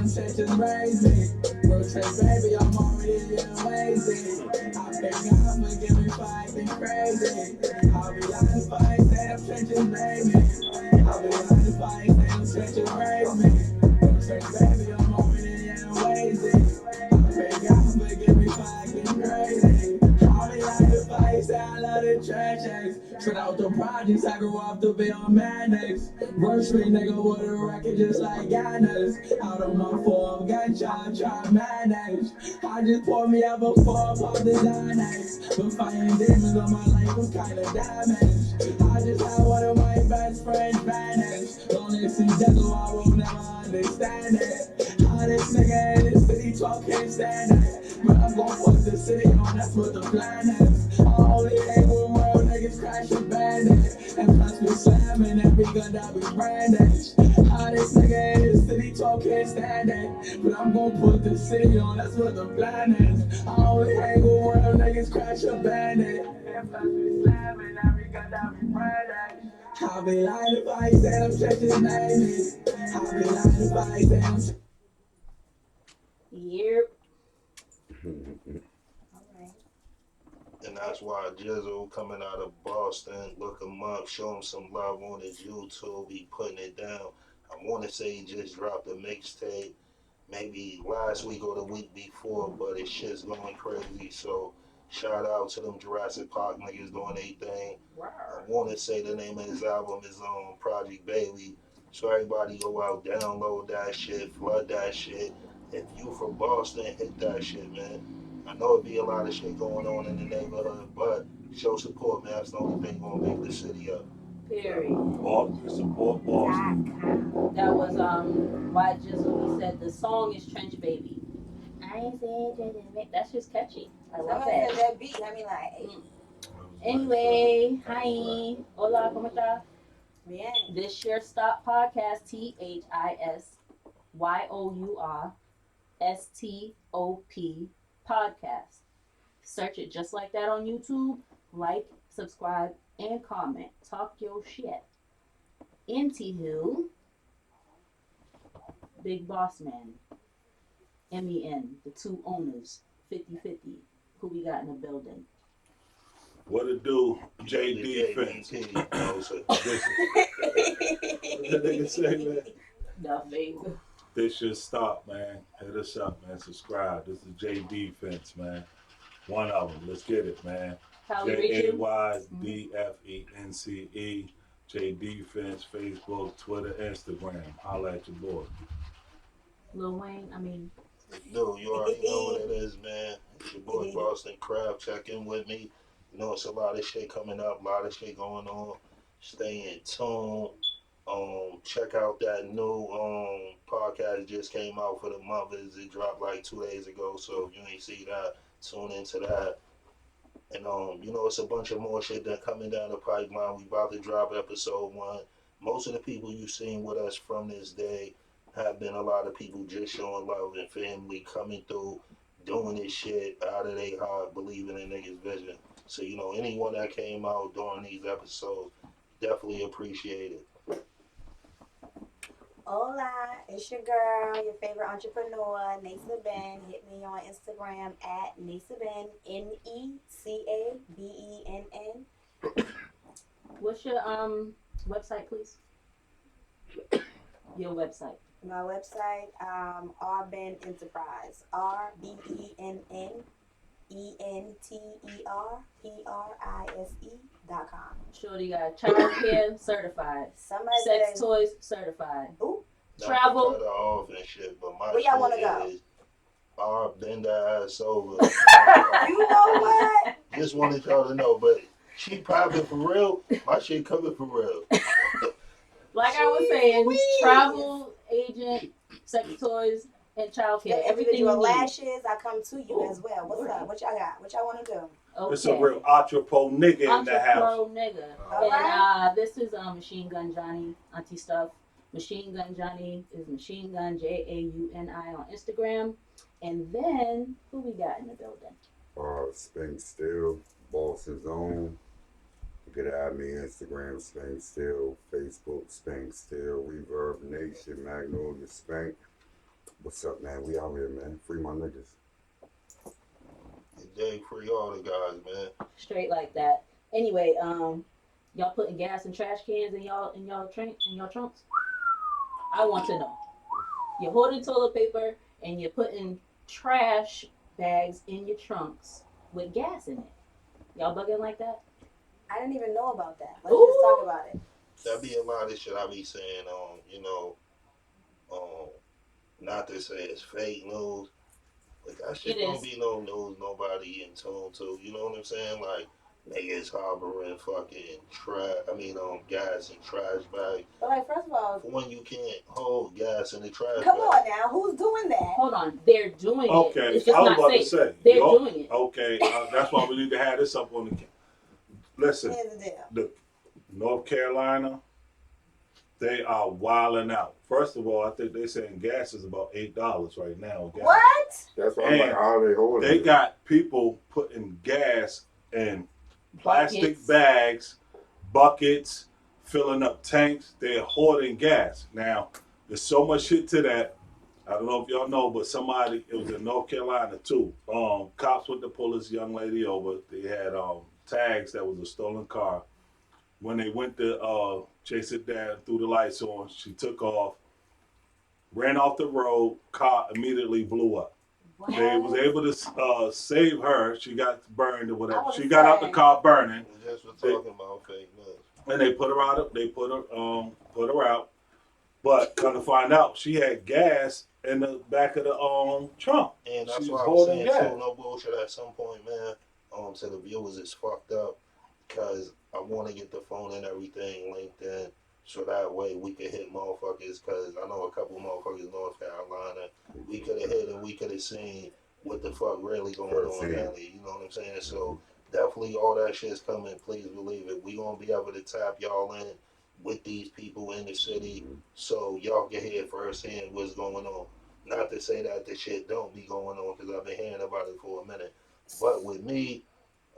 them shit just raise me. Real trick, baby, I'm already getting lazy. I think God forgive me for acting crazy. I'll be lying if I ain't say them shit just made me. I'll be lying if I ain't say them shit just raise me. Real trick, baby, I'm already getting lazy. I think God forgive me for acting crazy. I'll be lying if I ain't say I love the trenches. Straight out the projects, I grew up to be on mayonnaise. Worst street nigga with a record just like Ghana's. Out of my form, gunshot, try manage. I just pour me up a 4 pop the Xanax. But fighting demons on my life was kinda damaged. I just had one of my best friends vanish. Only see devil, I will never understand it. How this nigga in the city talk can't stand it. But I'm gon' put the city on, that's what the plan is. I only hang with real niggas crashing bandits. And plus we slamming every gun that we brandish. How this nigga in the city talk can't stand it. But I'm gon' put the city on, that's what the plan is. I only hang with real niggas crashing bandits. And plus we slamming every gun that we brandish. I'll be lying if I say them shit just made me. I'll be lying if I say them shit. Yep. And that's why Jizzle coming out of Boston, look him up, show him some love on his YouTube, he putting it down. I want to say he just dropped a mixtape, maybe last week or the week before, but his shit's going crazy. So shout out to them Jurassic Park niggas doing their thing. I want to say the name of his album is Project Bailey. So everybody go out, download that shit, flood that shit. If you from Boston, hit that shit, man. I know it be a lot of shit going on in the neighborhood, but show support, man. That's the only thing gonna make the city up. Period. Support Boston. That was why Jizzle he said the song is Trench Baby. I ain't saying Trench Baby. That's just catchy. I love Somebody that. said that beat. I mean, like, hey. Anyway, hi. Hola, ¿cómo está? Bien. This Share Stop Podcast, THISYOURSTOP Podcast. Search it just like that on YouTube. Like, subscribe, and comment. Talk your shit. Anywho, Big Boss Man, MEN, the two owners, 50-50. Who we got in the building? What it do, JD Fence? What that nigga say, man? Nothing. This should stop, man. Hit us up, man. Subscribe. This is JD Fence, man. One of them. Let's get it, man. JAYDFENCE. JD Fence, Facebook, Twitter, Instagram. Holla at your boy. Lil Wayne, I mean. No, you already know what it is, man. It's your boy Boston Crab. Check in with me. You know, it's a lot of shit coming up, a lot of shit going on. Stay in tune. Check out that new podcast just came out for the mothers. It dropped like 2 days ago, so if you ain't see that, tune into that. And you know, it's a bunch of more shit that coming down the pipeline. We about to drop episode 1. Most of the people you've seen with us from this day have been a lot of people just showing love and family, coming through, doing this shit out of their heart, believing in niggas' vision. So, you know, anyone that came out during these episodes, definitely appreciate it. Hola, it's your girl, your favorite entrepreneur, Nesa Ben. Hit me on Instagram at Nesa Ben, NECABENN. What's your website, please? Your website. My website, RBen Enterprise, RBENNENTERPRISE.com. Shorty got child care certified. Somebody Sex said, toys certified. Ooh. Travel. Not to cut her off and shit, but my Where y'all wanna go? is bend that ass over. You know what? Just wanted y'all to know, but she popping for real. My shit coming for real. Like I was saying, travel agent, sex toys, and child care. Everything you need. Lashes, I come to you as well. What's up? What y'all got? What y'all want to do? Okay. It's a real entrepreneur nigga in the house. Entrepreneur nigga. And this is Machine Gun Johnny, Auntie Stuff. Machine Gun Johnny is Machine Gun JAUNI on Instagram. And then who we got in the building? Spank Still, Boston's Own. You could add me Instagram, Spank Still, Facebook, Spank Still, Reverb Nation, Magnolia Spank. What's up, man? We out here, man. Free my niggas. They free all the guys, man. Straight like that. Anyway, y'all putting gas in trash cans in y'all trunks? I want to know. You're holding toilet paper and you're putting trash bags in your trunks with gas in it. Y'all bugging like that? I didn't even know about that. Let's just talk about it. That be a lot of shit I be saying, um, not to say it's fake news, but that shit It don't is. be no news nobody in tune to. You know what I'm saying? Like niggas harboring fucking gas in trash bags. But like, first of all, For when you can't hold gas in the trash come bag. on now, who's doing that? Hold on. They're doing it. Okay, It's just I was not about to safe. say. They're doing it. Okay, that's why we need to have this up on the. Listen, Here's the deal. the North Carolina, they are wilding out. First of all, I think they saying gas is about $8 right now. Gas. What? That's why I'm like, And how are they holding they it? got people putting gas in plastic Buckets. bags, buckets, filling up tanks. They're hoarding gas. Now, there's so much shit to that. I don't know if y'all know, but somebody, it was in North Carolina too. Cops went to pull this young lady over. They had tags that was a stolen car. When they went to chase it down, threw the lights on, she took off, ran off the road, car immediately blew up. What? They was able to save her. She got burned or I whatever. was She got out the saying. car burning, We just were talking about fake news. and they put her out. They put her out. But come to find out, she had gas in the back of the trunk. And She that's was why I was holding saying gas. too, no bullshit at some point, man. To the viewers, it's fucked up because I want to get the phone and everything linked in so that way we could hit motherfuckers. Because I know a couple motherfuckers in North Carolina. We could have hit and we could have seen what the fuck really going on down there. You know what I'm saying? So definitely all that shit's coming. Please believe it. We gonna be able to tap y'all in with these people in the city so y'all can hear firsthand what's going on. Not to say that the shit don't be going on because I've been hearing about it for a minute. But with me,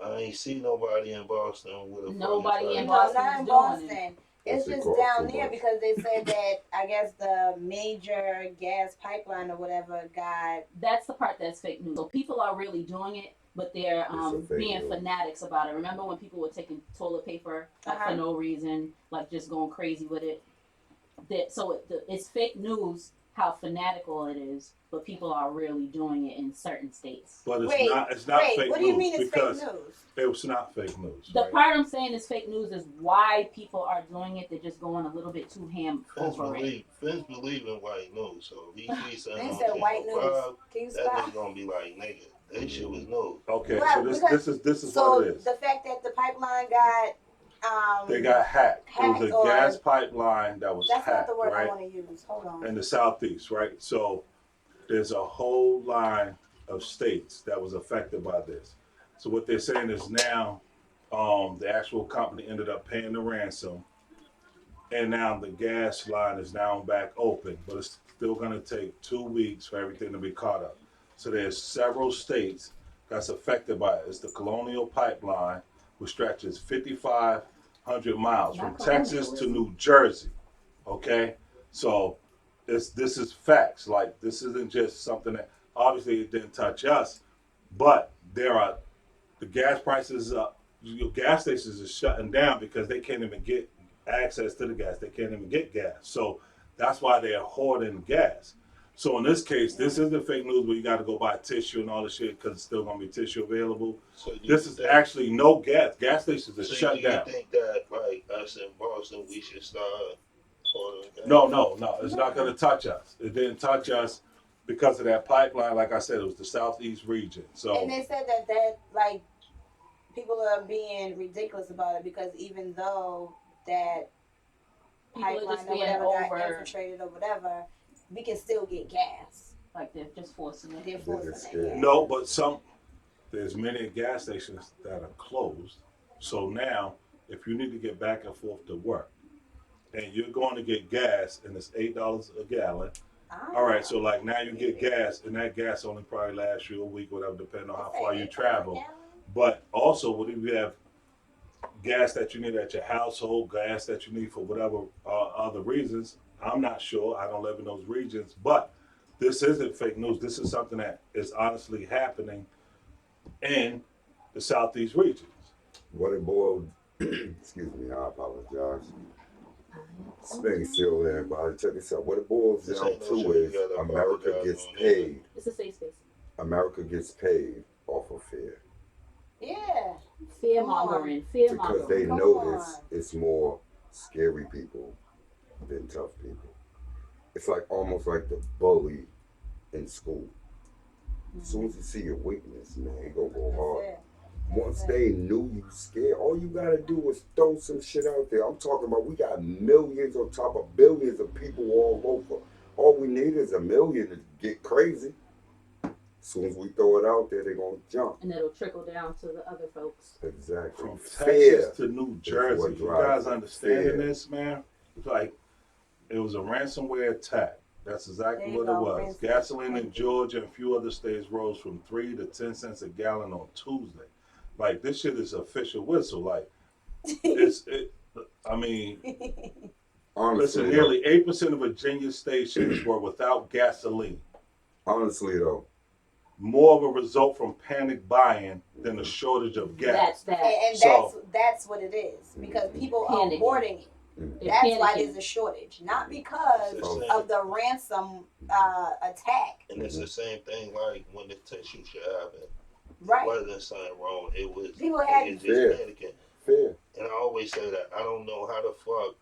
I ain't see nobody in Boston with a Nobody in fucking No, Boston not is in doing Boston. it. It's What's it just cost down so there much? because they said that I guess the major gas pipeline or whatever got. That's the part that's fake news. So people are really doing it, but they're It's a fake being news. fanatics about it. Remember when people were taking toilet paper like Uh-huh. for no reason, like just going crazy with it? It's fake news how fanatical it is, but people are really doing it in certain states. But it's Wait, not. It's not wait, fake what do you news mean it's fake because news? it was not fake news. The Right? part I'm saying is fake news is why people are doing it. They're just going a little bit too ham over it. Fins believe in white news. So if he sees something They on said white Channel news. 5, Can you that stop? nigga gonna be like, nigga, that shit was news. Okay, Well, so this is so what it is. the fact that the pipeline got They got hacked. It was hacked a or- gas pipeline that was that's not hacked, the word I right? want to use. Hold on. In the southeast, right? So there's a whole line of states that was affected by this. So what they're saying is now the actual company ended up paying the ransom, and now the gas line is now back open, but it's still going to take 2 weeks for everything to be caught up. So there's several states that's affected by it. It's the Colonial Pipeline, which stretches 5,500 miles from Not Texas to colonialism. New Jersey. Okay, so this is facts. Like this isn't just something that obviously it didn't touch us, but there are the gas prices. Your gas stations are shutting down because they can't even get access to the gas. They can't even get gas. So that's why they're hoarding gas. So in this case, this isn't fake news where you got to go buy tissue and all this shit because it's still going to be tissue available. So do This you is think, actually no gas. Gas stations are so shut do you down. think that like us in Boston we should start ordering gas? No. It's not going to touch us. It didn't touch us because of that pipeline. Like I said, it was the southeast region. So And they said that like people are being ridiculous about it because even though that People are pipeline just or being whatever got over, infiltrated or whatever, we can still get gas. like they're just forcing it. They're just forcing scared. it. Yeah. no, but there's many gas stations that are closed. So now, if you need to get back and forth to work, and you're going to get gas, and it's $8 a gallon. All right, so like now you get gas, and that gas only probably lasts you a week, whatever, depending on how far you travel. But also, what if you have gas that you need at your household, gas that you need for whatever other reasons? I'm not sure. I don't live in those regions, but this isn't fake news. This is something that is honestly happening in the Southeast regions. What it boiled, excuse me, I apologize. Spain's still there, but check this out. What it boils This down ain't no to shit you is gotta America apologize gets on paid. It's a safe space. America gets paid off of fear Yeah. Fear Come on. mongering. Fear because they mongering. Come notice on. it's more scary people than tough people. It's like almost like the bully in school. As soon as you see your weakness, man, he gonna go hard. That's it. Once they knew you scared, all you gotta do was throw some shit out there. I'm talking about we got millions on top of billions of people all over. All we need is a million to get crazy. As soon as we throw it out there, they're gonna jump. And it'll trickle down to the other folks. Exactly. From Fear. Texas to New what Jersey. You drives guys it. understanding Fear. this, man? It's like it was a ransomware attack. That's exactly There you what go, it was. ransomware. Gasoline in Georgia and a few other states rose from 3 to 10 cents a gallon on Tuesday. Like this shit is official whistle. Like I mean, Honestly, listen, nearly 8% of Virginia stations were without gasoline. honestly though, More of a result from panic buying than a shortage of gas. That's that. And So- that's what it is because people are Panicking. hoarding it. They're That's why panicking. there's a shortage, not because It's the same- of the ransom attack. And it's the same thing like when the tissue shit happened. Right. Wasn't something wrong. It was People had- just Yeah. panicking. fear. And I always say that I don't know how the fuck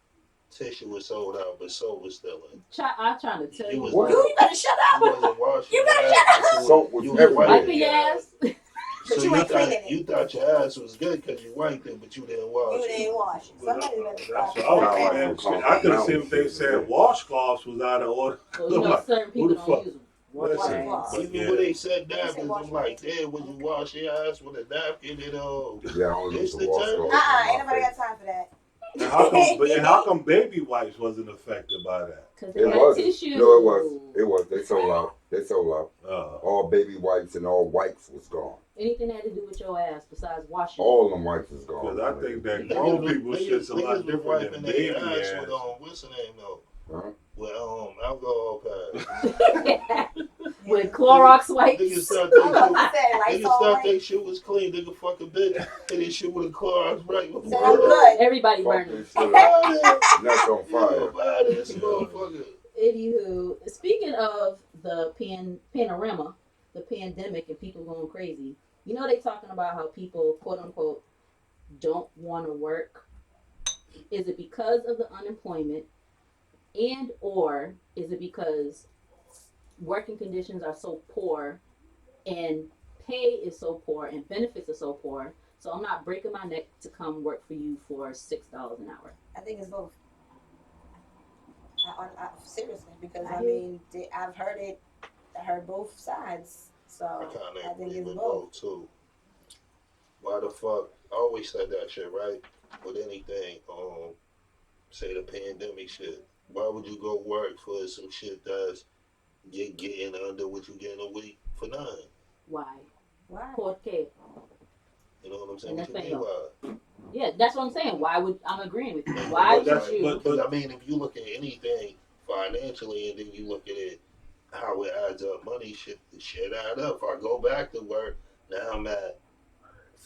tissue was sold out, but soap was still in. I'm trying to tell You you. was What? You better shut You up. wasn't washing You your better ass shut until up. Soap was you everywhere. wiped Wiping your your ass. But So you ain't cleaning it. you thought your ass was good because you wiped it, but you didn't wash You it. didn't wash it. Somebody better That's stop. what I was Sound saying. like Shit, some I could have Calm seen if they Mountain said shit. washcloths was out of order. Well, you know, Like, certain who people the don't fuck? use them. Listen, Wash but Even yeah. when they said They that, say I'm wash like, your damn, would you wash your ass with a napkin and Yeah, I don't use It's the the washcloth. time. Ain't nobody got time for that. And how come baby wipes wasn't affected by that? Because they It had wasn't. tissue. No, it was. It was. They sold out. They sold out. Uh, All baby wipes and all wipes was gone. Anything that had to do with your ass besides washing. All them wipes was gone. Because I think that Niggas grown was- people niggas- shit's a lot niggas was different than wiping baby their ass ass. with what's the name though? Huh? With alcohol pads. With Clorox wipes. Niggas thought I was they about to say, shit. like, Niggas so thought like, they shit was clean. Nigga fuck a bitch and they shit with a Clorox right before. said I'm good. Everybody Fuck burning. this shit up. Nuts on fire. This motherfucker. Anywho, speaking of the panorama, the pandemic, and people going crazy, you know they talking about how people, quote unquote, don't want to work. Is it because of the unemployment, and or is it because working conditions are so poor, and pay is so poor, and benefits are so poor? So I'm not breaking my neck to come work for you for $6 an hour. I think it's both. Seriously, because I I hear mean, I've heard it. I heard both sides, so I kind I of think agree it's with both. both too. Why the fuck? I always said that shit, right? With anything, say the pandemic shit. Why would you go work for some shit that's you're getting under what you get in a week for nothing? Why? Why? Porque. You know what I'm saying? And What you mean why? Yeah, that's what I'm saying. Why would I'm agreeing with you? Why But that's- would you? Because I mean, if you look at anything financially and then you look at it, how it adds up, money shit add up. If I go back to work, now I'm at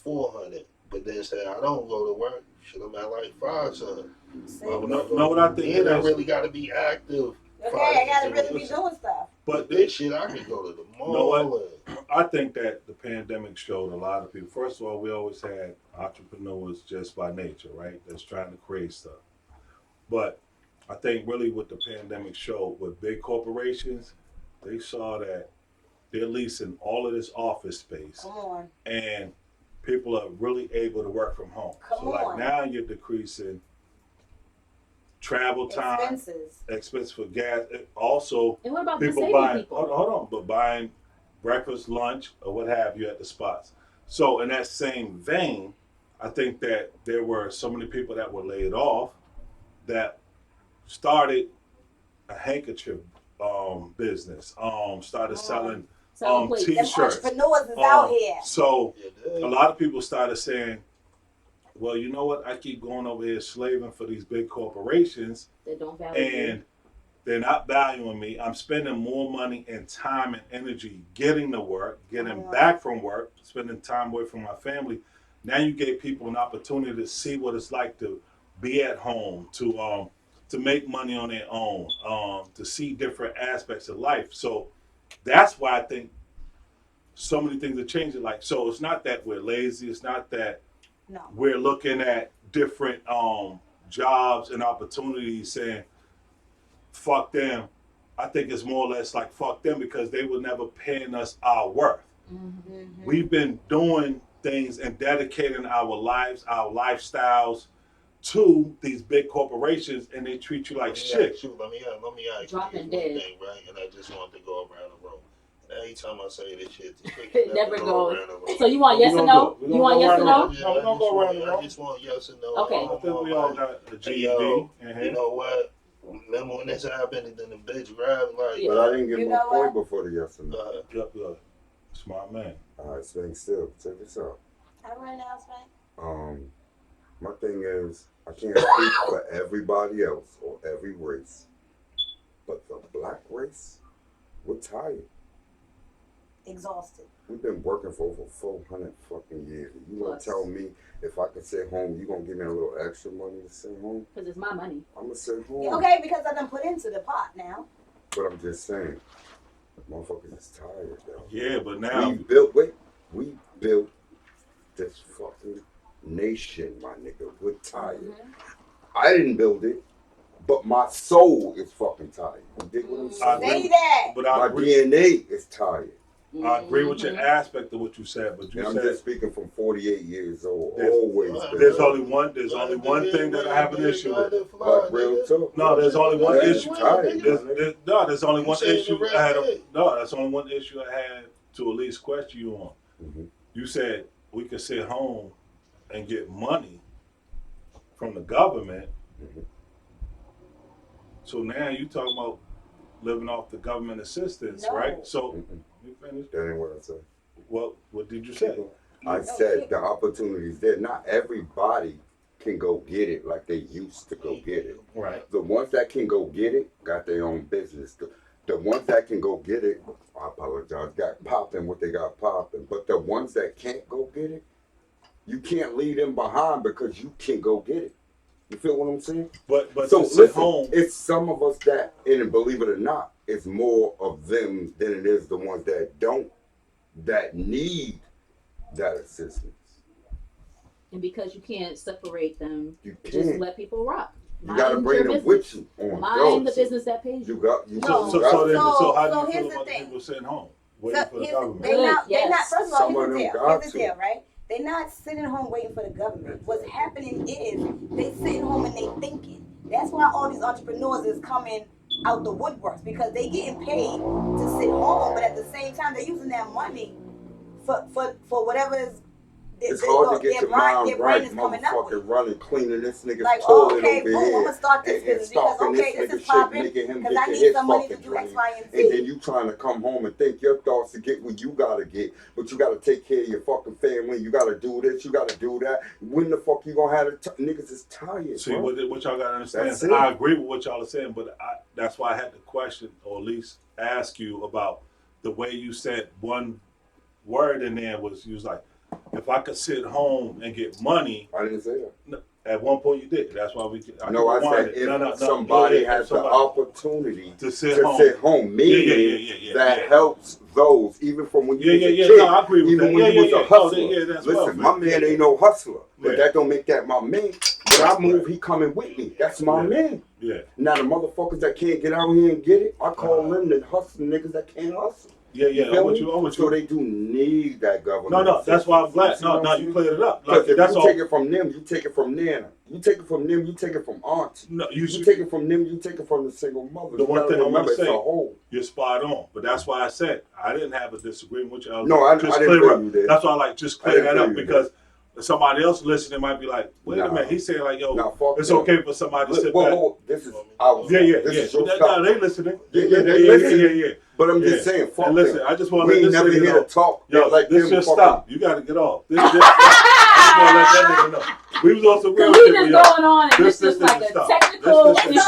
400. But then say I don't go to work, shit, I'm at like 500. Why would I go? No, what I think And it I is- really got to be active. Okay, I gotta really be doing stuff. But But this shit, I could go to the mall. know what? and I think that the pandemic showed a lot of people. First of all, we always had entrepreneurs just by nature, right? That's trying to create stuff. But I think really what the pandemic showed with big corporations, they saw that they're leasing all of this office space Come on. and people are really able to work from home. Come So like on. now you're decreasing travel time, Expenses. expense for gas. Also, And what about people disabled buying people? hold on, but buying breakfast, lunch, or what have you at the spots. So in that same vein, I think that there were so many people that were laid off that started a handkerchief business, started selling Selling plates. Them t-shirts. entrepreneurs is out Um, here. So yeah, a lot of people started saying, well, you know what? I keep going over here slaving for these big corporations That don't value you. and They're not valuing me. I'm spending more money and time and energy getting to work, getting back from work, spending time away from my family. Now you gave people an opportunity to see what it's like to be at home, to make money on their own, to see different aspects of life. So that's why I think so many things are changing. Like, so it's not that we're lazy. It's not that No. we're looking at different jobs and opportunities saying, fuck them. I think it's more or less like fuck them because they were never paying us our worth. Mm-hmm. We've been doing things and dedicating our lives, our lifestyles to these big corporations, and they treat you like shit. Let me ask Dropping you dead. one thing, right? And I just wanted to go around the room. And anytime I say this shit, the shit It can never go goes. around the room. So you want yes or no? You want yes or no? Yeah, No, we don't go around the I room. just want yes and no. Okay. I think we all got a GED. Yo, you know what? Remember when this happened and then the bitch grabbed like. But I didn't get You my know point what? before the yes or no. Yep. Smart man. All right, staying still. Check this out. All right now, Spank. My thing is, I can't speak for everybody else or every race, but the black race, we're tired. Exhausted. We've been working for over 400 fucking years. You gonna Plus. tell me if I could sit home, you gonna give me a little extra money to sit home? Because it's my money. I'm gonna sit home. Yeah, okay, because I done put into the pot now. But I'm just saying, motherfuckers is tired though. Yeah, but now We built this fucking nation, my nigga. We're tired. I didn't build it, but my soul is fucking tired. You dig what I'm saying? Say that. But My I agree. DNA is tired. I agree with your aspect of what you said, but you And I'm said just speaking from 48 years old. There's- Always been. there's only one thing that I have an issue with. But real talk. No, there's only one Yeah, issue. tired, There's only one saying issue the right I had. thing. That's only one issue I had to at least question you on. Mhm. You said we could sit home and get money from the government. Mhm. So now you talking about living off the government assistance, No. right? So Mm-mm. you finished. That ain't what I said. What did you say? I said the opportunities there. Not everybody can go get it like they used to go get it. Right. The ones that can go get it got their own business. The ones that can go get it, I apologize, got popping what they got popping. But the ones that can't go get it, you can't leave them behind because you can go get it. You feel what I'm saying? But So to sit listen, home. it's some of us that, and believe it or not, it's more of them than it is the ones that don't, that need that assistance. And because you can't separate them, You just can't. let people rock. You gotta Mind bring your them business. with you on Mind the go. business that pays You you. got you. No. So got- how do so you here's feel the about the thing. people sitting home waiting for the government? They not, Yes. first of all, Some of here's the them deal. got Here's the to. deal, right? They're not sitting home waiting for the government. What's happening is they sitting home and they thinking. That's why all these entrepreneurs is coming out the woodworks because they getting paid to sit home, but at the same time they're using that money for whatever is It's hard to get your mind their right, brain is coming up with. motherfucking running, cleaning this nigga's Like, toilet okay, over boom, here. I'm gonna start this and business because stalking okay, this this is nigga popping shit, making him because get I to need his some money to fucking do X, dream. Y, and And then Z. you trying to come home and think your thoughts to get what you gotta get, but you gotta take care of your fucking family. You gotta do this, you gotta do that. When the fuck you gonna have niggas is tired, See, bro. what y'all gotta understand That's is it. I agree with what y'all are saying, but that's why I had to question or at least ask you about the way you said one word in there was you was like, if I could sit home and get money. I didn't say that. At one point you did. That's why I I said rewind it. if somebody has the opportunity to sit home, meaning that helps those, even from when you was a yeah. kid, No, I agree with even that. when you was a hustler. Yeah, that's Listen, well, my man ain't no hustler, but Yeah. that don't make that my man. When I move, he coming with me. That's my man. Yeah. Now the motherfuckers that can't get out here and get it, I call them the hustling niggas that can't hustle. Yeah. I'm with you. So they do need that government. No, that's why I'm glad. assistance. You know what No, I'm you saying? cleared it up. Because if that's you all. take it from them, you take it from Nana. You take it from them, you take it from auntie. No, You take it from them, you take it from the single mother. The You one gotta thing I'm remember, gonna it's say, a whole. you're spot on. But that's why I said I didn't have a disagreement with you. I was No, I just didn't clear feel up. you did. That's why I like just I clear didn't that feel up you because somebody else listening might be like, wait a Nah. minute. He's saying like, yo, Nah, fuck it's that. okay for somebody to sit back. Whoa, this is ours. Yeah. This is your No, stuff. they listening. Yeah, they listening. Yeah. But I'm just saying, fuck And listen, them. I just want to We let ain't this never nigga here know. to talk Yo, like this them just fucking. stop. You got to get off. This just stop. I just want to let that nigga know. We was on some real Cause we shit. just Yo. going on and This it's just like nigga a stop. technical This issue. shit.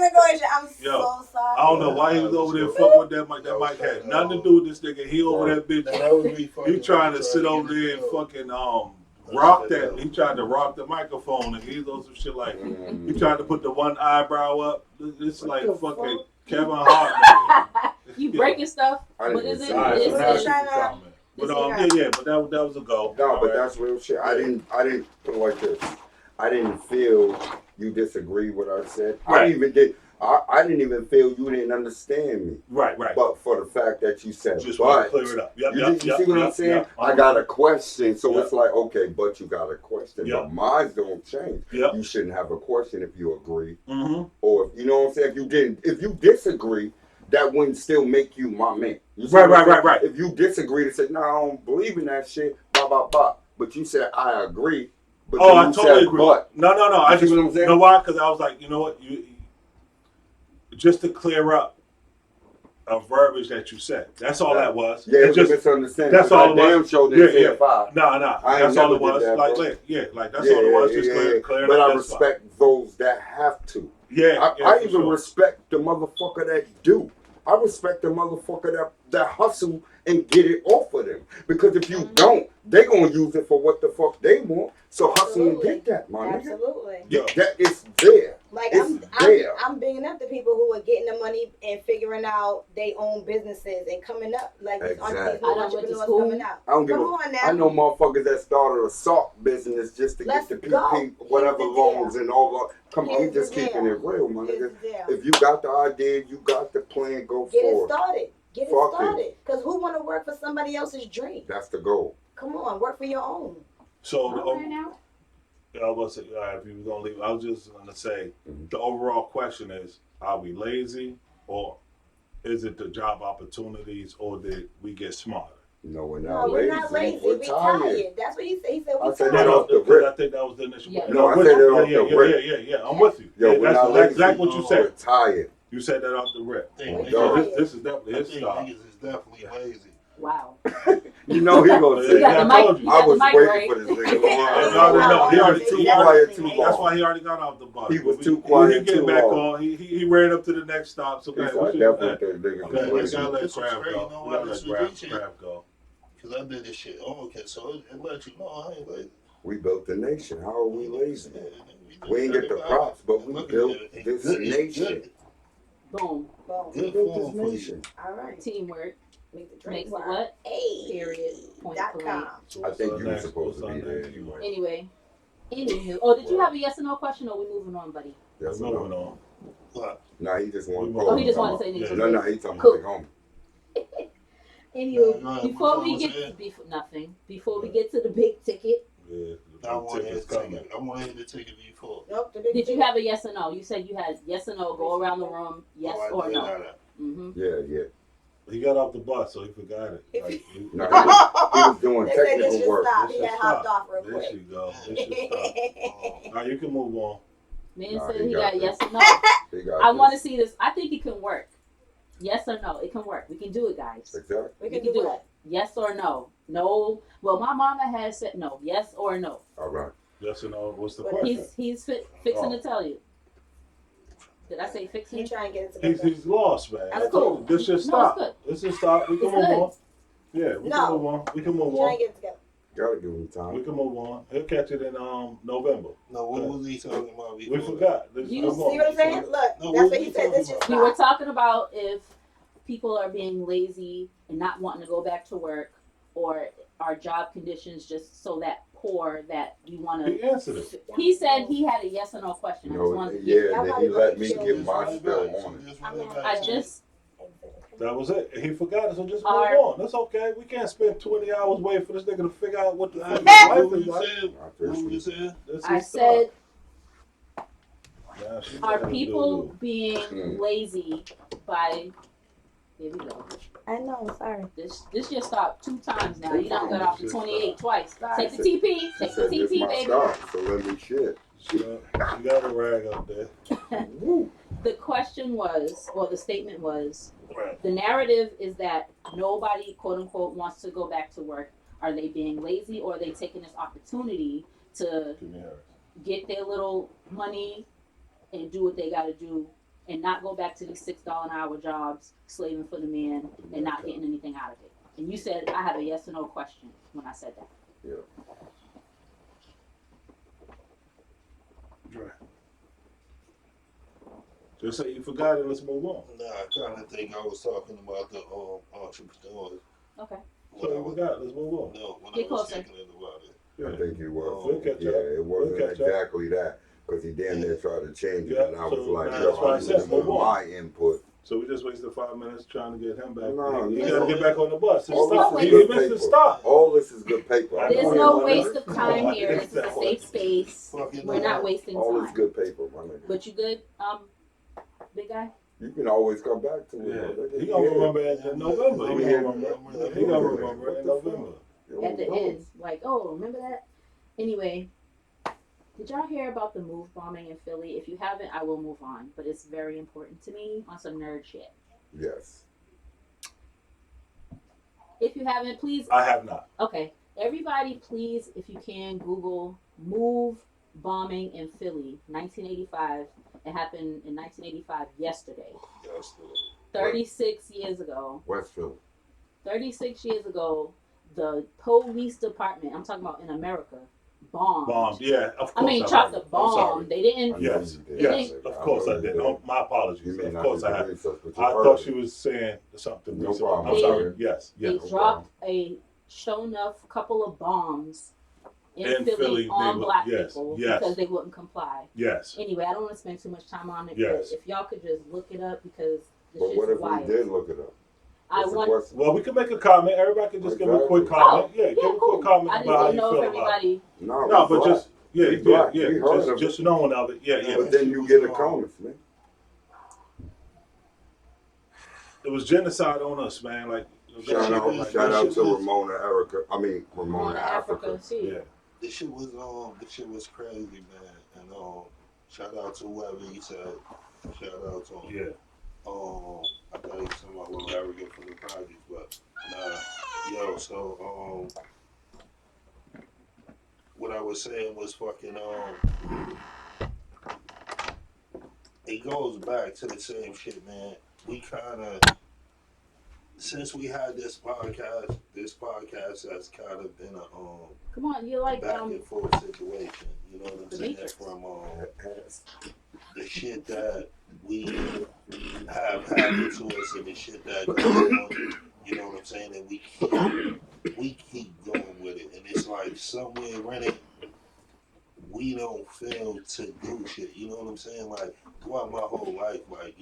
immigration. I'm Yo, so sorry. I don't know why he was over there fucking with that mic. That mic had nothing to do with this nigga. He over that bitch. That was me fucking. He trying to sit over there and fucking rock that. He tried to rock the microphone and he's on some shit like he tried to put the one eyebrow up. It's like fucking Kevin Hart. You breaking stuff? I What didn't is it? see All right, it. so now It's she can comment. But yeah, but that was a go. No, All but right. that's real shit. I didn't put it like this. I didn't feel you disagreed with what I said. Right. I didn't even feel you didn't understand me. Right. But for the fact that you said, Just but want to clear it up. you see what I'm saying? I got a question, so it's like, okay, but you got a question. Yep. But mine don't change. Yep. You shouldn't have a question if you agree, Mm-hmm. or if you know what I'm saying. If you disagree, that wouldn't still make you my man. You see Right, what I'm saying? right. If you disagree to say, no, I don't believe in that shit, blah blah blah. But you said I agree. But Oh, then I you totally said, agree. But No. I you see just what I'm saying? know why? Because I was like, you know what? You just to clear up a verbiage that you said. That's all that was. Yeah, it was just a misunderstanding. that's all it was. Damn sure didn't say five. No. I That's ain't all never it was. did that, Like, bro. that's all it was. Just clear But it up. I respect those that have to. Yeah, I even respect the motherfucker that do. I respect the motherfucker that hustle and get it off of them. Because if you don't, they gonna use it for what the fuck they want. So hustle and get that, my nigga. Absolutely. Yeah. That is there. Like It's there. I'm bigging up the people who are getting the money and figuring out their own businesses and coming up like these Exactly. entrepreneurs coming out. I don't give Come a. on now. I know motherfuckers that started a salt business just to Let's get the go. PP whatever Here's the loans deal. and all that. Come on, Here's I'm just the keeping deal. it real, my Here's nigga. the deal. If you got the idea, you got the plan, go Get it forward. started. Get it Fuck started. Because who want to work for somebody else's dream? That's the goal. Come on, work for your own. So now. I was if you were gonna leave, I was just gonna say the overall question is: are we lazy, or is it the job opportunities, or did we get smarter? No, we're No, not we're lazy. not lazy. We're We tired. tired. That's what he said. He said we I said tired. that off the because rip. I think that was the initial. Yeah. No, I said that off the rip. Yeah. I'm with you. Yo, Yeah, we're that's not lazy. exactly what you We're said. tired. You said that off the rip. We're So tired. this is definitely I his think style. niggas is definitely lazy. Wow. You know he gonna You say got the that. mic. You I got the was mic waiting right. for this nigga. Yeah, no, no, He already- was too he quiet too That's long. why he already got off the bus. He was We- too quiet He get too back long. on. He ran up to the next stop. So He guys, said, we I should definitely think niggas okay, is we lazy. gotta let This was Crab great. go. You know We why gotta this let was reaching? Crab go. Because I did this shit. Oh, okay, so it let you know I ain't lazy. We built the nation. How are we lazy? Yeah, We ain't get the props, but we built this nation. Boom. Boom. We built this nation. All right. Teamwork Make the drink makes it work. what? Hey. Period. Point .com. blank. I think you were supposed to be there anyway. Anyway. Anywho. Oh, did you have a yes or no question, or are we moving on, buddy? Yes We're or moving no? on. What? Nah, he just wanted to Oh, he just wanted to say Yeah. niggas. No, he talking Cool. about the home. Anywho, No, before we what's get that? nothing, before we get to the big ticket, Yeah, I want to ticket's hit the coming. ticket. I want to hit the ticket before. Nope. The big did you ticket. have a yes or no? You said you had yes or no. Go around the room, yes Oh, I or did no. have that. Mm-hmm. Yeah. He got off the bus, so he forgot it. If Like, he- No, he was doing They said this technical should work. stop. This He should had hopped stop. off real There quick. she go. This should stop. All right, you can move on. Man Nah, said he he got got this. yes or no. He got I want to this. see this. I think it can work. Yes or no? It can work. We can do it, guys. Exactly. We We can can do do it. it. Yes or no? No. Well, my mama has said no. Yes or no? All right. Yes or no? What's the But question? He's fixing Oh. to tell you. Did I say He fixing? trying to get it together. He's lost, man. That's cool. This should No, stop. it's good. This should stop. We can It's move good. on. Yeah, we No. can move on. We can move He trying on. to get it together. Gotta give him We time. can move on. He'll catch it in November. No, what was he talking about before? We forgot. This You come See on. what I'm saying? Look, No, that's what what we he said. This talking should We were stop. talking about if people are being lazy and not wanting to go back to work, or our job conditions just so that poor that we want He to. answered it. He said he had a yes or no question. I just No, wanted to yeah, get. then he let me So get just my run it spell back. So on it. just run it back. I just. That was it. He forgot it, so just move Our- on. That's okay. We can't spend 20 hours waiting for this nigga to figure out what the fuck his What life were is you like. saying? What were you saying? This I is said, Nah, she are gotta people do- being lazy by? Here we go. I know. Sorry. This just stopped 2 times now. You done got off the 28 twice. Take the She TP. She Take the said, this TP, my baby. start, so let me shit. She got a rag up there. Woo. The question was, or the statement was, Right. the narrative is that nobody, quote unquote, wants to go back to work. Are they being lazy, or are they taking this opportunity to Give me hers. get their little money and do what they got to do and not go back to these $6 an hour jobs, slaving for the man, and not getting anything out of it. And you said I have a yes or no question when I said that. Yeah. Right. Just say you forgot it. Let's move on. Nah, I kind of think I was talking about the entrepreneurs. Okay. When I So we was, got. Let's move on. no, when Get I was closer. thinking about it. I think you was. We'll catch Yeah, up. it wasn't We'll catch up. exactly that because he damn near tried to change it, Yeah, and I was so like, now yo, that's why I I'm said using move on. my input. So we just wasted 5 minutes trying to get him back. No, you no. gotta get back on the bus. Just All stop. this is He good missed the paper. stop. All this is good paper. I There's know no it, waste brother. of time No, here. This is a safe space. Fucking We're not wasting All this time. good paper, my nigga. But you good, big guy? You can always come back to it. Yeah, my nigga. he gonna Yeah. remember it in November. He Yeah. gonna remember. Yeah. He gonna remember What it in the November. Yo, At the bro. end, like, oh, remember that? Anyway, did y'all hear about the move bombing in Philly? If you haven't, I will move on. But it's very important to me on some nerd shit. Yes. If you haven't, please. I have not. Okay, everybody, please, if you can, Google move bombing in Philly, 1985. It happened in 1985 yesterday. 36 years ago. Westfield. 36 years ago, the police department, I'm talking about in America, bombed. Bomb. Yeah, of course. I mean, I dropped heard. a I'm bomb. sorry. They didn't. Yes, You did. yes, I of course know I you did. did. Oh, my apologies. You may Of not course do I the have. research, but you I heard thought it. she was saying something No recently. problem. I'm sorry. They- Yes, They yes. dropped a show enough couple of bombs in Philly on black people because they wouldn't comply. Yes. Anyway, I don't want to spend too much time on it, Yes. but if y'all could just look it up because the But what shit's if wild. we did look it up? I What's the want. question? Well, we can make a comment. Everybody can just give a quick Exactly. comment. Oh, Yeah, give a cool. quick comment I just about how didn't you know feel if about it. everybody. No, No, we but black. just yeah, We yeah, black. yeah. We heard of Just knowing of it. Yeah, yeah. But then you get the comments, man. It was genocide on us, man. Like Shout out shit to was- Ramona Erica. I mean On Ramona Africa. see. yeah. This shit was crazy, man. And shout out to whoever he said. Shout out to him. Yeah. I thought he was talking about little arrogant for the project, but nah. Yo, so what I was saying was fucking it goes back to the same shit, man. We kinda since we had this podcast has kind of been a Come on, you like back and forth situation. You know what I'm The saying? Matrix. From the shit that we have happened to us and the shit that goes on. You know what I'm saying? And we keep going with it, and it's like somewhere in it we don't fail to do shit. You know what I'm saying? Like throughout my whole life, like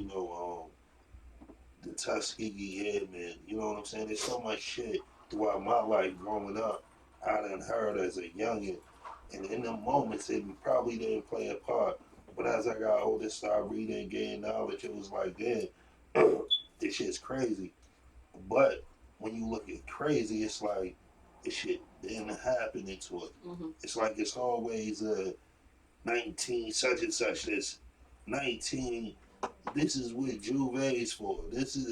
the Tuskegee Airmen. You know what I'm saying? There's so much shit throughout my life growing up I done heard as a youngin', and in the moments it probably didn't play a part. But as I got older, started reading and gaining knowledge, it was like, damn, this shit's crazy. But when you look at crazy, it's like this shit didn't happen to it. Mm-hmm. It's like it's always 19 such and such. This 19. This is what Juve's for. This is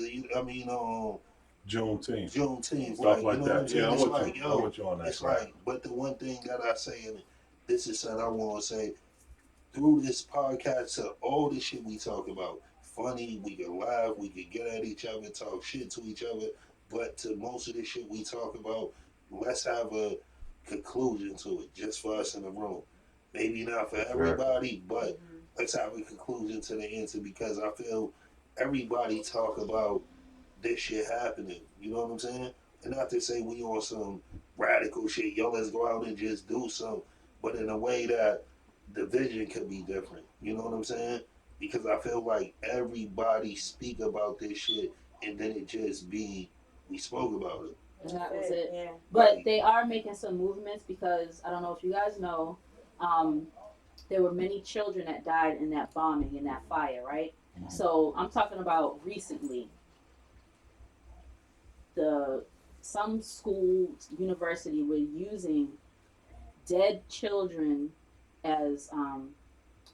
Juneteenth. Juneteenth, Stuff like, like you know what I'm that. saying? Yeah, I'm It's with like, you. yo, I'm with you on that. it's like, but the one thing that I say, and this is something I want to say, through this podcast, to all the shit we talk about, funny, we can laugh, we can get at each other, talk shit to each other, but to most of the shit we talk about, let's have a conclusion to it, just for us in the room. Maybe not for everybody, but let's have a conclusion to the answer, because I feel everybody talk about this shit happening. You know what I'm saying? And not to say we on some radical shit, yo, let's go out and just do something, but in a way that the vision could be different. You know what I'm saying? Because I feel like everybody speak about this shit, and then it just be, we spoke about it. And that was it. Yeah. But they are making some movements because I don't know if you guys know, there were many children that died in that bombing, in that fire, right? So I'm talking about recently. Some school, university were using dead children as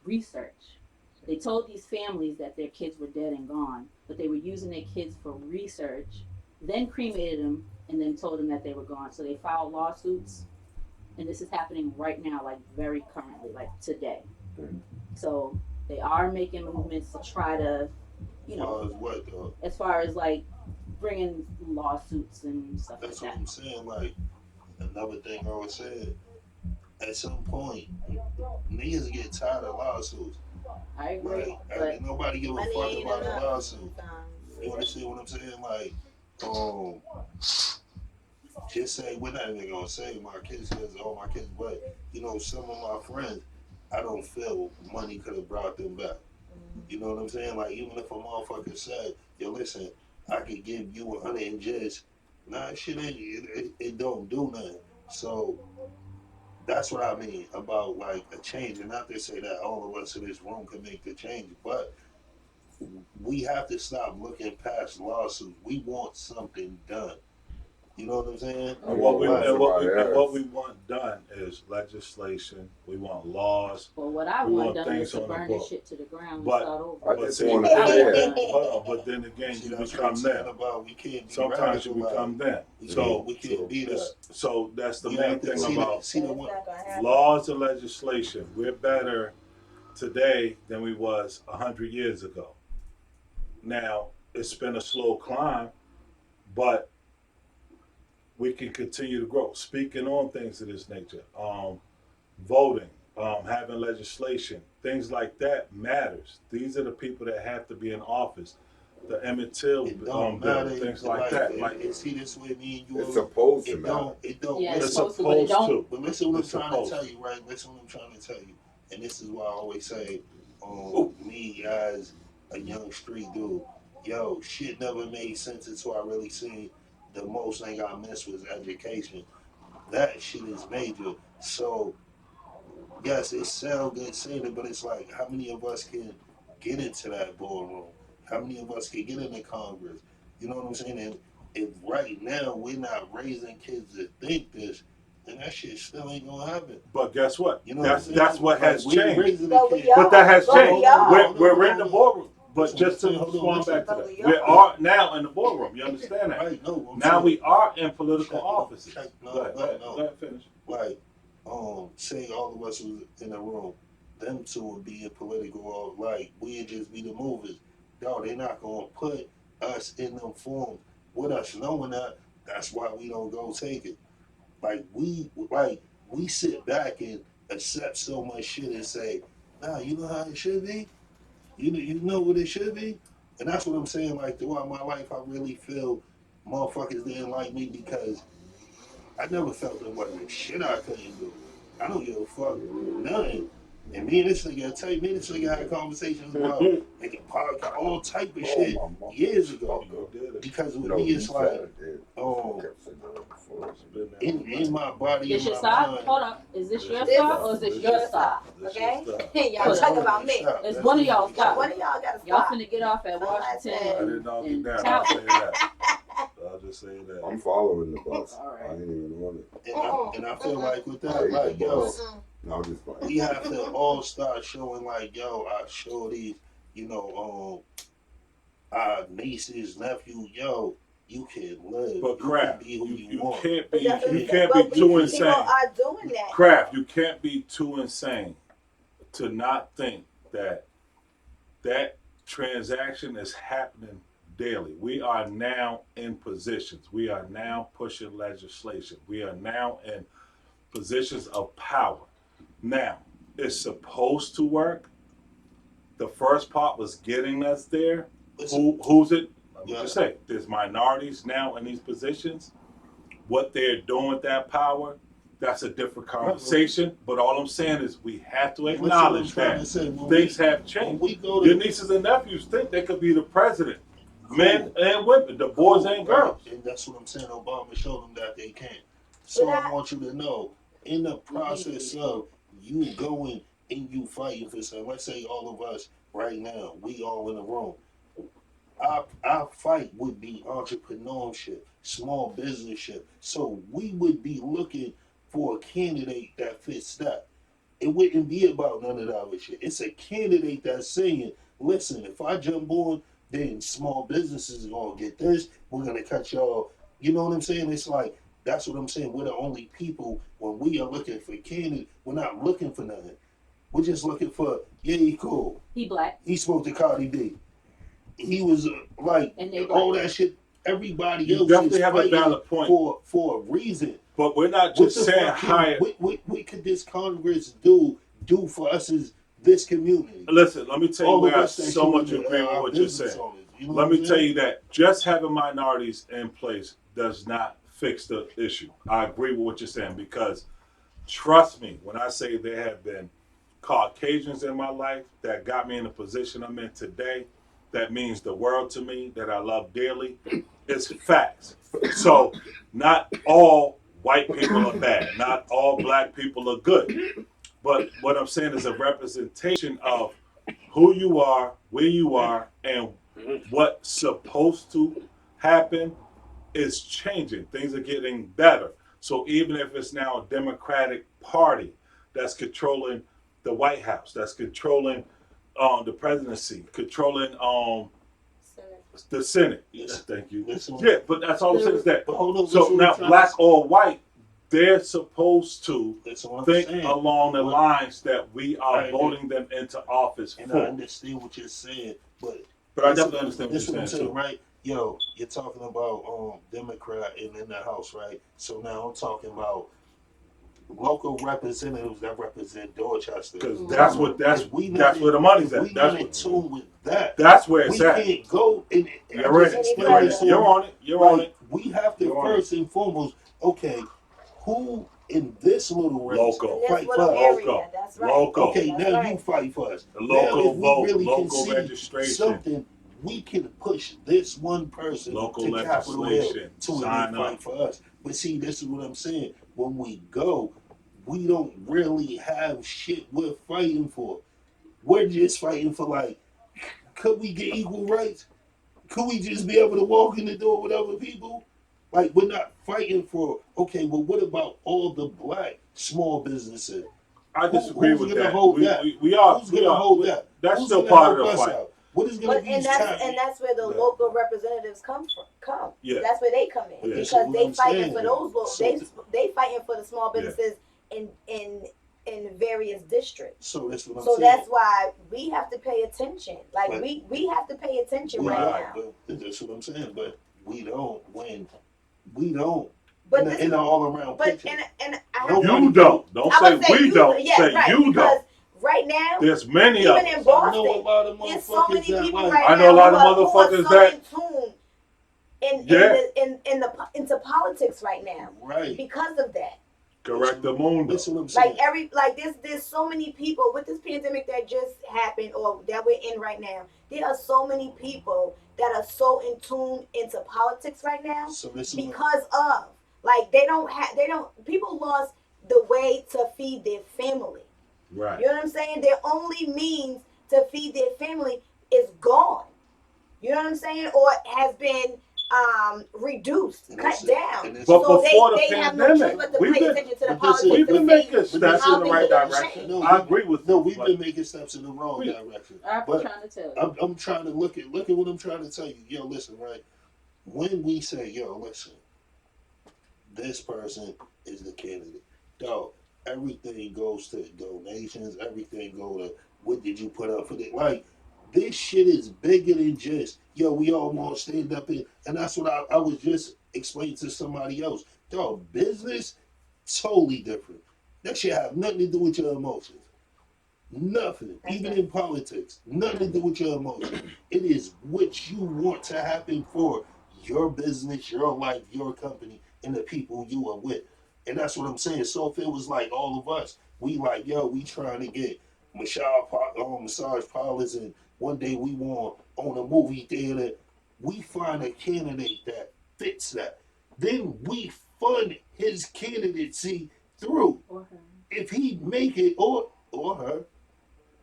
research. They told these families that their kids were dead and gone, but they were using their kids for research, then cremated them, and then told them that they were gone. So they filed lawsuits, and this is happening right now, like very currently, like today. So They are making movements to try to, As you far know, as what though? as far as like bringing lawsuits and stuff like That's what that. I'm saying. Like another thing I was saying. At some point, niggas get tired of lawsuits. I agree, Like, but ain't nobody give a fuck Money ain't about a enough lawsuit. sometimes. You understand what I'm saying? Like, um, just say we're not even gonna say my kids because all my kids, but some of my friends, I don't feel money could have brought them back. You know what I'm saying? Like, even if a motherfucker said, "Yo, listen, I could give you 100 and just," nah, shit ain't it don't do nothing. So that's what I mean about like a change, and not to say that all of us in this room can make the change, but we have to stop looking past lawsuits. We want something done. You know what I'm saying? I And what want we to let Like, somebody else. want done is legislation. We want laws. well, what I We want want done is things to on the burn this book. shit to the ground and But start over. I but just see, want That's to what I say want that. done. hold on. But then again, see, you that's what I'm become saying them. about we can't be Sometimes you radical. Like, become them. we Mm, can't So we can't true. be that. so that's the We main have to thing see the about see the That's one. not gonna happen. laws and legislation. We're better today than we was 100 years ago. Now it's been a slow climb, but we can continue to grow. Speaking on things of this nature, voting, having legislation, things like that matters. These are the people that have to be in office. The Emmett Till It don't bill, matter. things like Like, that. Like and see this way, me and you It's are. supposed to It matter. don't. It don't. Yeah, it's it's Listen, supposed to, but it supposed don't. to. but listen what I'm It's trying to supposed tell to. you, right? Listen what I'm trying to tell you, and this is why I always say, Ooh, me as a young street dude, yo, shit never made sense until I really seen the most thing I missed was education. That shit is major. So yes, it sounds good saying it, but it's like how many of us can get into that boardroom? How many of us can get into Congress? You know what I'm saying? And if right now we're not raising kids to think this, then that shit still ain't gonna happen. but guess what? You know what I'm That's saying? what Like has we ain't changed. raising the But we kid. But that are. has But Hold we changed. on, hold on, are. hold on, hold We're on, in the hold on. boardroom. But Listen, what I'm just to saying, hold on, respond listen. back to But that, we we are. are now in the boardroom. You understand that? Right, no, what I'm Now saying, we are in political check, no, offices. check, Go no, ahead, go no, ahead, go no. ahead, finish. Like, say all of us was in a room, them two would be in political, or like we'd just be the movers. No, they're not gonna put us in them forms with us knowing that. That's why we don't go take it. Like we sit back and accept so much shit and say, nah, you know how it should be. You know what it should be, and that's what I'm saying. Like throughout my life, I really feel motherfuckers didn't like me because I never felt there wasn't shit I couldn't do. I don't give a fuck nothing. And me and this nigga, I tell you, me and this nigga had conversations about You making podcast, all type of Oh, shit my years ago. motherfucker. did it. Because with No, me, you it's like, said it. I um, kept saying that before. It's been there all in night. my body, in This your my stop? mind, Hold up. Is this This your your This stop stuff. or is this This your your your stuff. stop? stop, This your okay? stuff. Y'all that's Put talk it. one of about their me. stop. It's That's one of one of y'all their stop. stop. One of y'all gotta Y'all stop. finna get off at Somebody Washington I said, didn't know and that. I'll Talbot. say that. I'll just say that. I'm following the bus. All I right. ain't even on it. And I feel like with I that, hate the like, yo, bus. No, I'm just playing. we have to all start showing, like, yo, our shorties, you know, our nieces, nephews, yo, you can live. But You can craft, be who you you want. can't but be that's what You I'm you can, saying. can't be But you too we can, people insane. are doing that Craft, though. you can't be too insane to not think that that transaction is happening daily. We are now in positions. We are now pushing legislation. We are now in positions of power. Now, it's supposed to work. The first part was getting us there. listen, Who's it? Let me yeah, just say, there's minorities now in these positions. What they're doing with that power, that's a different right, conversation. But all I'm saying is we have to but listen what I'm acknowledge trying that to say. things have When changed. we go Your to, nieces and nephews think they could be the president, men cool, and women, the boys cool, and right, girls. and that's what I'm saying. Obama showed them that they can. But So I I want you to know, in the We need to process be of you going and you fighting for something, let's say all of us right now, we all in a room. Our fight would be entrepreneurship, small businessship. So we would be looking for a candidate that fits that. It wouldn't be about none of that other shit. It's a candidate that's saying, listen, if I jump on, then small businesses are gonna get this. We're gonna cut y'all. You know what I'm saying? It's like that's what I'm saying. We're the only people when we are looking for candidates. We're not looking for nothing. We're just looking for, yeah, he cool. He black. He spoke to Cardi B. He was like, And they all black. that shit. Everybody You else definitely is have a fighting valid point. for a reason. But we're not What just the saying fuck hire. what could this Congress do for us as this community? Listen, let me tell you All where of I us that so should much be agree with our what you're business saying. owners. You know Let what me I'm tell saying? you that just having minorities in place does not fix the issue. I agree with what you're saying because trust me when I say there have been Caucasians in my life that got me in the position I'm in today. That means the world to me, that I love dearly. It's facts. So, not all white people are bad. Not all black people are good. But what I'm saying is a representation of who you are, where you are, and what's supposed to happen is changing. Things are getting better. So even if it's now a Democratic Party that's controlling the White House, that's controlling the presidency, controlling the Senate. Yes. Thank you. Listen, Yeah, but that's all I'm saying is that. but hold on, So listen what now, I'm trying black to- or white, they're supposed to That's what I'm think saying. along the lines that we are Right. voting them into office And I for. understand what you're saying, but I this definitely is- understand what this you're what I'm saying saying, too. right? Yo, you're talking about Democrat and in the House, right? So now I'm talking about local representatives that represent Dorchester. Because that's what that's If we not that's in- where the money's if at. we not in That's tune with that. that's where We it's at. can't go and I You're just in it. explained You're in this it. to You're him. on it. You're on Like it. we have to You're on first and foremost, okay, who in this little race Local. In this fight little for us? area, Local. that's right. Local. Okay, That's now right. you fight for us. The Now, local if we vote, really local can see registration, something, we can push this one person local to Capitol Hill legislation. to Sign fight up. for us. But see, this is what I'm saying. When we go, we don't really have shit we're fighting for. We're just fighting for like, could we get equal rights? Could we just be able to walk in the door with other people? Like we're not fighting for. Okay, well, what about all the black small businesses? I disagree Who's with gonna that. hold that? We are. Who's gonna hold that? That's Who's still gonna part of help the us fight. out? What is gonna But be and that's where the Yeah. local representatives come. Yeah. That's where they come in Yeah. That's because what they I'm fighting saying. for those. So They fighting for the small Yeah. businesses in various districts. So that's what I'm So saying. that's why we have to pay attention. Like But- we have to pay attention We right are, now. but that's what I'm saying. But we don't win. We don't. But in this in is an all around but picture. and I have Nobody- You don't. Don't I say would say we you, don't. yeah, Say right, you because don't. right now, There's many of even us. in I know a Boston, lot of there's so many motherfuckers that people like. right I now know a lot of who are motherfuckers so that- in tune in Yeah. into politics right now Right. because of that. Correct the mundo. That's what I'm saying. There's so many people with this pandemic that just happened or that we're in right now. There are so many people that are so in tune into politics right now So this is because of people lost the way to feed their family. Right. You know what I'm saying? Their only means to feed their family is gone. You know what I'm saying? Or has been reduced, And cut that's it. down. And that's But So before they the have no choice pandemic, but to we've pay been- attention to the but this is- politics. We've to been see making steps in how the things right are gonna direction. change. No, I agree with No, you. we've but- been making steps in the wrong We- direction. I'm But trying to tell you. I'm trying to look at what I'm trying to tell you. Yo, listen, right? When we say, yo, listen, this person is the candidate. Dog, everything goes to donations, everything go to what did you put up for that? Like, this shit is bigger than just, yo, we all want to stand up in, and that's what I was just explaining to somebody else. Dog, business, totally different. That shit have nothing to do with your emotions. Nothing. That's Even right. in politics. Nothing to do with your emotions. It is what you want to happen for your business, your life, your company, and the people you are with. And that's what I'm saying. So if it was like all of us, we like, yo, we trying to get massage parlors, and one day we want on a movie theater, we find a candidate that fits that. Then we fund his candidacy through. Or her. If he make it, or her,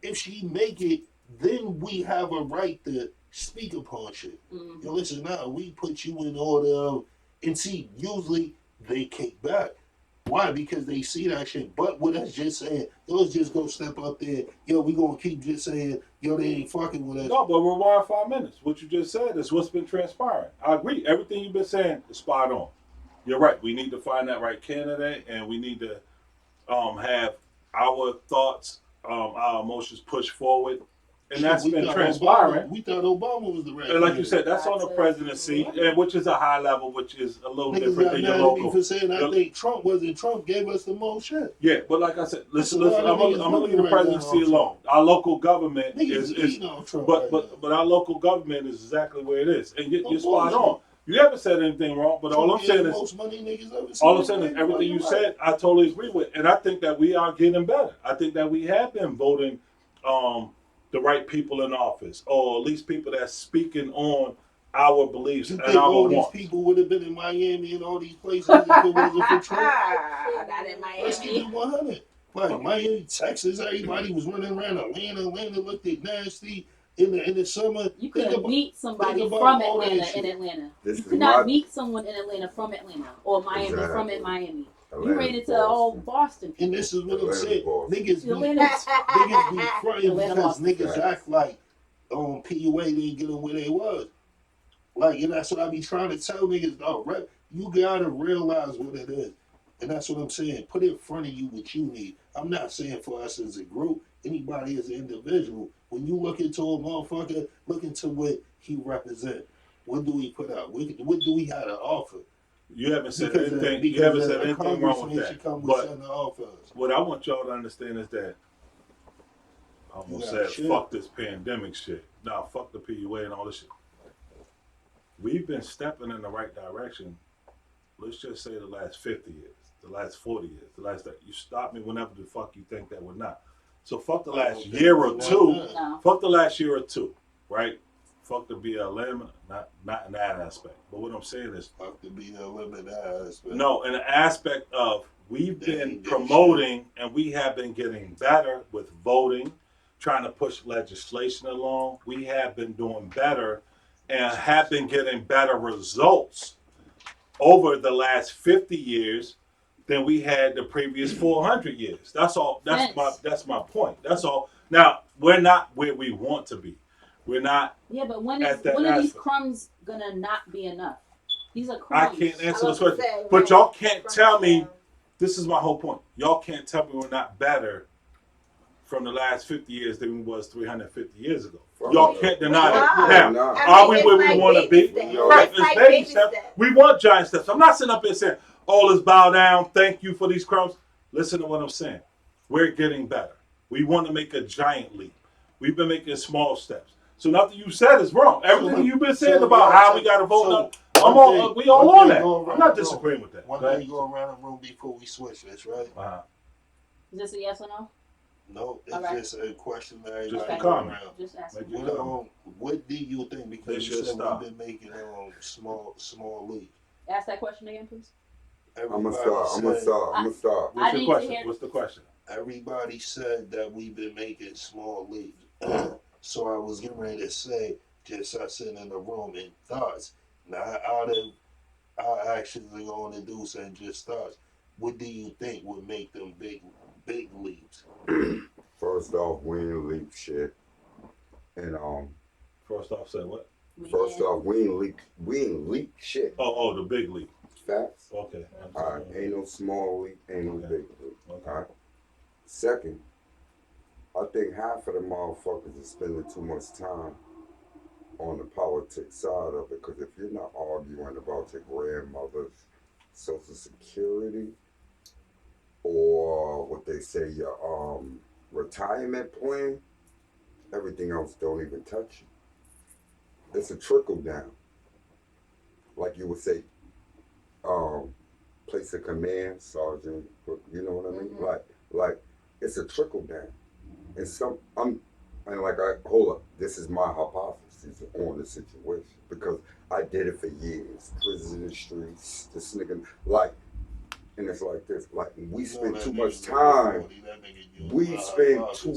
if she make it, then we have a right to speak upon shit. Mhm. Yo, listen, now we put you in order of, and see, usually they kick back. Why? Because they see that shit. But with us just saying, yo, let's just go step up there. Yo, we gonna keep just saying, yo, they ain't fucking with us. No, but rewind 5 minutes. What you just said is what's been transpiring. I agree. Everything you've been saying is spot on. You're right. We need to find that right candidate, and we need to have our thoughts our emotions pushed forward, and Shit, that's we been thought transpiring. We thought Obama was the right And like you candidate. said, that's on the presidency, and which is a high level, which is a little Niggas different got than your mad at me local. for saying I think Trump wasn't. Trump gave us the most shit. Yeah, but like I said, That's listen, a lot listen. of I'm niggas gonna leave looking the right now presidency on alone. Our local government Niggas is eating on Trump but right but now. but our local government is exactly where it is, and No you're spot bullshit. on. You haven't said anything wrong, but Trump all I'm gave saying the is most money niggas ever seen. all I'm saying is everything you said, I totally agree with, and I think that we are getting better. I think that we have been voting the right people in office, or at least people that's speaking on our beliefs You and think our all these wants. people would have been in Miami and all these places if it wasn't for Trump? Not in Let's keep Miami. it 100. Like Miami, Texas, everybody was running around Atlanta. Atlanta looked at nasty in the summer. You Think couldn't about meet somebody about from all that Atlanta shit. in Atlanta. This You is could not my meet someone in Atlanta from Atlanta or Miami from exactly. Miami. You Atlanta's ran into all Boston. Boston people. And this is what I'm Atlanta's saying. Boston. Atlanta. Niggas be fronting Atlanta because Boston. niggas Facts. act like PUA didn't get them where they was. Like, and that's what I be trying to tell niggas, dog, right? You gotta realize what it is. And that's what I'm saying. Put in front of you what you need. I'm not saying for us as a group, anybody as an individual. When you look into a motherfucker, look into what he represent. What do he put out? What do he have to offer? You haven't said Because anything. You because haven't said a anything wrong with congressman should that. come with But something to offer us. what I want y'all to understand is that I You almost got said shit. fuck this pandemic shit. Nah, fuck the PUA and all this shit. We've been stepping in the right direction. Let's just say the last 50 years, the last 40 years, the last that you stop me whenever the fuck you think that we're not. So fuck the last year or two. No. Fuck the last year or two, right? Fuck the BLM, not in that aspect. But what I'm saying is, Fuck to be the limit aspect. no, in the aspect of we've They been ain't did promoting and we have been getting better with voting, trying to push legislation along. We have been doing better and have been getting better results over the last 50 years than we had the previous 400 years. That's all. That's my point. That's all. Now, we're not where we want to be. We're not. Yeah, but when At is that one of these aspect. crumbs gonna not be enough? These are I crumbs. can't answer I this was gonna question. say, But right, y'all can't from tell me. down. This is my whole point. Y'all can't tell me we're not better from the last 50 years than we was 350 years ago. Y'all can't deny that. Wow. Now, Nah. are we where we want to be? steps. Right, It's like baby baby steps. steps. We want giant steps. I'm not sitting up here saying, "Oh, let's bow down. Thank you for these crumbs." Listen to what I'm saying. We're getting better. We want to make a giant leap. We've been making small steps. So nothing you said is wrong. Everything you've been saying about how we got to vote, we all on that. I'm not disagreeing with that. One Go day ahead. go around the room before we switch this, right? Is this a yes or no? No, it's Alright. just a question that Just everybody a go comment. around. Just ask. Make your What, comment. what do you think? Because They you should said stop. we've been making small leaps. Ask that question again, please. I'm gonna start. What's I your need to question? hear- What's the question? Everybody said that we've been making small leaps. So I was getting ready to say, just us sitting in the room in thoughts, not out of our actions are going to do and just thoughts. What do you think would make them big leaps? First off, we ain't leak shit. And First off, say what? first off, we ain't leak shit. Oh, the big leap. Facts. Okay. Alright, ain't no small leak, ain't no Okay. big leak. Okay. Alright. Second, I think half of the motherfuckers are spending too much time on the politics side of it. Because if you're not arguing about your grandmother's social security or what they say your retirement plan, everything else don't even touch you. It's a trickle down. Like you would say, place of command, sergeant, you know what I mean? Like it's a trickle down. And hold up, this is my hypothesis on the situation because I did it for years. Prison streets, this nigga, like, and it's like this, like we spend too much time. We spend too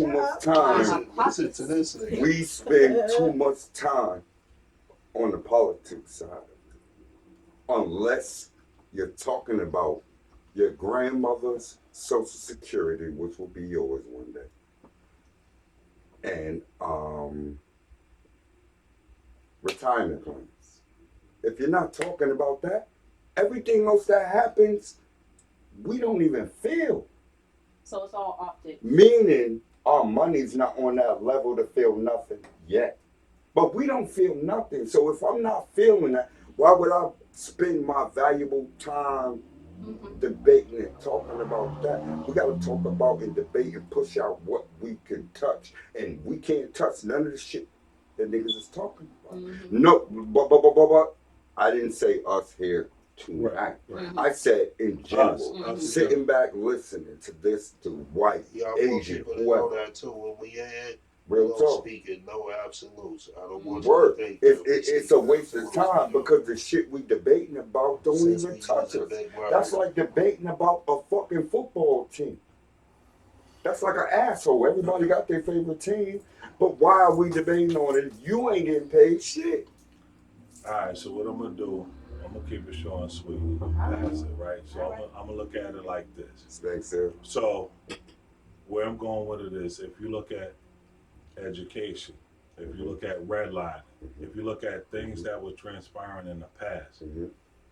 much time. Listen to this thing. We spend too much time on the politics side of it. Unless you're talking about your grandmother's social security, which will be yours one day. And retirement plans. If you're not talking about that, everything else that happens we don't even feel. So it's all optics. Meaning our money's not on that level to feel nothing yet. But we don't feel nothing. So if I'm not feeling that, why would I spend my valuable time debating and talking about that? We got to talk about and debate and push out what we can touch. And we can't touch none of the shit that niggas is talking about. No, but I didn't say us here tonight. Right. I said in general, Us sitting back listening to this, to white, Yeah, I want Asian, people to know whoever. that too. When we in, we Real don't talk. speak in no absolutes. I don't want Word. you to think It's, that we it's speak a in waste of absolutes. time because the shit we debating about don't Since even we touch using us. big words. That's like debating about a fucking football team. That's like an asshole. Everybody got their favorite team, but why are we debating on it? You ain't getting paid shit. All right, so what I'm gonna do, I'm gonna keep it short and sweet. We can pass it, right? So I'm gonna look at it like this. Thanks, sir. So where I'm going with it is, if you look at education, if you look at redlining, if you look at things that were transpiring in the past,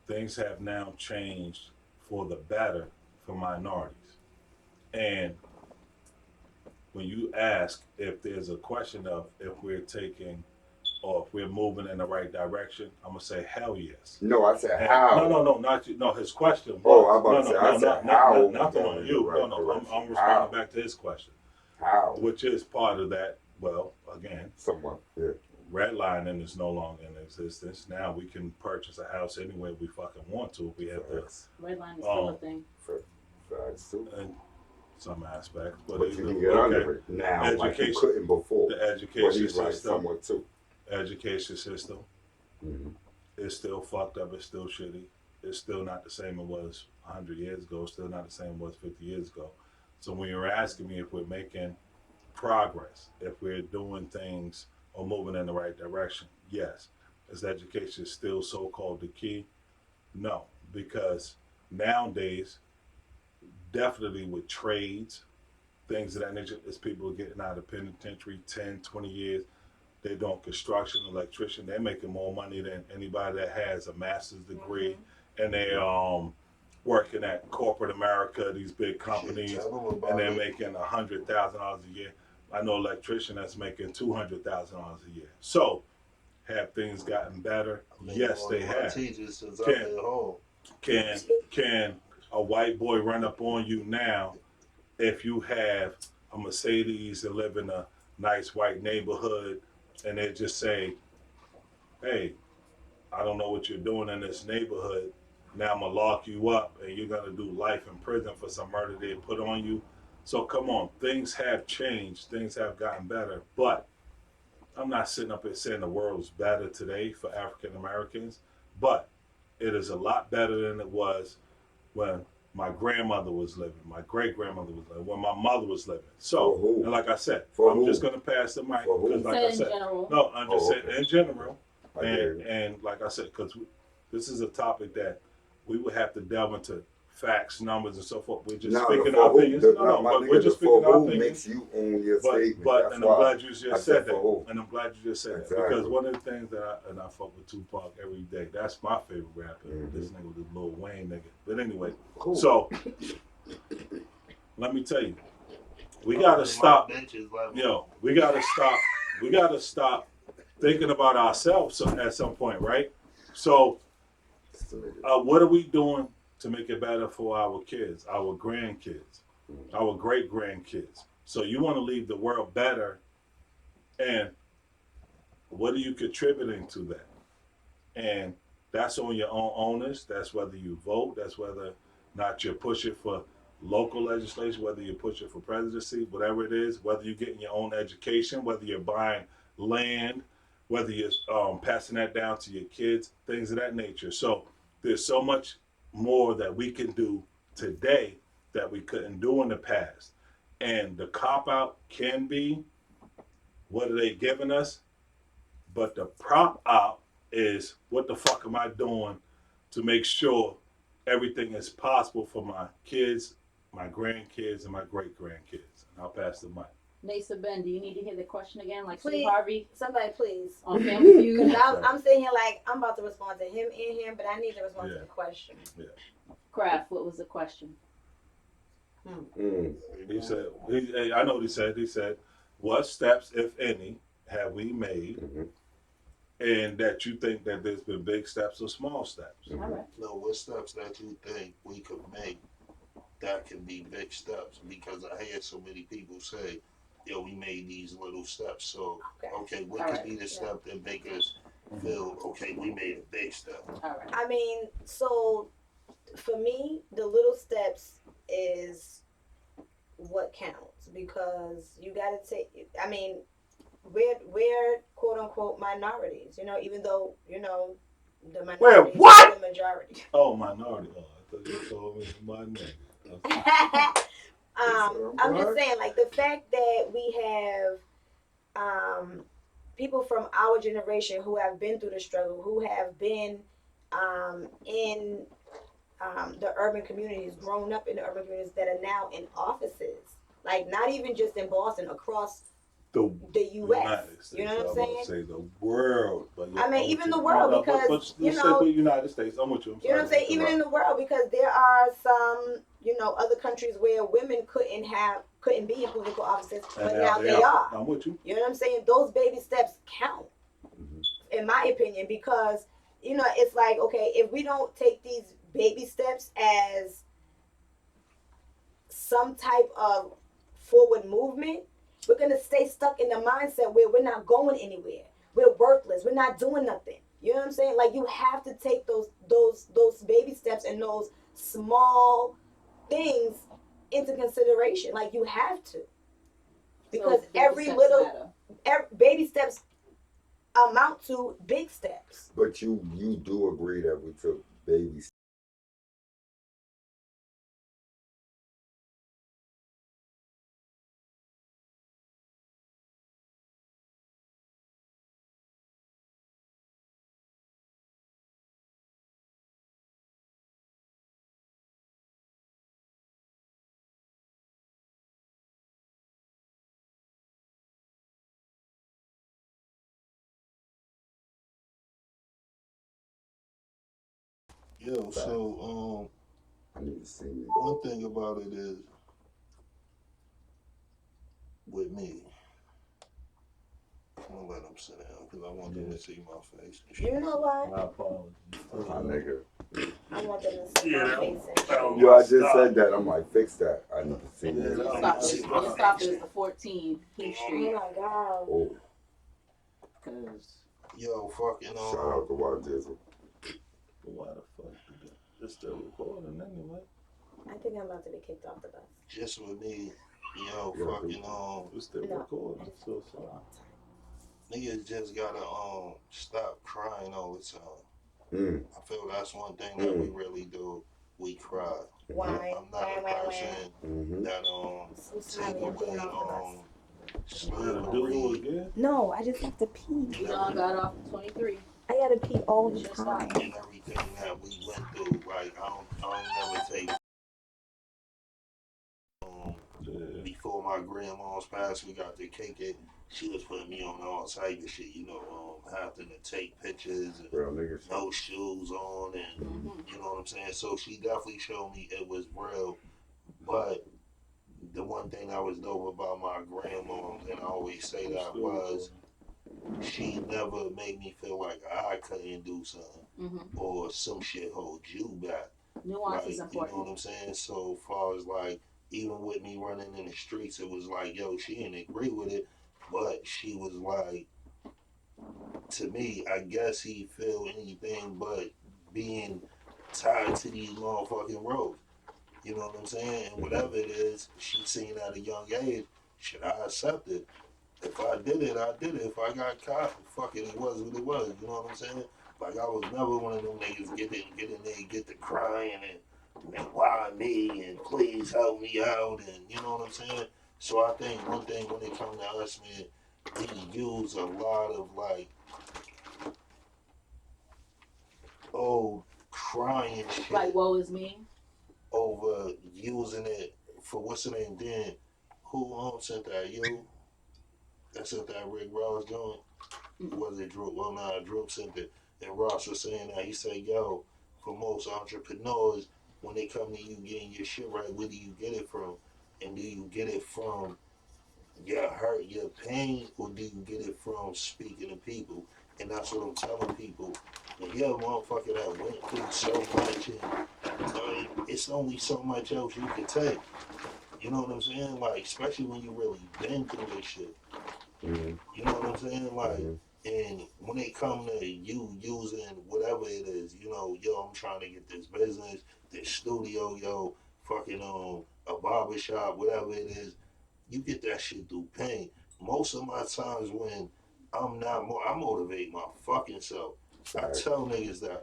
things have now changed for the better for minorities. And when you ask if there's a question of if we're taking or if we're moving in the right direction, I'm gonna say hell yes. No, I said And how. no, not you. No, his question Oh, was I'm about to say, I said how nothing going on in you. the right No, direction. I'm responding How? back to his question, How? which is part of that. Well, again, Someone. Yeah. redlining is no longer in existence. Now we can purchase a house anywhere we fucking want to. We have the Redline is still a thing. Facts too. in some aspects, but But if you you can get look under at it now, like you education, couldn't before. the But education he's right system, somewhat too. education system is still fucked up. It's still shitty. It's still not the same it was 100 years ago. Still not the same it was 50 years ago. So when you're asking me if we're making progress, if we're doing things or moving in the right direction, yes. Is education still so-called the key? No, because nowadays, definitely with trades, things of that nature, as people are getting out of penitentiary 10, 20 years, they're doing construction, electrician, they're making more money than anybody that has a master's degree, and they're working at corporate America, these big companies, Shit, tell them about and they're it. making $100,000 a year. I know an electrician that's making $200,000 a year. So, have things gotten better? Yes, they have. Teachers since I've Can been home. can a white boy run up on you now if you have a Mercedes and live in a nice white neighborhood, and they just say, "Hey, I don't know what you're doing in this neighborhood. Now I'm gonna lock you up, and you're gonna do life in prison for some murder they put on you." So come on, things have changed, things have gotten better, but I'm not sitting up here saying the world's better today for African Americans, but it is a lot better than it was when my grandmother was living, my great grandmother was living, when my mother was living. So, For who? and like I said, For I'm who? just gonna pass the mic For who? because, like I Said in said, general. no, I'm just saying okay. in general, I get it. and like I said, because this is a topic that we would have to delve into facts, numbers, and so forth. We're just Now, speaking for our who? opinions. My but nigga, we're just for speaking our who opinions. makes you own your statement. But That's and I'm why glad you I just said that. for who. And I'm glad you just said that Exactly. because one of the things that I fuck with Tupac every day. That's my favorite rapper. This nigga, this Lil Wayne nigga. But anyway, Who? so let me tell you, we gotta stop. Yo, we gotta stop. We gotta stop thinking about ourselves at some point, right? So, what are we doing to make it better for our kids, our grandkids, our great grandkids? So you want to leave the world better, and what are you contributing to that? And that's on your own onus. That's whether you vote. That's whether not you're pushing for local legislation, whether you're pushing for presidency, whatever it is, whether you're getting your own education, whether you're buying land, whether you're passing that down to your kids, things of that nature. So there's so much more that we can do today that we couldn't do in the past. And the cop out can be, what are they giving us? But the prop out is, what the fuck am I doing to make sure everything is possible for my kids, my grandkids, and my great grandkids? And I'll pass the mic. Nasa Ben, do you need to hear the question again? Like Please. Steve Harvey Somebody please. on Family Feud? Because I'm sitting here like, I'm about to respond to him and him, but I need to respond to the question. Kraft, what was the question? He said, I know what he said. He said, what steps, if any, have we made, and that you think that there's been big steps or small steps? All right. No, what steps that you think we could make that can be big steps? Because I hear so many people say, yo, we made these little steps. So, okay, what could be the step that make us feel, okay, we made a big step? All right. I mean, so for me, the little steps is what counts, because you got to take. I mean, we're quote unquote minorities. You know, even though the minority is what? the majority. Oh, minority. Oh, I thought you told me my name. I'm just saying, like, the fact that we have people from our generation who have been through the struggle, who have been in the urban communities, grown up in the urban communities, that are now in offices, like not even just in Boston, across the U.S. You know what I'm saying? Say the world, but yeah, I mean, even the world, because but let's say the United States. I'm with you. You know what I'm saying? Even in the world, because there are some, other countries where women couldn't be in political offices, but now they are. I'm with you. You know what I'm saying? Those baby steps count, in my opinion, because it's like, okay, if we don't take these baby steps as some type of forward movement, we're gonna stay stuck in the mindset where we're not going anywhere. We're worthless. We're not doing nothing. You know what I'm saying? Like, you have to take those baby steps and those small things into consideration. Like, you have to, because So every baby steps amount to big steps. But you do agree that we took baby steps. Yo, so I need to see me. one thing about it is with me. I'm gonna let them sit down because I want them to see my face. You know what? My apologies. My nigga. I want them to see my face and shit. Yo, I just said that. I'm like, fix that. I need to see me. We'll stop this to 14 Heath Oh Street. my God. Oh, Cause Yo, fucking shout out to Walt Disney. Why the fuck? It's still recording anyway. I think I'm about to be kicked off the bus. just with me, yo, Yeah, fucking It's still No. recording. So sorry. niggas just gotta stop crying all the time. I feel that's one thing that we really do. We cry. Why? I'm not a person that So take sorry, I'm getting away off the slavery. again? No, I just have to pee. you done got off at 23. I gotta pee all the Just time. And everything that we went through, like I don't never take. Before my grandma's passed, we got to kick it. She was putting me on all type of shit, having to take pictures and Real niggas. no shoes on, and you know what I'm saying. So she definitely showed me it was real. But the one thing that was dope about my grandma, and I always say that, was she never made me feel like I couldn't do something or some shit hold you back. Nuance Like, is you know important. what I'm saying? So far as like, even with me running in the streets, it was like, yo, she didn't agree with it, but she was like, to me, I guess he feel anything but being tied to these motherfucking ropes. You know what I'm saying? And whatever it is, she seen at a young age, should I accept it? If I did it, I did it. If I got caught, fuck it, it was what it was. You know what I'm saying? Like, I was never one of them niggas get in there, get to crying and why me and please help me out and you know what I'm saying? So I think one thing when it comes to us, man, we use a lot of like old crying shit Like, woe is me. over using it for what's the name then? Who sent that? You? That sent that Rick Ross joint? Was it Drew? Well, nah, Drew sent it. And Ross was saying that. He said, yo, for most entrepreneurs, when they come to you getting your shit right, where do you get it from? And do you get it from your hurt, your pain, or do you get it from speaking to people? And that's what I'm telling people. When you're a motherfucker that went through so much, and it's only so much else you can take. You know what I'm saying? Like, especially when you really been through this shit. Mm-hmm. You know what I'm saying? Like, Mm-hmm. and when it come to you using whatever it is, you know, yo, I'm trying to get this business, this studio, yo, fucking a barber shop, whatever it is, you get that shit through pain. Most of my times when I'm not more, I motivate my fucking self. I Right. tell niggas that,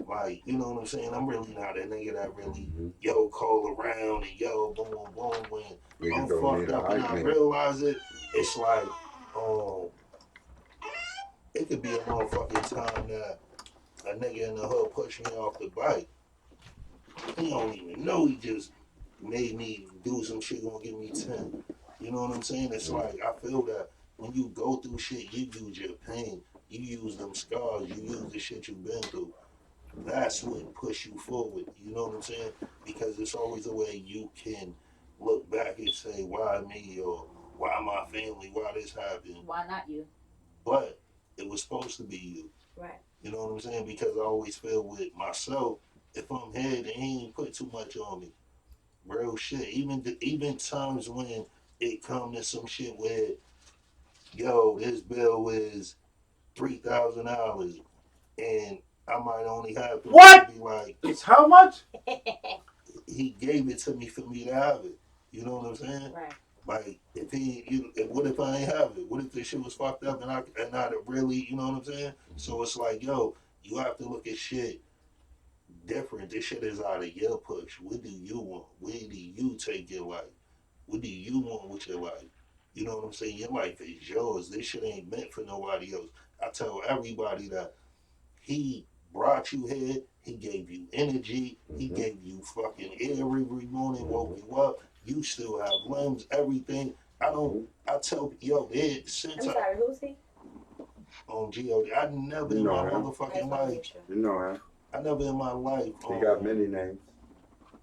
like, you know what I'm saying? I'm really not a nigga that really, Mm-hmm. yo, call around and yo, boom, boom, boom. When Niggas I'm don't fucked need a up and hype I man. realize it, it's like, um, it could be a motherfucking time that a nigga in the hood pushed me off the bike. He don't even know he just made me do some shit gonna give me 10. You know what I'm saying? It's Mm-hmm. like I feel that when you go through shit, you use your pain, you use them scars, you use the shit you've been through. That's what push you forward. You know what I'm saying? Because it's always a way you can look back and say, why me or why my family, why this happened. Why not you? But it was supposed to be you. Right. You know what I'm saying? Because I always feel with myself, if I'm here, then he ain't put too much on me. Real shit. Even times when it come to some shit where, yo, this bill is $3,000, and I might only have to What? be like, It's how much? he gave it to me for me to have it. You know what I'm saying? Right. Like what if I ain't have it? What if this shit was fucked up and I really, you know what I'm saying? So it's like, yo, you have to look at shit different. This shit is out of your push. What do you want? Where do you take your life? What do you want with your life? You know what I'm saying? Your life is yours. This shit ain't meant for nobody else. I tell everybody that he brought you here. He gave you energy. He Mm-hmm. gave you fucking air every morning, woke Mm-hmm. you up. You still have limbs, everything. I don't, Mm-hmm. I tell, yo, since I'm sorry, who's he? on GOD, I never You in my know him. I just motherfucking want to life, make sure. You know him. I never in my life, He got many names.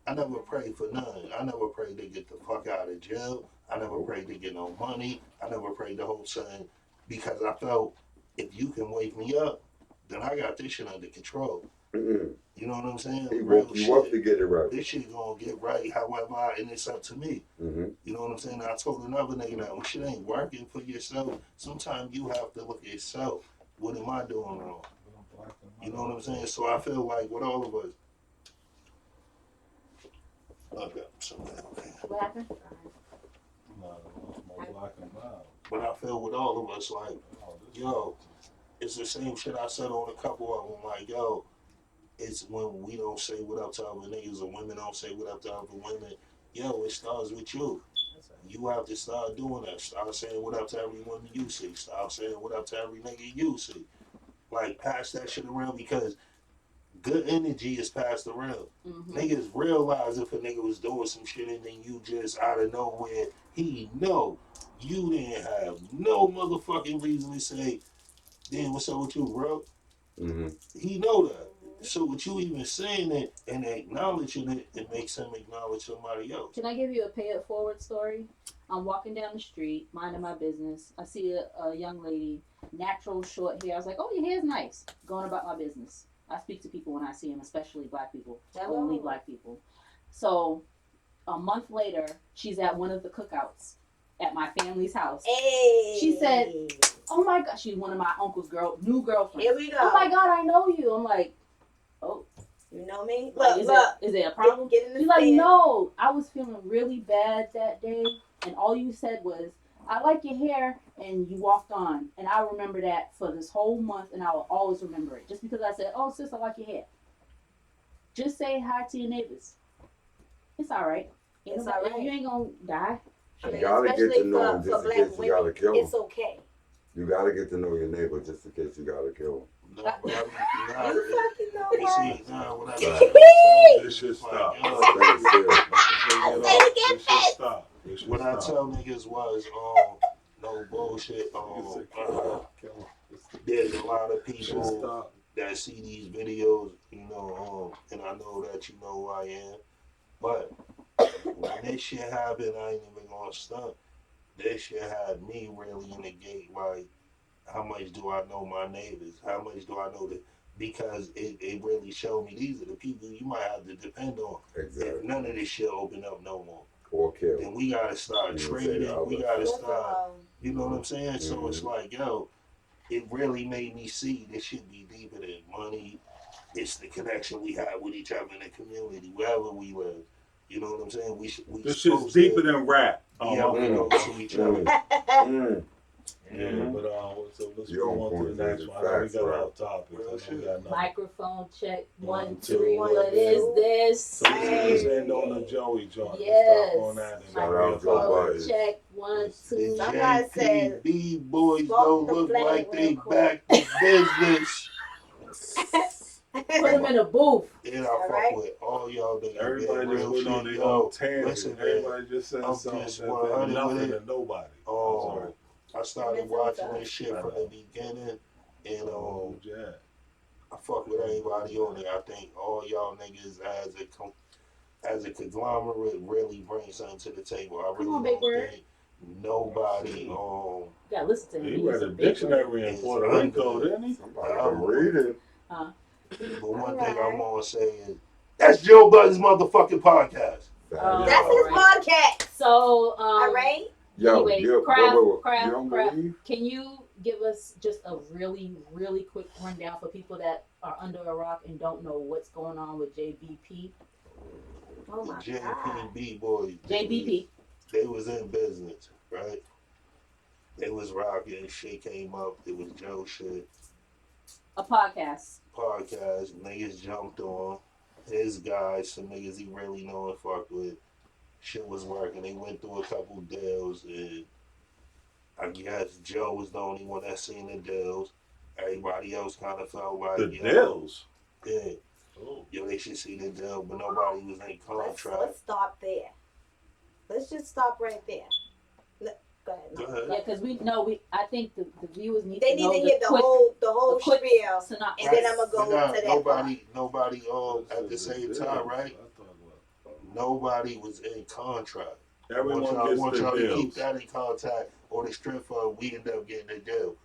I never prayed for none. I never prayed to get the fuck out of jail. I never Nope. prayed to get no money. I never prayed the whole thing because I felt if you can wake me up, then I got this shit under control. Mm-mm. You know what I'm saying? He Real woke you up shit. to get it right. This shit gonna get right however and it's up to me. Mm-hmm. You know what I'm saying? I told another nigga that when shit ain't working for yourself, sometimes you have to look at yourself. What am I doing wrong? You know what I'm saying? So I feel like with all of us, okay, okay. What happened? But I feel with all of us, like, yo, it's the same shit I said on a couple of them. Like, yo, it's when we don't say what up to other niggas or women don't say what up to other women. Yo, it starts with you. You have to start doing that. Start saying what up to every woman you see. Start saying what up to every nigga you see. Like, pass that shit around because good energy is passed around. Mm-hmm. Niggas realize if a nigga was doing some shit and then you just out of nowhere, he know you didn't have no motherfucking reason to say, damn, what's up with you, bro? Mm-hmm. He know that. So with you even saying it and acknowledging it, it makes him acknowledge somebody else. Can I give you a pay it forward story? I'm walking down the street, minding my business. I see a young lady, natural short hair. I was like, oh, your hair's nice. Going about my business. I speak to people when I see them, especially black people. Hello. Only black people. So a month later, she's at one of the cookouts at my family's house. Hey. She said, oh my God, she's one of my uncle's new girlfriends. Here we go. Oh my God, I know you. I'm like, oh. You know me? Like, is it a problem? Get in the She's like, stand. no, I was feeling really bad that day, and all you said was, I like your hair, and you walked on. And I remember that for this whole month, and I will always remember it. Just because I said, oh, sis, I like your hair. Just say hi to your neighbors. It's all right. It's all right. You ain't going to die. You gotta get to know him just in case you gotta kill him. It's okay. You gotta get to know your neighbor just in case you gotta kill him. No, but You fucking know you that. see, nah, what I Right. This should stop. Stay still. This should stop. This should what I stop. tell niggas was, no bullshit. There's a lot of people that see these videos, you and I know that you know who I am. But when this shit happened, I ain't even gonna stunt. This shit had me really in the gate. Like, how much do I know my neighbors? How much do I know that? Because it really showed me these are the people you might have to depend on. Exactly. If none of this shit open up no more, Or kill. then we gotta start You would say trading. the We other. gotta Listen, start. You know what I'm saying? So it's Mhm. like, yo, it really made me see this should be deeper than money. It's the connection we have with each other in the community, wherever we live. You know what I'm saying? We This shit's supposed deeper to than rap. be able to go to each other. Mm. Yeah, Mhm. but so let's You're move on on to point, the next David. one. I know we Facts, got right. off topic. I know we got another. Microphone check. One, 1, two, 2. one, What two. is this? So this end on the Joey joint. Yes. Let's stop on that. And Shout then out Joe Microphone Budden. check. 1, The 2. Somebody said, JPB boys spark don't the look flame like real they quick. back to business. Put him in a booth. And I All fuck right. with all y'all niggas, everybody man. just Real went shit, on their yo. own tangent. Listen, man. Everybody just said I'm something just that 100 meant with nothing it. to nobody. I'm sorry. I started Listen, watching son. this shit I from know. the beginning, and Oh, yeah. I fuck with everybody on it. I think all y'all niggas as a conglomerate really bring something to the table. I Come really on, Big don't Bird. think nobody You gotta listen to him. He He's read a a big word. dictionary in It's Puerto Rico, under- didn't he? Somebody been reading. Huh? But one All thing I'm right. gonna say is that's Joe Budden's motherfucking podcast. Oh, That's his right. podcast. So, All right. Yo, anyway, you, Craft, you Craft, don't Craft. believe? Can you give us just a really, really quick rundown for people that are under a rock and don't know what's going on with JBP? Oh my God. JPB boys. JBP. They was in business, right? They was rocking. Shit came up. It was Joe shit. A podcast. Podcast. Niggas jumped on. His guys, some niggas he really know and fucked with. Shit was working. They went through a couple deals, and I guess Joe was the only one that seen the deals. Everybody else kind of felt like, The yo, Dells. yeah, Oh. yo, they should see the deal, but nobody was in contract. Let's stop there. Let's just stop right there. Go ahead. Go ahead. Yeah, because I think the viewers need They to need know to hear the quick, whole quick spiel, synopsis. and then I'm gonna go But nah, to that part. nobody at the same time, right? Nobody was in contract. Everyone I gets want the y'all to keep deals. that in contact, or the strip fund, we end up getting a deal.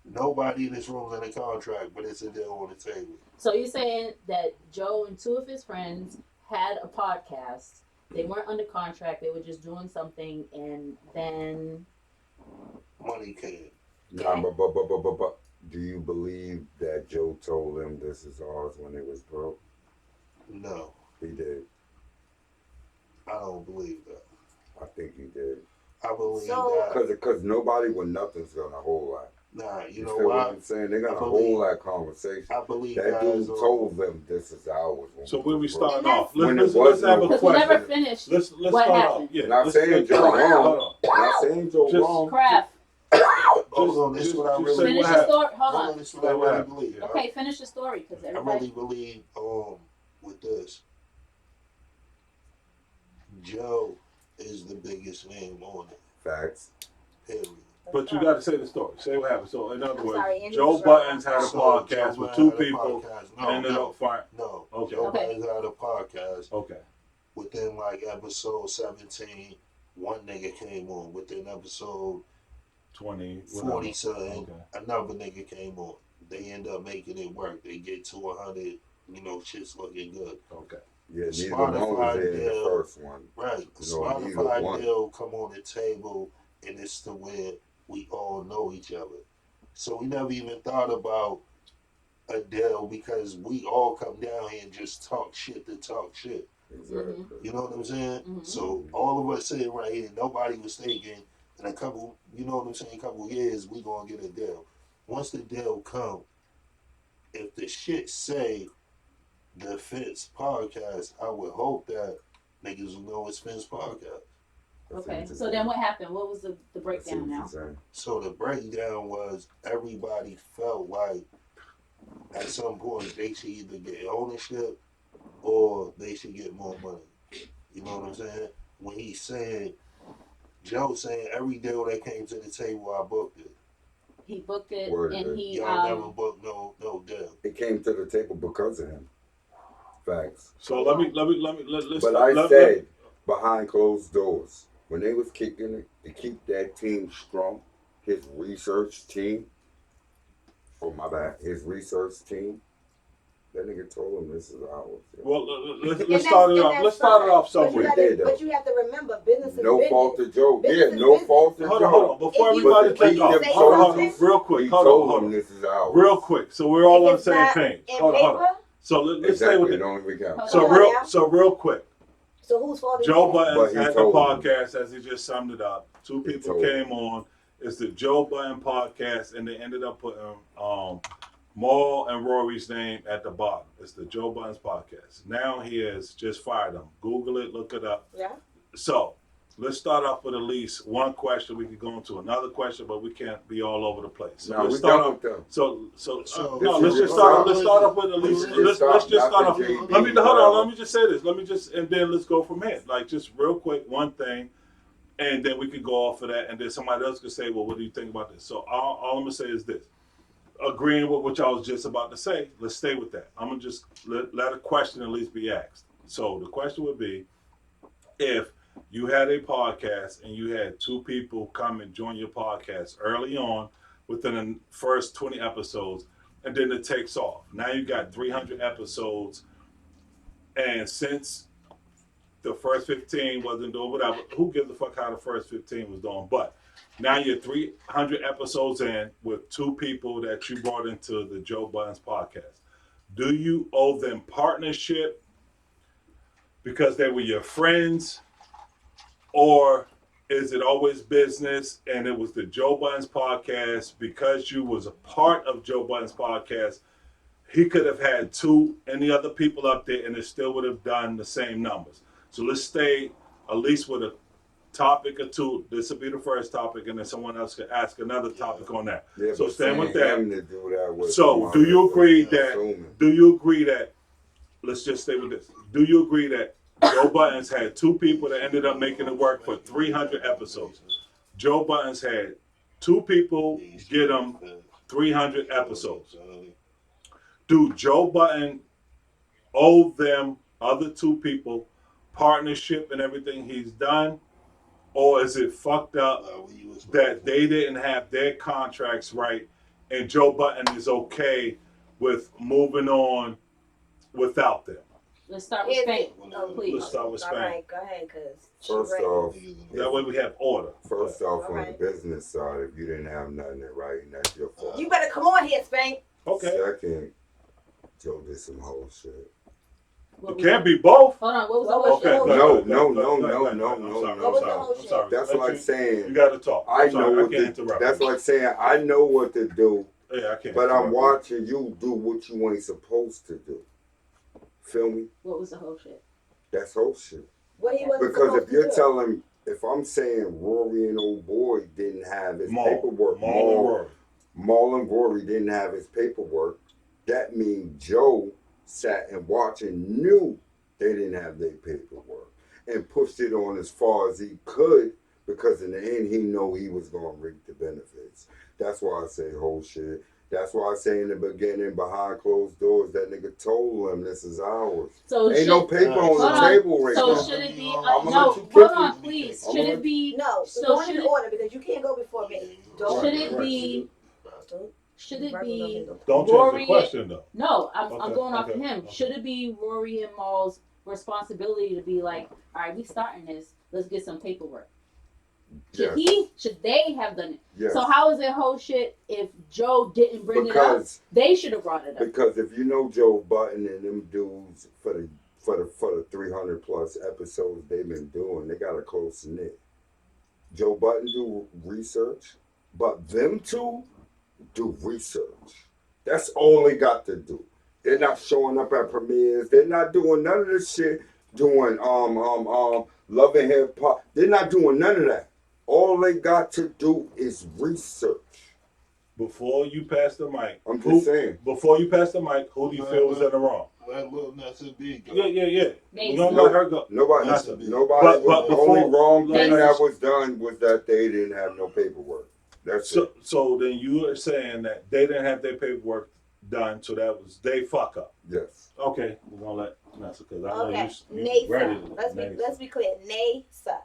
Nobody in this room's in a contract, but it's a deal on the table. So you're saying that Joe and two of his friends had a podcast. They weren't under contract. They were just doing something, and then Money came. Nah, but do you believe that Joe told them this is ours when it was broke? No, He did. I don't believe that. I think he did. I believe So- that. Because nobody with nothing's gonna hold that. Nah, you know feel what why? I'm saying? They're gonna I believe- hold that conversation. I believe That guys dude told them this is ours. So where we it was broke. starting And off? when Let's it was have a no- because we never question. finished Let's what start happened. off. Yeah. Not let's- saying let's- Joe hold wrong. on. Not saying Joe Just- wrong. Craft. Hold on, this is what I just really say Finish what the happened. story. Hold on. This is what I really believe. Okay, finish the story because I everybody. really believe with this. Joe is the biggest name on it. Facts. Period. But you got to say the story. Say what happened. So in other I'm words, sorry, Andy Joe was Buttons had a So, podcast Joe with Budden two had a people. podcast. Ended up fine. No. Okay. Joe Okay. Budden had a podcast. Okay. Within like episode 17, one nigga came on. Within episode 20. 40 something, Okay. another nigga came on. They end up making it work. They get to 100, shit's looking good. Okay. Yeah, neither Spotify one was there in the deal. first one. Right. No, neither Spotify one. deal come on the table, and it's to where we all know each other. So we never even thought about a deal because we all come down here and just talk shit to talk shit. Exactly. You know what I'm saying? Mhm. So all of us sitting right here, nobody was thinking in a couple, couple years we gonna get a deal. Once the deal come, if the shit say the Fence podcast, I would hope that niggas will know it's Fence podcast. Okay, so then what happened? What was the breakdown now? So the breakdown was everybody felt like at some point they should either get ownership or they should get more money. You know what I'm saying? When he's saying, Joe saying every deal that came to the table, I booked it. He booked it, Word, and dude. he Y'all never booked no deal. It came to the table because of him. Facts. So let's. But I said behind closed doors when they was kicking it to keep that team strong. His research team. Oh my bad. His research team. That nigga told him this is ours. Yeah. Well, let's start it off. Let's start it off somewhere. But you have to remember, business is No business. fault to Joe. Business Yeah, is no business. fault to Hold Joe. on, hold on. Before If you- everybody But take the off, keep hold on, something, real quick. He Hold told on. him this is ours. Real quick. So we're all If on the it's same not page. in Hold on. paper, So let's stay Exactly. with it. Don't recount. Come on now. So real quick. So whose fault is Joe it? But Buttons he had the told him. podcast, as he just summed it up. Two He people told came on. It's the Joe Button podcast, and they ended up putting Maul and Rory's name at the bottom. It's the Joe Buttons podcast. Now he has just fired them. Google it, look it up. Yeah. So let's start off with at least one question. We could go into another question, but we can't be all over the place. So Now let's we start done off. with them. So No, let's just start off with at least. Let's just start off. Hold on. Let me just say this. And then let's go from here. Like just real quick, one thing, and then we could go off of that, and then somebody else could say, well, what do you think about this? So all I'm gonna say is this. Agreeing with what I was just about to say, let's stay with that. I'm gonna just let a question at least be asked. So the question would be, if you had a podcast and you had two people come and join your podcast early on within the first 20 episodes, and then it takes off. Now you got 300 episodes, and since the first 15 wasn't doing whatever, who gives a fuck how the first 15 was doing? But now you're 300 episodes in with two people that you brought into the Joe Buttons podcast. Do you owe them partnership because they were your friends? Or is it always business and it was the Joe Buttons podcast because you was a part of Joe Buttons podcast? He could have had any other people up there and it still would have done the same numbers. So let's stay at least with a topic or two. This will be the first topic, and then someone else could ask another topic on that. Yeah, so stand with that. To do that with So do you agree that? Let's just stay with this. Do you agree that Joe Buttons had two people that ended up making it work for 300 episodes? Joe Buttons had two people get him 300 episodes. Do Joe Button owe them other two people partnership and everything he's done? Or is it fucked up that they didn't have their contracts right and Joe Button is okay with moving on without them? Let's start with Spain, please. Let's start with Spain. All right, go ahead, cause First off, that way we have order. First off, All on right. the business side, if you didn't have nothing to write, that's your fault. you better come on here, Spank. Okay. Second, Joe did some whole shit. It can't be both. Hold on, what was the What whole was shit? the whole No, shit? no, Go no, ahead, no, go ahead. no, I'm no, sorry, no. What was the I'm whole sorry. shit? That's Let like you saying got to talk. I I'm sorry, know I what can't to. interrupt. That's like saying I know what to do, Yeah, I can't. but I'm interrupt. watching you do what you ain't supposed to do. Feel me? What was the whole shit? That's whole shit. What he wasn't Because supposed if you're to do. telling, if I'm saying Rory and old boy didn't have his paperwork, Maul Maul and Rory didn't have his paperwork, that means Joe sat and watched and knew they didn't have their paperwork and pushed it on as far as he could because in the end he know he was going to reap the benefits. That's why I say whole shit. That's why I say in the beginning, behind closed doors, that nigga told him this is ours. So Ain't no paper on the table right So now. should it be? I'ma No, let you hold kick on, it. please. I'ma Should let- it be? No, So go should in it? order because you can't go before me. Don't. Should it be? Don't- Should it be? Don't change Rory the question though. No, I'm Okay, going off of okay, him. okay. Should it be Rory and Maul's responsibility to be like, all right, we starting this. Let's get some paperwork. Yes. Should they have done it? Yes. So how is it whole shit if Joe didn't bring it up? They should have brought it up. Because if you know Joe Button and them dudes for the 300 plus episodes they've been doing, they got a close knit. Joe Button do research, but them two do research. That's all they got to do. They're not showing up at premieres. They're not doing none of this shit. Doing Love and Hip Hop. They're not doing none of that. All they got to do is research. Before you pass the mic, I'm just saying. Before you pass the mic, who do you feel was in the wrong? Let Lil Nas B go. Yeah. Mason. We don't let her go. Nobody. But The only wrong thing Mason. that was done was that they didn't have no paperwork. That's it. So then you are saying that they didn't have their paperwork. done, so that was they fuck up. Yes. Okay, we're gonna let Nessa, because I know Okay, you ready NASA. to Let's be clear. NASA.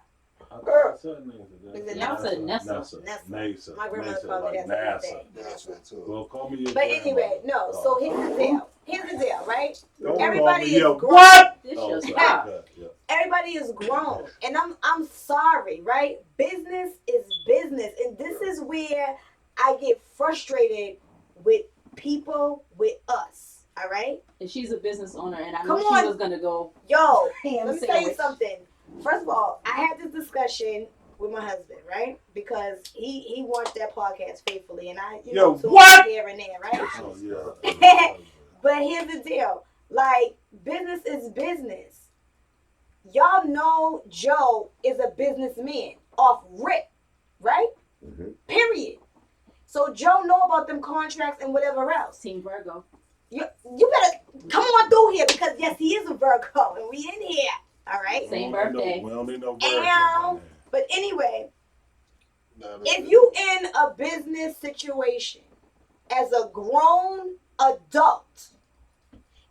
I thought I said Nessa. Is it Nessa? Nessa. My grandmother Nessa, called me like that to this NASA. day. That's it too. Well, call me your But anyway, grandmother. no. So here's the deal. Here's the deal, right? Don't Everybody call me is your grown. what? This Oh, your sorry. stop. Good, yeah. Everybody is grown, and I'm sorry, right? Business is business, and this is where I get frustrated with people, with us. All right, And she's a business owner, and I know Come she on. was gonna go yo. ham Let me tell you sandwich. something. First of all, I had this discussion with my husband, right? Because he watched that podcast faithfully, and I, Yo, tuned what? here and there, right? Oh, yeah. But here's the deal: like, business is business. Y'all know Joe is a businessman off rip, right? Mm-hmm. Period. So Joe know about them contracts and whatever else. Team Virgo. You better come on through here because yes, he is a Virgo and we in here. All right. Same We don't need birthday. We don't need no virgins Ow. in there. But anyway, Nah, if you in a business situation as a grown adult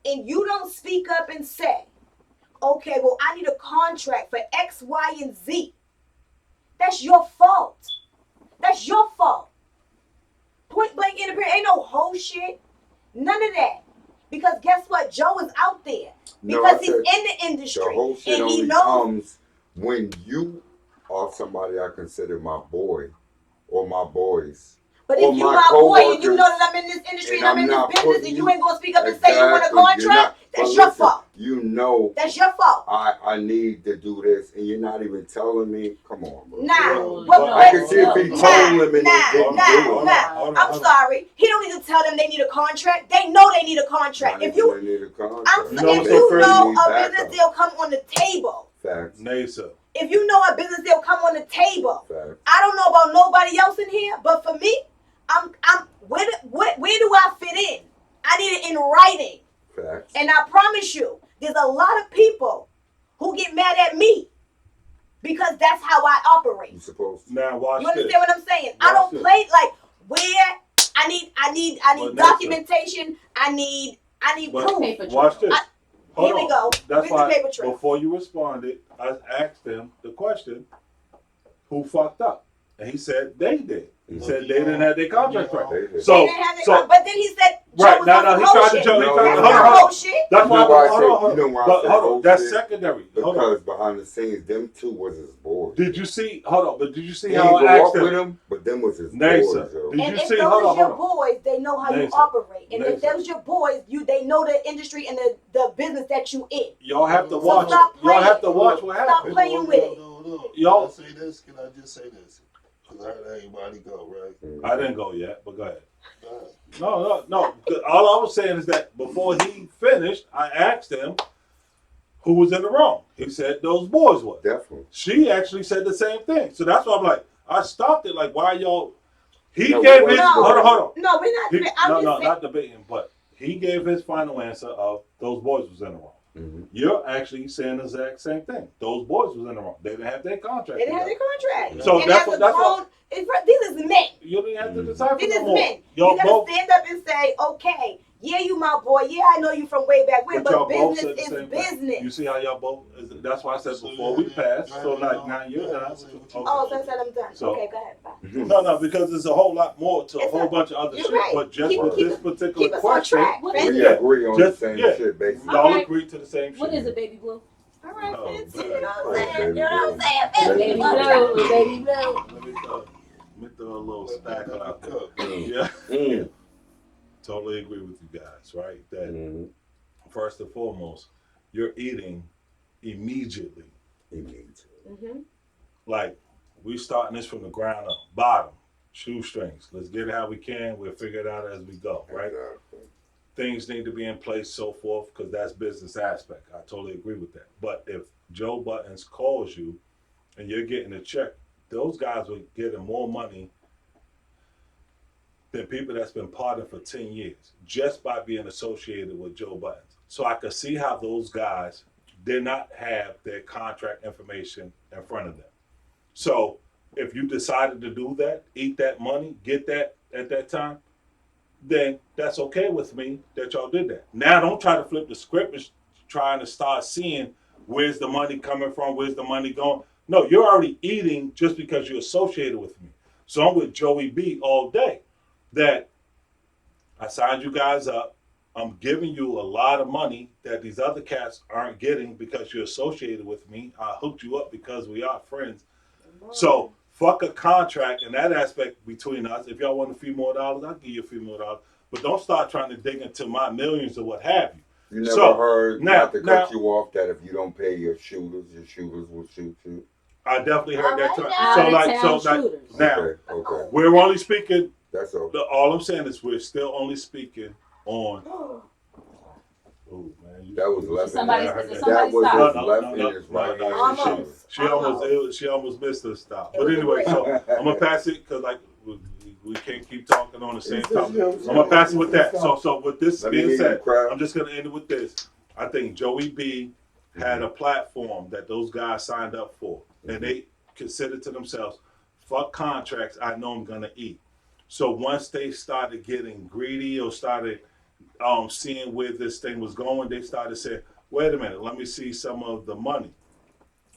and you don't speak up and say, okay, well, I need a contract for X, Y, and Z. That's your fault. That's your fault. Point blank in the period. Ain't no whole shit. None of that. Because guess what? Joe is out there. Because he's in the industry. The whole shit and he only knows. comes when you are somebody I consider my boy or my boys. But or if you my my boy and you know coworkers, that I'm in this industry and and I'm in I'm this not business putting and you you- ain't gonna speak up and say you want a Exactly, you're contract, not- that's but your listen, fault. You know That's your fault. I need to do this, and you're not even telling me. Come on, bro. Nah, No, but no, I can see if he no, told them and they didn't do it. I'm sorry. He don't need to tell them they need a contract. They know they need a contract. Not If even you, they need a contract. I'm, You know if what's you so crazy? know Need a backup. business deal come on the table, Facts. Nasa. if you know a business deal come on the table, Facts. I don't know about nobody else in here, but for me, I'm where do I fit in? I need it in writing. Facts. And I promise you, there's a lot of people who get mad at me because that's how I operate. You supposed to. Now watch You this. understand what I'm saying? I Watch don't this. play like where I need But documentation. I need But proof. Paper trail. Watch this. Hold Here we on. go. That's Where's the why paper trail? before you responded, I asked him the question, who fucked up? And he said they did. He said they didn't have their contract right. They did. So, They didn't have it, but then he said Joe right, was now, on no, some he whole tried to shit. joke. No, He tried That's to, no, not no. hold on. whole shit. That's You why, know why I hold say- on, hold you know on. why I But say hold whole on, that's shit? secondary. Hold on. Because behind the scenes, them two was his boys. Did you see, hold on, but did you see He how didn't I go asked up with him? him, but them was his Nasa, boys, yo. did And you if see, those hold are on, your hold on. boys, they know how you Nasa. operate. And if Nasa. those your boys, they know the industry and the business that you in. Y'all have to So watch, stop y'all have to playing. watch what Stop happened. playing with it. No. Y'all- Can I say this? Can I just say this? Because I heard everybody go, right? I didn't go yet, but go ahead. Go ahead. No. All I was saying is that before he finished, I asked him who was in the wrong. He said those boys was. Definitely. She actually said the same thing. So that's why I'm like, I stopped it. Like, why y'all? He No, gave wait, his. no. Hold on. No, we're not. He, I'm just no, saying. not debating, but he gave his final answer of those boys was in the wrong. Mm-hmm. You're actually saying the exact same thing. Those boys was in the wrong. They didn't have their contract. They didn't have together. their contract. So and that's as what- a that's grown, what- these is men. You didn't have to decipher These no is more. men. Y'all You gotta both, stand up and say, okay, yeah, you my boy. Yeah, I know you from way back when, but y'all but both business said the is same thing. business. You see how y'all both? That's why I said before we passed. So like now you're done. Oh, so I said I'm done. So- Okay, go ahead. Bye. No, because there's a whole lot more to a It's whole a- bunch of other you're shit. right. But just Keep- with keep- this particular Keep us on question, track. What Fancy. is We it? agree on Just- the same yeah. shit, basically. y'all Alright. agree to the same shit. What is it, baby blue? All right, Oh, fancy. man. You know Oh, what I'm saying? baby You know what I'm blue. saying? Baby Fancy. blue, baby blue. Let me throw a little stack out there. Yeah. Mm. Totally agree with you guys, right? That Mm. first and foremost, you're eating immediately. Mm-hmm. Like, we starting this from the ground up, bottom, shoestrings. Let's get it how we can. We'll figure it out as we go, right? Exactly. Things need to be in place, so forth, because that's business aspect. I totally agree with that. But if Joe Buttons calls you and you're getting a check, those guys are getting more money than people that's been partying for 10 years just by being associated with Joe Buttons. So I could see how those guys did not have their contract information in front of them. So if you decided to do that, eat that money, get that at that time, then that's okay with me that y'all did that. Now don't try to flip the script and trying to start seeing where's the money coming from, where's the money going. No, you're already eating just because you're associated with me. So I'm with Joey B all day. That I signed you guys up. I'm giving you a lot of money that these other cats aren't getting because you're associated with me. I hooked you up because we are friends. So fuck a contract in that aspect between us. If y'all want a few more dollars, I'll give you a few more dollars. But don't start trying to dig into my millions or what have you. You never So heard, now, not to now cut you off, that if you don't pay your shooters will shoot you. I definitely heard that. Out of So town shooters. now Okay. we're only speaking. That's all. All I'm saying is we're still only speaking on. Oh man, That was left. Somebody, I heard that. somebody That was stop. his left and his right hand. Almost. She almost missed her stop. It But was a anyway, break. so I'm gonna pass it because like we can't keep talking on the same He said, topic. "Yo, I'm gonna pass it with that. stop." So with this Let me being hear you, said, crowd. I'm just gonna end it with this. I think Joey B had a platform that those guys signed up for, and they considered to themselves, "Fuck contracts. I know I'm gonna eat." So once they started getting greedy or started seeing where this thing was going, they started saying, "Wait a minute, let me see some of the money."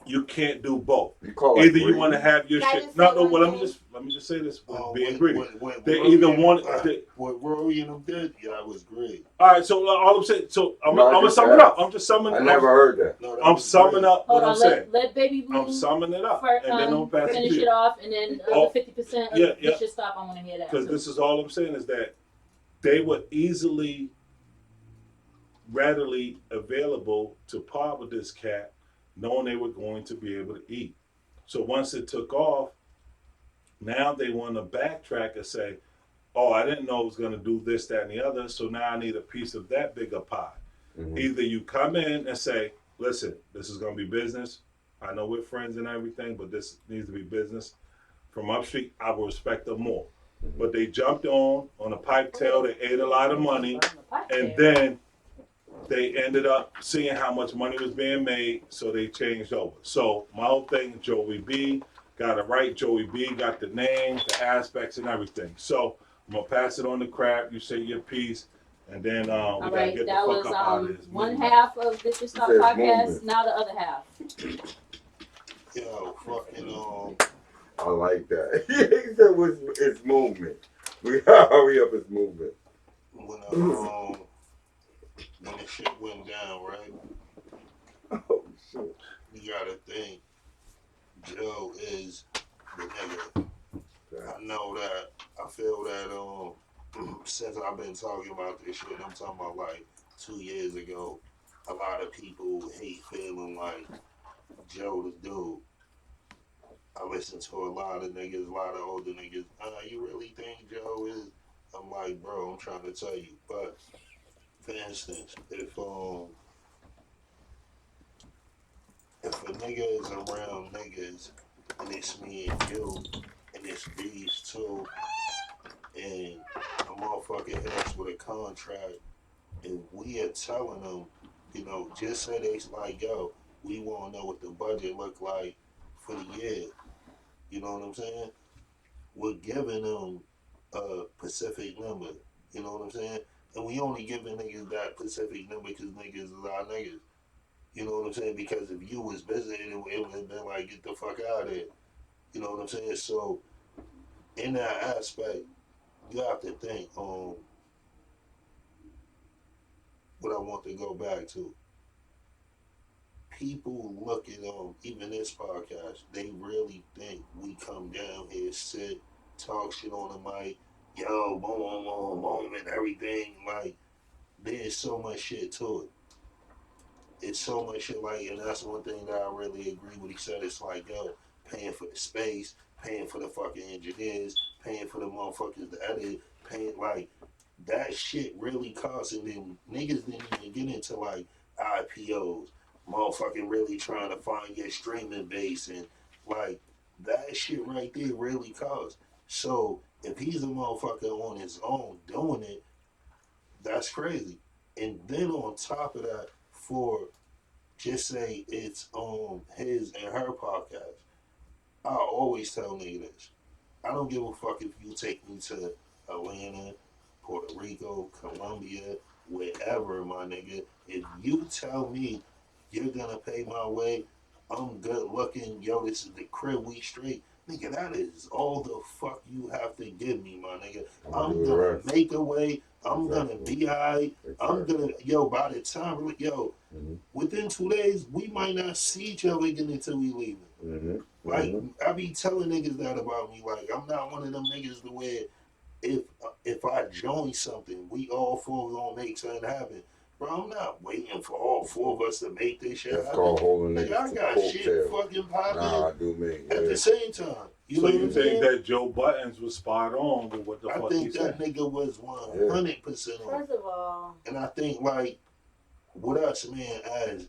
You can't do both. You call it Either you greed? want to have your Can I shit. just No, say no. one Well, thing? let me just say this. Being When, greedy. when They Rory either and- want. They, what Rory and them did, yeah, it was great. all right. So all I'm saying. So I'm No, I gonna just sum it up. asked. I'm just summing. I never heard that. No, that I'm was summing great. up what Hold I'm on, saying. let Baby Blue I'm summing it up, for, and then I'm passing finish to it you. off, and then Oh, the 50% of yeah. Vicious Stop. I want to hear that. Because too. this is all I'm saying is that they were easily, readily available to part with this cat, knowing they were going to be able to eat. So once it took off, now they want to backtrack and say, "Oh, I didn't know it was going to do this, that, and the other. So now I need a piece of that bigger pie." Mhm. Either you come in and say, "Listen, this is going to be business. I know we're friends and everything, but this needs to be business." From Upstreet, I will respect them more. But they jumped on a pipe tail. They ate a lot of money, and then they ended up seeing how much money was being made, so they changed over. So my whole thing, Joey B got it right. Joey B got the name, the aspects, and everything. So I'm gonna pass it on to Crab. You say your piece, and then we All gotta right, get the that fuck was up out of this. one midnight. half of Vicious Stop says podcast. movement. Now the other half. Yo, fucking I like that. He said it's movement. We gotta hurry up, it's movement. when when the shit went down, right? Oh shit. You gotta think Joe is the nigga. I know that. I feel that since I've been talking about this shit, I'm talking about like 2 years ago. A lot of people hate feeling like Joe the dude. I listen to a lot of niggas, a lot of older niggas. You really think Joe is? I'm like, bro, I'm trying to tell you. But for instance, if a nigga is around niggas and it's me and you and it's these two and a motherfucker hit us with a contract and we are telling them, just say they like, yo, we want to know what the budget look like for the year. You know what I'm saying? We're giving them a specific number. You know what I'm saying? And we only giving niggas that specific number because niggas is our niggas. You know what I'm saying? Because if you was busy, it would have been like, get the fuck out of there. You know what I'm saying? So in that aspect, you have to think on what I want to go back to. People look at even this podcast, they really think we come down here, sit, talk shit on the mic, yo, boom, boom, boom, boom, and everything. Like, there's so much shit to it. It's so much shit, like, and that's one thing that I really agree with. He said it's like, yo, paying for the space, paying for the fucking engineers, paying for the motherfuckers to edit, paying, like, that shit really costs. And then niggas didn't even get into, like, IPOs, motherfucking really trying to find your streaming base, and, like, that shit right there really costs. So, if he's a motherfucker on his own doing it, that's crazy. And then on top of that, for just say it's on his and her podcast, I always tell niggas this. I don't give a fuck if you take me to Atlanta, Puerto Rico, Colombia, wherever, my nigga. If you tell me you're gonna pay my way, I'm good looking. Yo, this is the crib we straight. Nigga, that is all the fuck you have to give me, my nigga. I'm gonna make a way. I'm gonna be alright. I'm gonna, yo, by the time, yo, within 2 days, we might not see each other again until we leaving. Like, I be telling niggas that about me. Like, I'm not one of them niggas to where if I join something, we all four gonna make something happen. Bro, I'm not waiting for all four of us to make this shit happen. That's called holding Nigga, I got shit fucking popping at the same time. You So know you what I'm think saying? that Joe Buttons was spot on with what the I fuck he think said? that nigga was 100% on. First of all, And I think, like, with us, man, as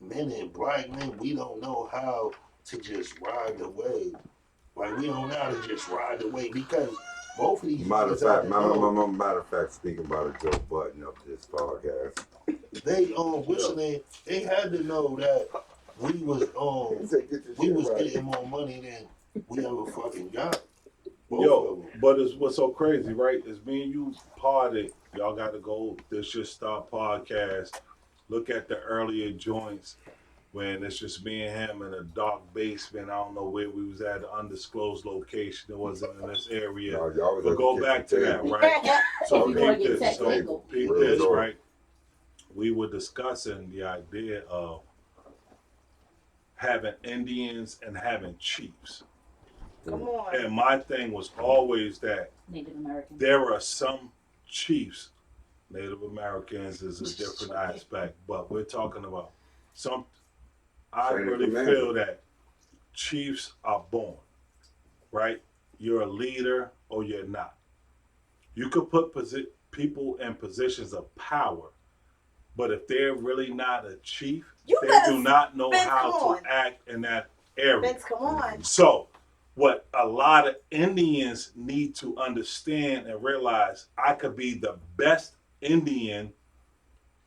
men and black men, we don't know how to just ride the wave. Like, we don't know how to just ride the wave because both of these matter of niggas fact, matter of fact, speaking about a Joe Button up this podcast, they what's the name? They had to know that we was getting more money than we ever fucking got. Yo, but it's what's so crazy, right? Is me and you parted. Y'all got to go. This Just Start podcast. Look at the earlier joints when it's just me and him in a dark basement. I don't know where we was at, an undisclosed location. It wasn't in this area. No, but go back to that, right? So Before peep it gets this. So technical. peep this, right? We were discussing the idea of having Indians and having chiefs. Come on. And my thing was always that Native Americans. there are some chiefs. Native Americans is a different aspect, but we're talking about some. I really feel that chiefs are born, right? You're a leader or you're not. You could put people in positions of power, but if they're really not a chief, they do not know how to act in that area. Vince, come on. So, what a lot of Indians need to understand and realize, I could be the best Indian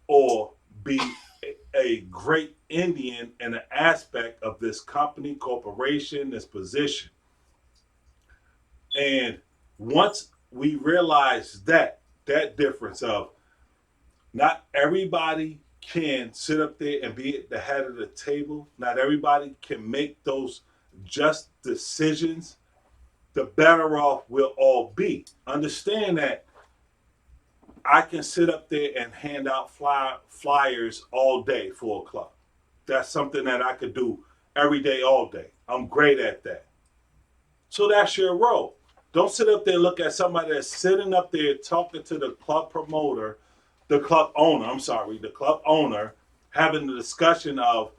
or be a great Indian in an aspect of this company, corporation, this position. And once we realize that difference of not everybody can sit up there and be at the head of the table, not everybody can make those just decisions, the better off we'll all be. Understand that I can sit up there and hand out flyers all day for a club. That's something that I could do every day, all day. I'm great at that. So that's your role. Don't sit up there and look at somebody that's sitting up there talking to the club promoter, the club owner, having the discussion of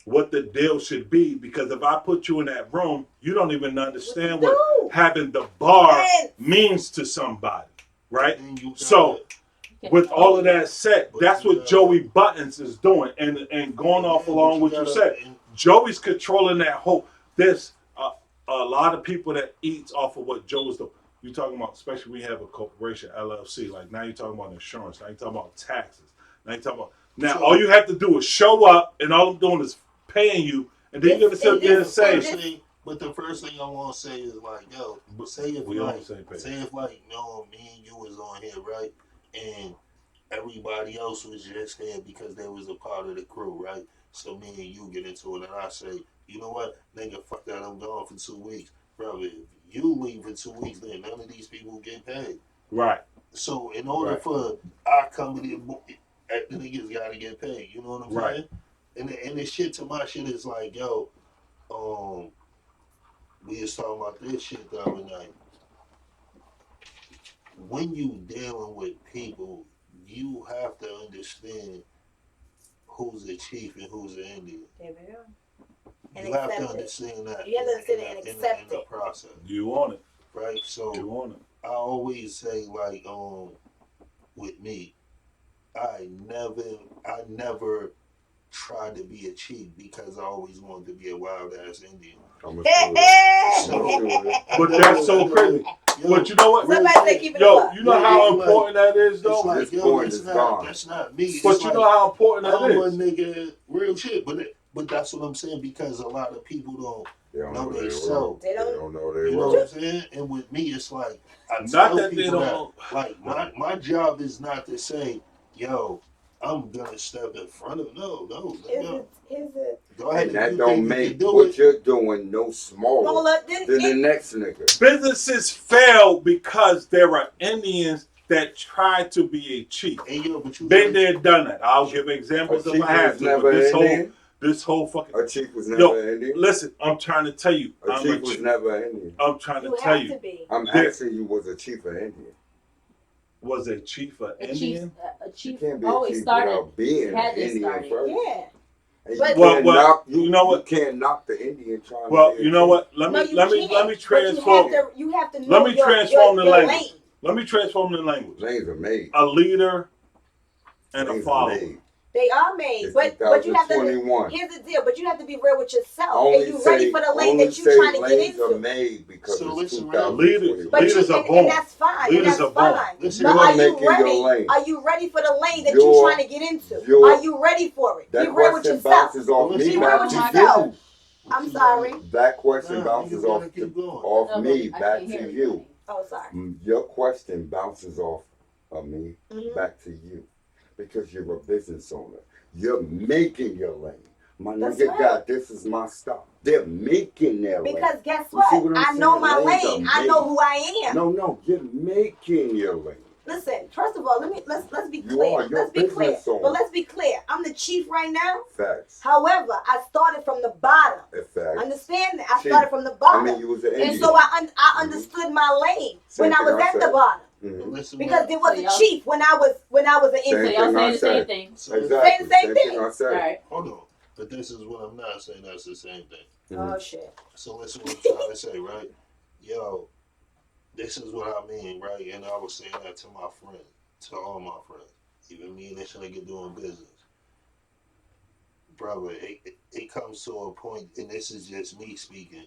what the deal should be, because if I put you in that room, you don't even understand what having the bar means to somebody, right? So with all of that said, that's what Joey Buttons is doing, and going off along what you said. Joey's controlling that whole. There's a lot of people that eats off of what Joe's doing. You're talking about, especially when you have a corporation, LLC. Like now you're talking about insurance. Now you're talking about taxes. Now you're talking about. Now all you have to do is show up, and all I'm doing is paying you, and then you're gonna sit there and say. But the first thing I want to say is like, yo, say if me and you was on here, right, and everybody else was just here because they was a part of the crew, right? So me and you get into it, and I say, you know what, nigga, fuck that, I'm gone for 2 weeks, bro. If you leave for 2 weeks, then none of these people get paid. Right. So in order for our company, the niggas gotta get paid. You know what I'm saying? And the shit to my shit is like, yo, we was talking about this shit the other night. When you dealing with people, you have to understand who's a chief and who's an Indian. And you have to understand that. You have to understand it and accept in the process. You want it, right? So you want it. I always say, like, with me, I never tried to be a chief because I always wanted to be a wild ass Indian. But that's so crazy. But you know what? You know how important that is, though. Like, that's not me. But you know how important that is. I'm a nigga, real shit. But that's what I'm saying, because a lot of people They don't No, know they their so. role. They They don't. don't know their You know role. what I'm saying? And with me, it's like I Not tell that they people that, don't. like my job is not to say, yo, I'm gonna step in front of no. Is it? Go ahead And if that you don't think you make can do what it. you're doing no smaller Smaller than than the it. next nigga. Businesses fail because there are Indians that try to be a chief. Hey yo, but you Been gotta, there, done that. I'll give A examples if chief I have was to. never But Indian. this whole fucking A chief was never yo, Indian. listen. I'm trying to tell you. A chief was never Indian. I'm trying to You tell have to you. be. I'm There asking you, was a chief an Indian? was a chief an A chief, Indian. a You chief can't be a always chief started. without being an Had to Indian start it. first. Yeah. And But- you can't Well, knock you know what? You can't knock the Indian trying Well, to be a you know chief. what? No, you Let can't. me transform. But you have to know Let me transform the your language. lane. Let me transform the language. Lanes are made. A leader and a Lanes are follower. made. They are made, It's but you have to. 2021. Here's the deal, but you have to be real with yourself. Only Are you ready say- for the lane only that you're say trying to get lanes are into? made because So it's listen, 2021. But Leaders are born. and that's fine. Leaders and that's are born. fine. Listen, But you're are you making your ready? lane. Are you ready for the lane that You're- you're trying to get into? you're- Are you ready for it? That Be real with question yourself. bounces off Be me real back with to yourself. you. I'm sorry. That question Nah, bounces you off gotta keep going. off No, me but I back can't hear to it. you. Oh, sorry. Your question bounces off of me Mhm. back to you because you're a business owner. You're making your lane. My That's nigga right. got this is my stop. They're making their lane. Because guess You see what? what I'm I know saying? my Lanes are lane. I know made. who I am. No, you're making your lane. Listen, first of all, let's be You clear. are. You're Let's be business clear. owner. But let's be clear. I'm the chief right now. Facts. However, I started from the bottom. Facts. Understand that? I Chief. started from the I bottom. mean, you was an And Indian. so I understood my lane Same when I thing was I at the said. bottom. Mhm. Listen, Because there was So a y'all- chief when I was an Same So infant. y'all thing I saying the same said. thing. so Exactly. Same thing thing. I said. All right. hold on. But this is what I'm not saying. That's the same thing. Oh shit. So listen, what I'm trying to say, right? Yo, this is what I mean, right? And I was saying that to my friends, to all my friends, even me and this nigga doing business. Brother, it comes to a point, and this is just me speaking.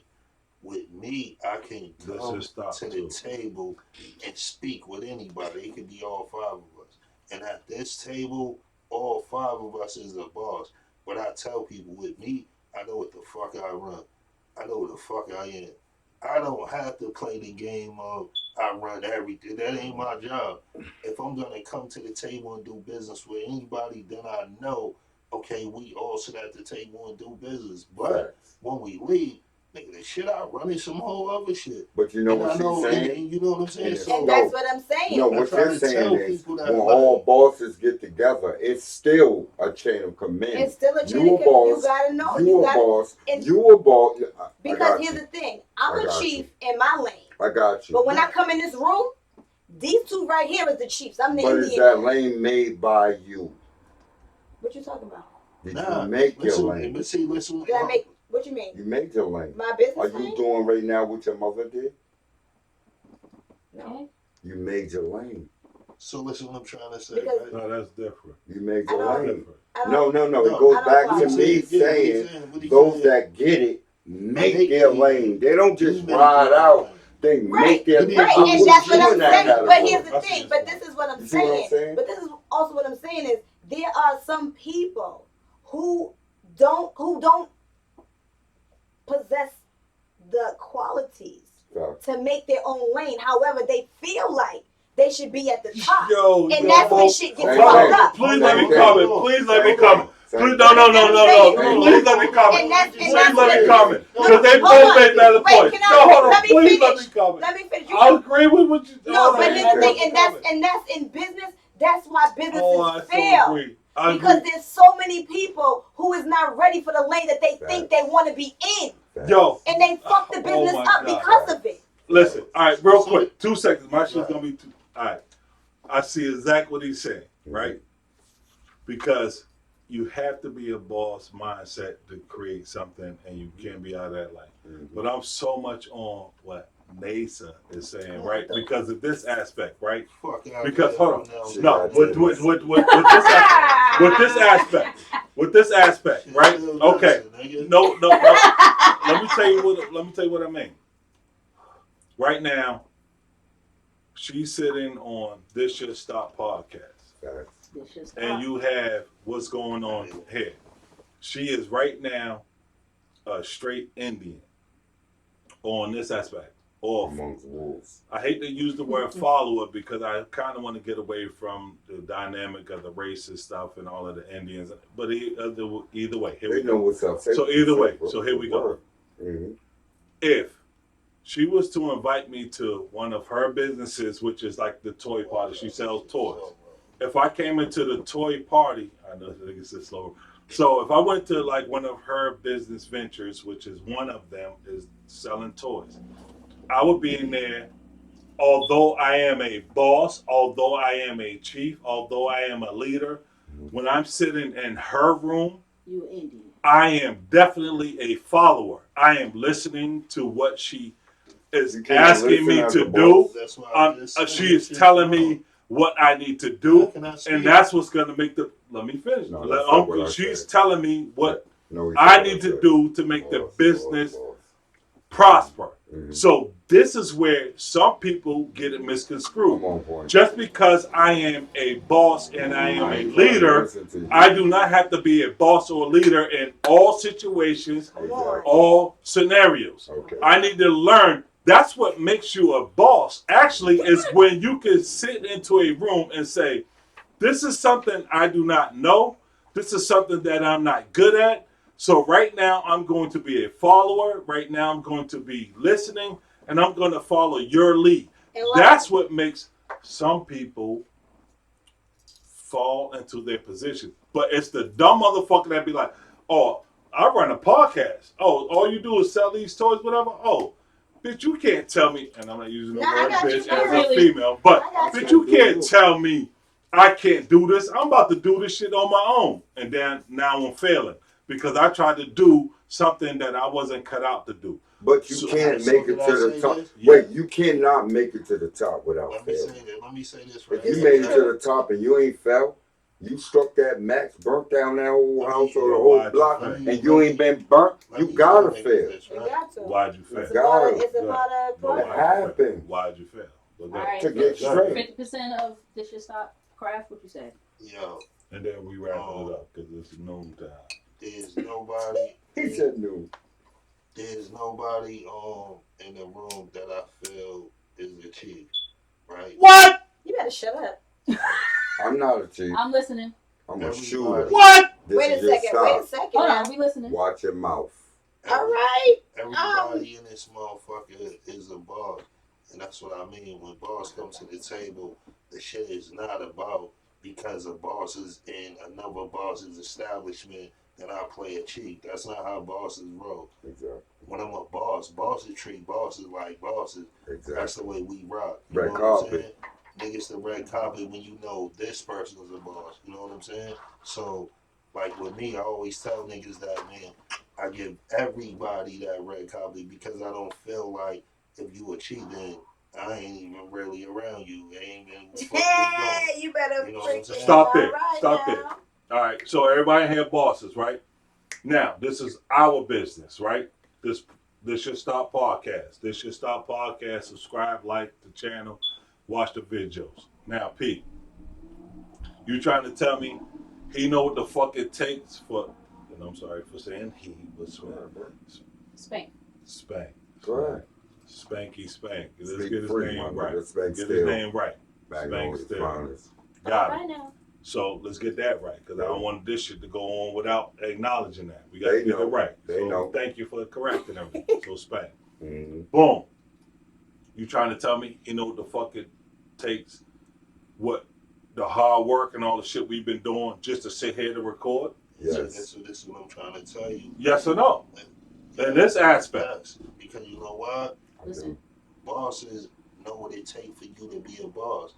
With me, I can Let's come just stop, to the too. table and speak with anybody. It could be all five of us. And at this table, all five of us is the boss. But I tell people, with me, I know what the fuck I run. I know what the fuck I am. I don't have to play the game of I run everything. That ain't my job. If I'm gonna come to the table and do business with anybody, then I know, okay, we all sit at the table and do business. But Facts. when we leave, nigga, the shit I run is some whole other shit. But you know And what I she's know, saying? and you know what I'm saying? And So And that's what I'm saying. No, I what try you're to saying tell is people that, when like, all bosses get together, it's still a chain of command. It's still a chain You of a command. boss. You gotta know. You a gotta, boss. and- You a boss. I Because got here's you. the thing. I'm I a got chief in my lane. I got you. But when I come in this room, these two right here is the chiefs. I'm the But is Indian. that lane made by you? What you talking about? Did nah, you make listen, your lane? but see, listen. Did I make? What you mean? You made your lane. My business Are you lane? doing right now what your mother did? No. You made your lane. So listen, what I'm trying to say, Because- right? No, that's different. You made I your don't- lane. Different. I don't- No. No, It goes I don't back follow. to me Yeah, what he saying saying, what he those saying. that get it make Make their their lane. They don't just You make ride your out. lane. They Right, make their Right, Right, I and put that's you what I'm in that saying. But category. here's the I see thing. his But point. this is what I'm You see what I'm saying. saying? But this is also what I'm saying is there are some people who don't possess the qualities Facts. to make their own lane. However, they feel like they should be at the top. Yo, And yo, that's when Mo- shit gets Same fucked thing. up. Please Same let me thing. comment. Please let me Same comment. thing. Please, no. Please let me comment. And that's Please what let me it is. comment. Because they Hold both on. made valid Wait, points. can I- No, hold on. let me Please let finish. me comment. Let me finish. I'll agree with what you. No, oh, but man, here's I the want thing, to comment. and that's in business. That's why businesses Oh, I so fail. agree. I Because agree. there's so many people who is not ready for the lane that they think they want to be in, Yo, and they fuck the Oh business my up God. because of it. listen. All right, real So- quick. 2 seconds. My shit's Right. gonna be too. All right. I see exactly what he's saying. Right. Because you have to be a boss mindset to create something, and you can't be out of that lane. Mhm. But I'm so much on what NASA is saying, right? Because of this aspect, right? Fuck out Because there, hold on, everyone else. no, Yeah, with this aspect, right? Still Okay, listen, nigga. no. Let me tell you what I mean. Right now, she's sitting on This Should Stop podcast, Facts. This should stop. and you have what's going on here. She is right now a straight Indian. on this aspect. Or amongst wolves. I hate to use the word follower because I kind of want to get away from the dynamic of the racist stuff and all of the Indians. But either way, here They we know go. what's up. So either way, so here we go. Mm-hmm. If she was to invite me to one of her businesses, which is like the toy party, she sells toys. If I came into the toy party, I know it's this slower. So if I went to like one of her business ventures, which is one of them is selling toys, I would be in there. Although I am a boss, although I am a chief, although I am a leader, when I'm sitting in her room, You Indian. I am definitely a follower. I am listening to what she is asking me to do. That's why I just said She is that telling shit's me what I need to do, How can I and speak? that's what's going to make the. Let me finish. No, that's not what I She's said. telling me what No, I need to do to make the business prosper. Mm-hmm. So this is where some people get it misconstrued. I'm on point. Just because I am a boss and I am a leader, I do not have to be a boss or a leader in all situations, Exactly. all scenarios. Okay. I need to learn. That's what makes you a boss, actually, is when you can sit into a room and say, this is something I do not know. This is something that I'm not good at. So right now, I'm going to be a follower. Right now, I'm going to be listening, and I'm going to follow your lead. That's what makes some people fall into their position. But it's the dumb motherfucker that be like, oh, I run a podcast. Oh, all you do is sell these toys, whatever. Oh, bitch, you can't tell me, and I'm not using the word bitch as a female, but bitch, you can't tell me I can't do this. I'm about to do this shit on my own. And then now I'm failing because I tried to do something that I wasn't cut out to do. But you can't make it to the top. Wait, you cannot make it to the top without failing. Let me say this right If you made it to the top and you ain't fell, you struck that max, burnt down that whole house or the whole block, and you ain't been burnt, you gotta fail. You got to. Why'd you fail? It's about a What happened? Why'd you fail? All right, To get straight. 50% of this should stop craft. What you say? Yo, And then we wrapping it up because it's noon time. there's nobody. He said no. There's nobody in the room that I feel is the chief, right? What? You better shut up. I'm not a chief. I'm listening. I'm a shooter. What? Wait a second. Stop. Hold on, we listening. Watch your mouth. All right. Everybody in this motherfucker is a boss. And that's what I mean. When boss comes to the table, the shit is not about because of bosses in another boss's establishment that I play a chief. That's not how bosses roll. Exactly. When I'm a boss, bosses treat bosses like bosses. Exactly. That's the way we rock. Red know what carpet. I'm saying? Niggas the red carpet when you know this person is a boss. You know what I'm saying? So, like with me, I always tell niggas that, man, I give everybody that red carpet because I don't feel like if you a cheat, then I ain't even really around you. I ain't even Hey, you better You know what I'm saying? Stop there. All right Stop now. there. All right. So everybody here bosses, right? Now, this is our business, right? This should stop podcast. This should stop podcast. Subscribe, like the channel, watch the videos. Now, Pete, you trying to tell me he know what the fuck it takes for, and I'm sorry for saying he was Spank. Spank. Correct. Spanky Spank. Let's Speak get his free, name man. right. Let's Spank Get still. his name right. Back Spank on his still. finest. Got Right it. now. So let's get that right, because I don't want this shit to go on without acknowledging that. We got to They get know. it right. They So know. thank you for correcting everything. So Spank. Mm-hmm. Boom. You trying to tell me you know what the fuck it takes, what the hard work and all the shit we've been doing just to sit here to record? Yes. Yes. This is what I'm trying to tell you. Yes or no? In this aspect. Yes. Because you know what? Listen. Bosses know what it takes for you to be a boss.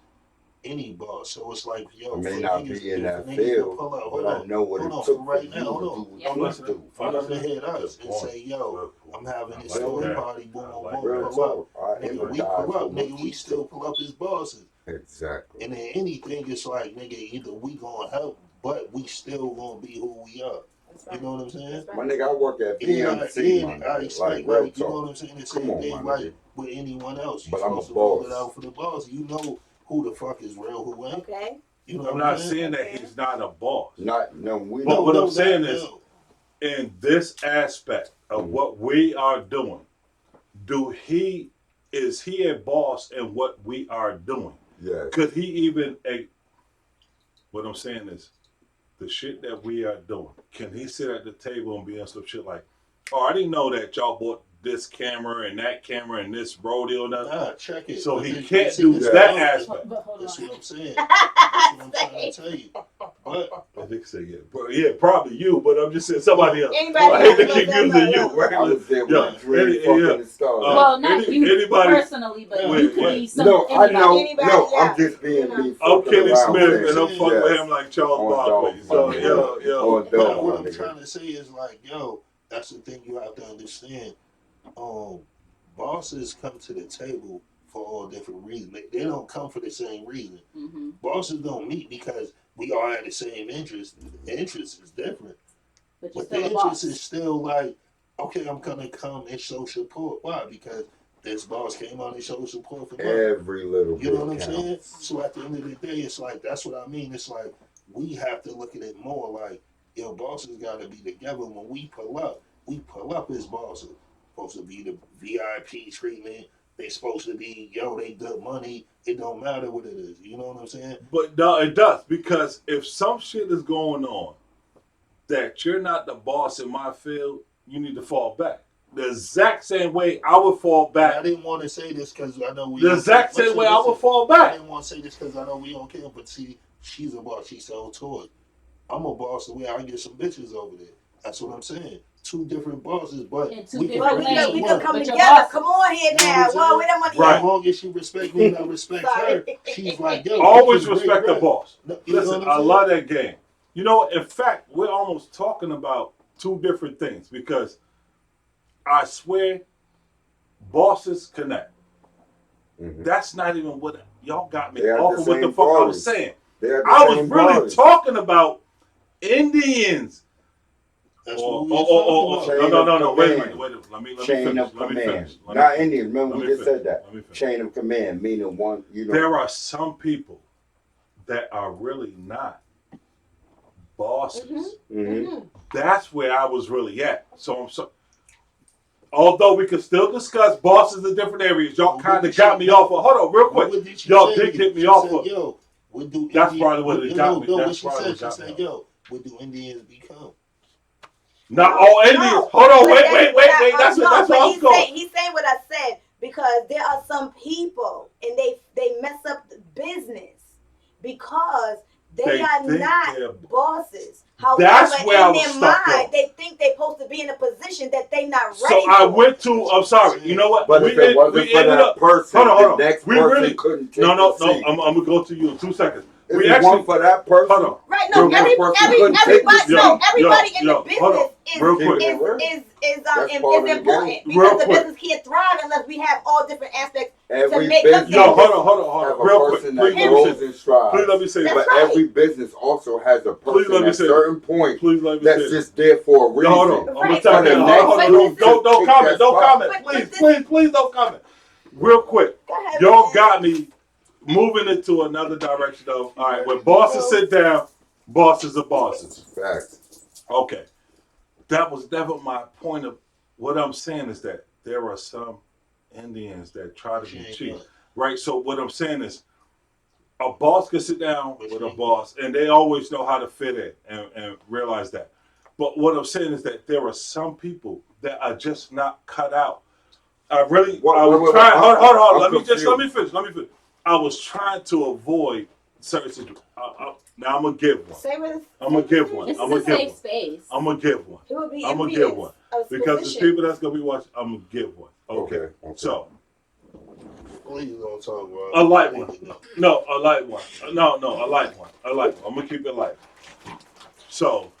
Any boss. So it's like, yo, I may for not niggas, be in that niggas field, pull up, but I know what it hold took on, for right you now, to hold do on. what Yeah. you Listen. do. For them to hit us and say, yo, I'm having this story that. party, boom, boom, boom, Real pull up. talk. I Nigga, we empathize pull up, with what nigga, you we still do. pull up as bosses. Exactly. And then anything, it's like, nigga, either we gonna help, but we still gonna be who we are. That's You right. know what I'm saying? That's right. My nigga, I work at PMC, my I nigga. expect, Like, real like, you know what talk. I'm saying? The Come same on, thing, my nigga. like, with anyone else. You But I'm a supposed to roll it boss. out for the boss. You know who the fuck is real, who ain't. Okay. You know I'm what not I'm saying? saying that he's not a boss. We But what I'm saying not is, no. in this aspect of Mhm. what we are doing, is he a boss in what we are doing? Yes. Could he even what I'm saying is the shit that we are doing, can he sit at the table and be on some shit like, oh, I didn't know that y'all bought this camera and this rodeo and that. Nah, check it. So But he then- can't see, do this- that no, aspect. But hold That's on. what I'm saying. That's what I'm trying to tell you. But I think so, yeah, probably you, but I'm just saying somebody else. Anybody I hate to else? keep Look, using you, look, right? I was there Yeah, with Dream any- fucking yeah. the stars. Well, not you anybody- personally, but No, you could yeah. be some No, I anybody. know. Anybody, No, yeah. I'm just being me. I'm fucking Kenny around Smith, there. and I'm fucking with Yes. him like Charles On Barkley. dog, So, my nigga. yo. On no, dog, what my I'm trying nigga. to say is like, yo, that's the thing you have to understand. Bosses come to the table for all different reasons. They don't come for the same reason. Mm-hmm. Bosses don't meet because we all have the same interest. The interest is different. But you're But the still a interest boss. is still like, okay, I'm gonna come and show support. Why? Because this boss came on and showed support for money. Every little You know what bit I'm saying? counts. So at the end of the day, it's like that's what I mean. It's like we have to look at it more like, yo, bosses gotta be together. When we pull up as bosses. Supposed to be the VIP treatment. They supposed to be, yo, they good money. It don't matter what it is. You know what I'm saying? But no, it does, because if some shit is going on that you're not the boss in my field, you need to fall back. The exact same way I would fall And back. I didn't want to say this because I know we. The exact same way I would fall I back. didn't want to say this because I know we don't care, but see, she's a boss. She sells toys. I'm a boss the way I get some bitches over there. That's what I'm saying. Two different bosses, but And two we different But can we bring could, we each could one. come But your together. boss- Come on here You know now. what I'm Well, saying? where the money Right. As long as she respect me and I respect Sorry. her, she's like, yo, Always this is respect great, the boss. No, you know Listen, what I'm I saying? love that game. You know, in fact, we're almost talking about two different things, because I swear, bosses connect. Mhm. That's not even what y'all got me They have off the of what the same fuck I bodies. was saying. They have the I was same really bodies. talking about Indians. That's what we was talking Chain about. of Wait a command. minute. Let me Chain finish. of Let me command. finish. Let me Not finish. Indians. Remember, Let we me just finish. said that. Let me finish. Chain of command, meaning one, you know. There are some people that are really not bosses. Mhm. That's where I was really at. So I'm so. Although we can still discuss bosses in different areas, y'all Well, kind what of did got she- me off of. Hold on, real But quick. what did she Y'all say? did get me She off said, of. yo, what do That's Indians, probably what it got me. No, That's what she probably said, what she got said, me. yo, what do Indians become? Not all Indians. No, Hold on, but wait. that's That's but where I was going. he's saying what I said, because there are some people and they mess up the business because they They are think not they're- bosses. However, That's where I in was their stuck mind, on. they think they're supposed to be in a position that they're not ready So I for. went to. I'm sorry. You know what? But if it wasn't for ended that up. person, Hold on. the next We person really couldn't take no. the seat. I'm gonna go to you in 2 seconds. If We it actually. wasn't for that person, Hold on. Right? No, The next person couldn't take everybody, the no, seat. everybody in Yo, the hold business on. Real quick. is That's part of the important game. because Real the quick. business can't thrive unless we have all different aspects every to make up business the Yo, business. hold have on. a Real quick. person Please that let me grows say. and strives. Please let me say. That's But right. every business also has a Please let person me at a say certain point Please let me that's say. just there for a reason. Hold on. I'm gonna Right, tell but you. the Hold next on. group Don't to take comment. that Don't spot. comment. But Please don't comment. Real quick. Go ahead, Y'all man. got me moving into another direction of, all right, when bosses sit down, bosses are bosses. Facts. Okay. That was never my point of what I'm saying is that there are some Indians that try to be cheap. Right? So what I'm saying is a boss can sit down with a boss and they always know how to fit in and realize that. But what I'm saying is that there are some people that are just not cut out. I was trying. Hold on. Let me finish. I was trying to avoid certain situations. Now I'm gonna give one. Say what I'm gonna give one. This I'm is gonna a give safe one. space. I'm gonna give one. it would be I'm gonna impudence give one of because the position. people that's gonna be watching, I'm gonna give one. Okay. So Please don't talk about a light one. No, a light one. No, a light one. A light one. I'm gonna keep it light. So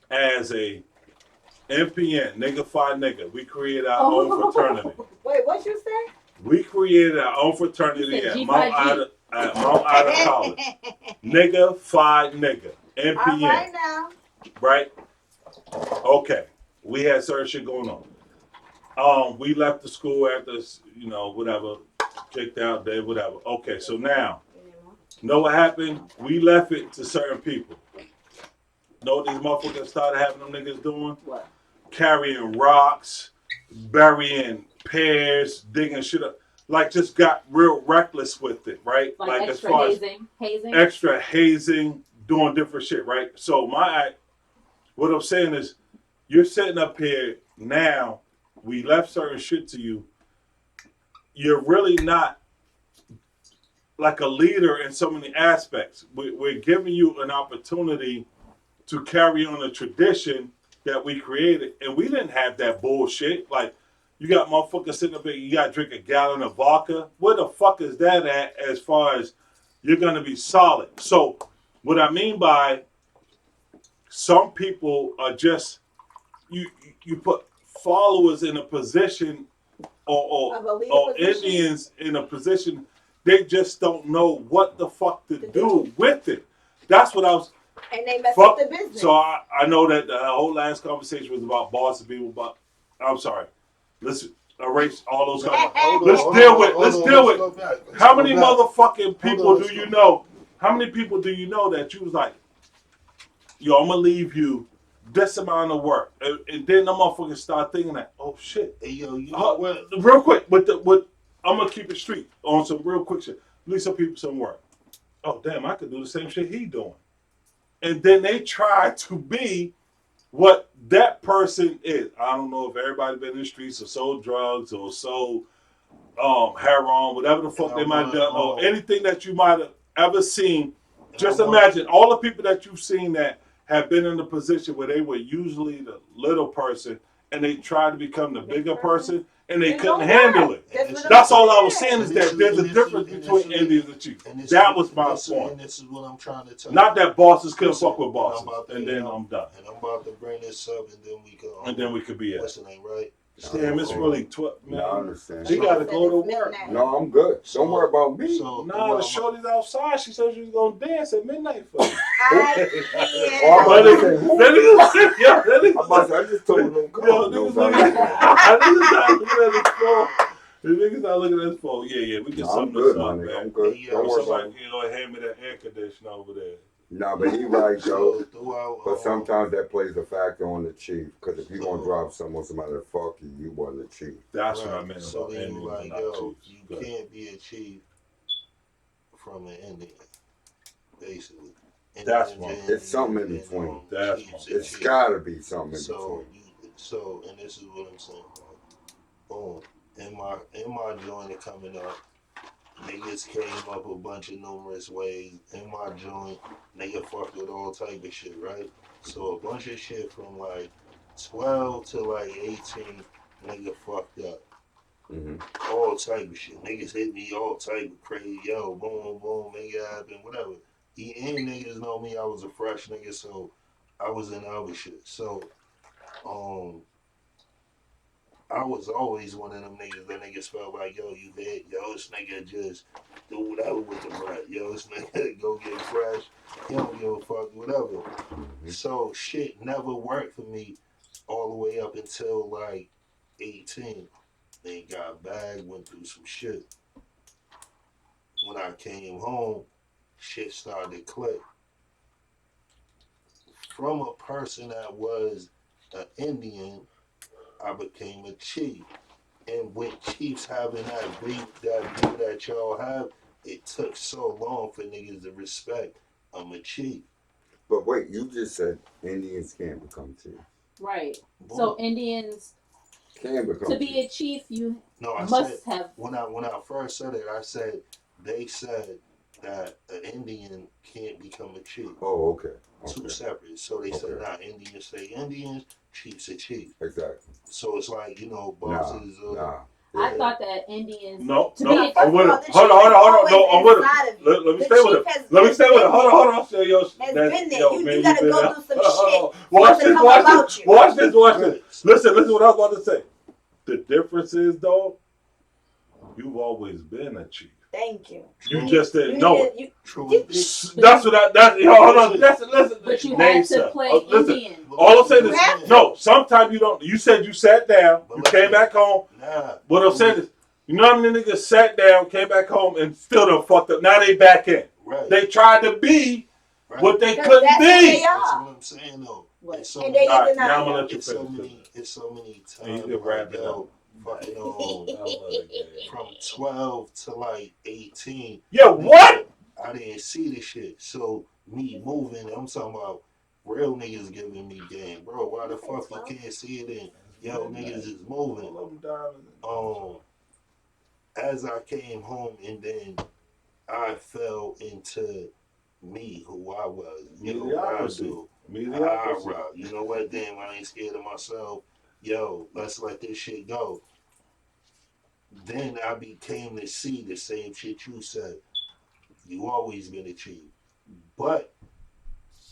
as a NPN, nigga fi nigga, we created our own fraternity. Wait, what you say? We created our own fraternity You said at Mount Ida College. Nigga fi nigga. NPN. All right now. Right? Okay. We had certain shit going on. We left the school after, whatever, kicked out, day, whatever. Okay, so now, know what happened? We left it to certain people. Know what these motherfuckers started having them niggas doing? What? Carrying rocks, burying pears, digging shit up. Like just got real reckless with it, right? Like as extra far hazing. as extra hazing, doing different shit, right? So what I'm saying is, you're sitting up here now. We left certain shit to you. You're really not like a leader in so many aspects. We're giving you an opportunity to carry on a tradition that we created, and we didn't have that bullshit. Like, you got motherfuckers sitting up here, you got to drink a gallon of vodka. Where the fuck is that at as far as you're going to be solid? So, what I mean by some people are just, you put followers in a position or Indians in a position, they just don't know what the fuck to do with it. That's what I was. And they mess up the business. So I know that the whole last conversation was about bosses people, but I'm sorry. Let's erase all those. Let's deal with. How many motherfucking people do you know? How many people do you know that you was like, yo, I'm gonna leave you this amount of work, and then the motherfuckers start thinking that, oh shit, Hey, yo, you know what? Real quick, I'm gonna keep it street on some real quick shit. Leave some people some work. Oh damn, I could do the same shit he doing, and then they try to be what that person is. I don't know if everybody been in the streets or sold drugs or sold heroin, whatever the fuck they might have done, or anything that you might have ever seen. Just imagine all the people that you've seen that have been in the position where they were usually the little person and they tried to become the bigger person and they couldn't handle it. That's all I was saying, is that there's a difference between Indians and Chiefs. That was my point. And this is what I'm trying to tell you. Not that bosses couldn't fuck with bosses. And then I'm done. And I'm about to bring this up, and then we can. And then we could be what's the name, right? Damn, it's really 12, man. No, I understand. She got to go to work. No, I'm good. Don't worry about me. So, No, the shorty's outside. She said she was going to dance at midnight for you. I just told him don't come. Niggas not looking at his phone. Yeah, we can sum this up, man. I'm good. Don't worry Somebody, about you know, hand me that air conditioner over there. Nah, but he right, Joe. But sometimes that plays a factor on the chief. Because if you gonna drop somebody to fuck you, you want the chief. That's what I meant. So then you like, yo, chiefs. you can't be a chief from an Indian, basically. That's one. It's something in between. That's one. It's gotta be something in between. So, and this is what I'm saying. Boom. In my joint coming up, niggas came up a bunch of numerous ways. In my joint, nigga fucked with all type of shit, right? So a bunch of shit from like 12 to like 18, nigga fucked up. Mm-hmm. All type of shit. Niggas hit me all type of crazy, yo, boom, boom, make it happen, whatever. Any niggas know me, I was a fresh nigga, so I was in other shit. So, I was always one of them niggas that niggas felt like, yo, you hit, yo, this nigga just do whatever with the bread. Yo, this nigga go get fresh. He don't give a fuck, whatever. Mm-hmm. So shit never worked for me all the way up until like 18. Then got bagged, went through some shit. When I came home, shit started to click. From a person that was an Indian, I became a chief. And with chiefs having that view that y'all have, it took so long for niggas to respect I'm a chief. But wait, you just said Indians can't become chiefs. Right. Boom. So Indians can become to be a chief, you have. When I first said it, I said they said that an Indian can't become a chief. Oh, okay. Two separate. So they said, nah, Indians say Indians, chiefs say chiefs. Exactly. So it's like, you know, bosses. Yeah. I thought that Indians. No, I'm with it. Hold on. No, I'm with it. Let me stay with it. Hold on. Say, yo, has been there. You gotta go through some shit. Watch this. Listen what I was about to say. The difference is, though, you've always been a chief. Thank you. You just didn't know it. That's what hold on. Listen. But you had to play Indian. All I'm saying is, no, sometimes you don't. You said you sat down, you came back home. What I'm saying is, you know how many niggas sat down, came back home, and still done fucked up. Now they back in. Right. They tried to be what they couldn't be. That's what I'm saying, though. What? It's so And many, they All right, deny now I'm gonna him. let you it's so finish. many, it's so many And you times can wrap like it up. fucking I love it, man. from 12 to like 18. Yeah, what? I didn't see the shit. So me moving, I'm talking about real niggas giving me game, bro. Why the fuck you can't see it? And yo, niggas is moving. All of them diamonds. As I came home, and then I fell into me, who I was, you know what I Mediocrity. do. Mediocrity. Rock. You know what? Damn, I ain't scared of myself. Yo, let's let this shit go. Then I became to see the same shit you said. You always been a chief. But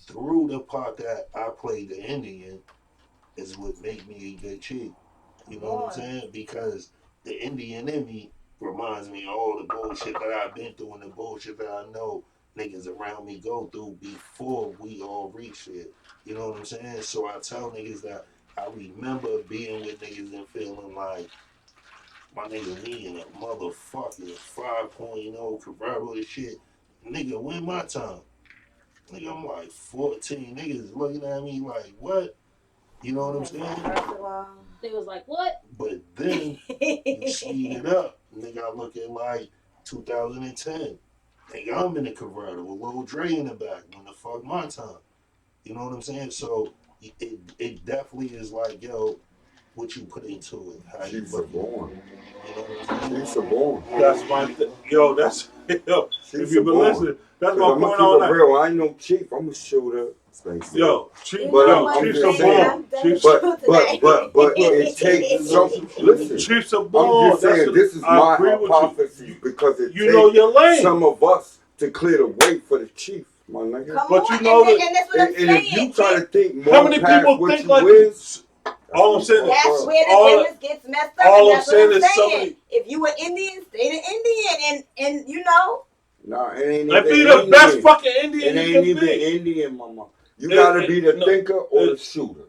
through the part that I played the Indian is what made me a good chief. You know what I'm saying? Because the Indian in me reminds me of all the bullshit that I've been through and the bullshit that I know niggas around me go through before we all reach it. You know what I'm saying? So I tell niggas that I remember being with niggas and feeling like my nigga me in a motherfucking 5.0 convertible and shit. Nigga, when my time? Nigga, I'm like 14. Niggas looking at me like, what? You know what I'm saying? First of all, They was like, what? But then you speed it up. Nigga, I look at like 2010. Nigga, I'm in a convertible, little Dre in the back. When the fuck my time? You know what I'm saying? So it definitely is like, yo, what you put into it. How you Chiefs are look at it. born. You know what I'm saying? Chiefs are born. That's my yo. That's yo. If Chiefs you've are been born. listening, that's Cause my I'm gonna point keep all it night. real. I ain't no chief. I'm a shooter. Thanks. Yo, chief, you But know I'm what, Chiefs just are Stan? saying. born. I'm done with But you tonight. it takes some. Listen, Chiefs are I'm born. just saying this is I my agree with hypothesis because it You know takes your lane. some of us to clear the way for the chief, my nigga. Come But on, you know and that's what I'm And saying. if you try to think How more many past people what think you like is, all I'm saying is that's where the all- difference gets messed up, all and I'm that's what saying I'm is saying. somebody- If you were Indian, stay the Indian, and you know. nah, it ain't and even be the Indian. best fucking Indian It you ain't can even be. Indian, mama. You gotta be the thinker or the shooter.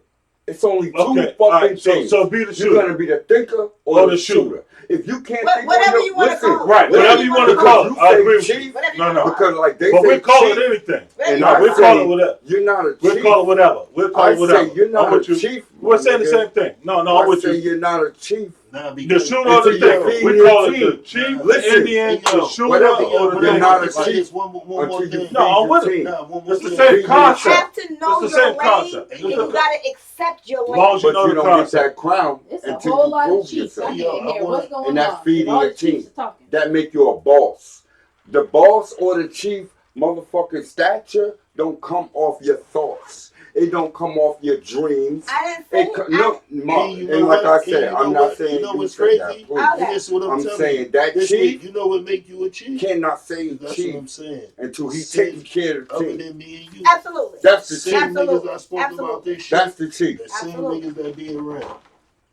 It's only two Okay, fucking all right, things. so be the shooter. You're gonna be the thinker or the shooter. If you can't think Whatever on you want to listen, call it. Right, whatever you want to because call it. you I say agree with chief, you. Whatever you No, want no. to call because like they But say we call chief, it anything. and No, I we say call it whatever. you're not a We chief. call it whatever. We'll call I it whatever. say you're not I'm with a you. chief. We're my saying the nigga. same thing. No, I'm I with say you. you're not a chief. Nah, The because shooter or the until you thinker. feed We your call it the team. chief, Listen, the Indian, hey, the yo, shooter, whatever, or the you're thinker. not a like chief this one more until you thing. feed No, I'm your with it. team. Nah, one more It's the thing. same You concept. have to know It's the your same lane, concept. and you gotta accept your As lane. long as you But know you the don't get concept. that crown It's a until whole you lot of prove chiefs. I yourself. Yo, can't I hear wanna- what's going And that's on. feeding All your the chiefs team. are talking. That make you a boss. The boss or the chief motherfucking stature don't come off your thoughts. It don't come off your dreams. I didn't say No, Ma, And you and know like what? I And said, you know I'm not what? saying You know you what's said crazy? that, please. Okay. And this is what I'm telling saying you. that This chief what, you know what make you a chief? cannot say That's what chief I'm saying. until he Same- taking care of the Other team. than me and you. Absolutely. That's the Same chief. Absolutely. niggas I spoke about Absolutely. this shit. That's the chief. The same Absolutely. niggas that be around.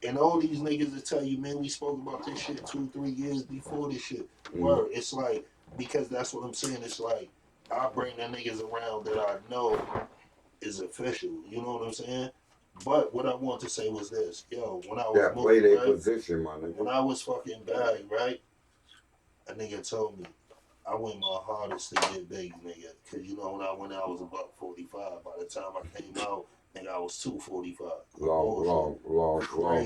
And all these niggas that tell you, man, we spoke about this shit 2-3 years before this shit. Word. It's like, because that's what I'm saying. It's like, I bring the niggas around that I know is official. You know what I'm saying? But what I want to say was this. Yo, when I was That play moving, their right? position, my When nigga. I was fucking bag, right? A nigga told me I went my hardest to get big, nigga. Cause you know when I went out, I was about 45. By the time I came out, nigga, I was 245. Long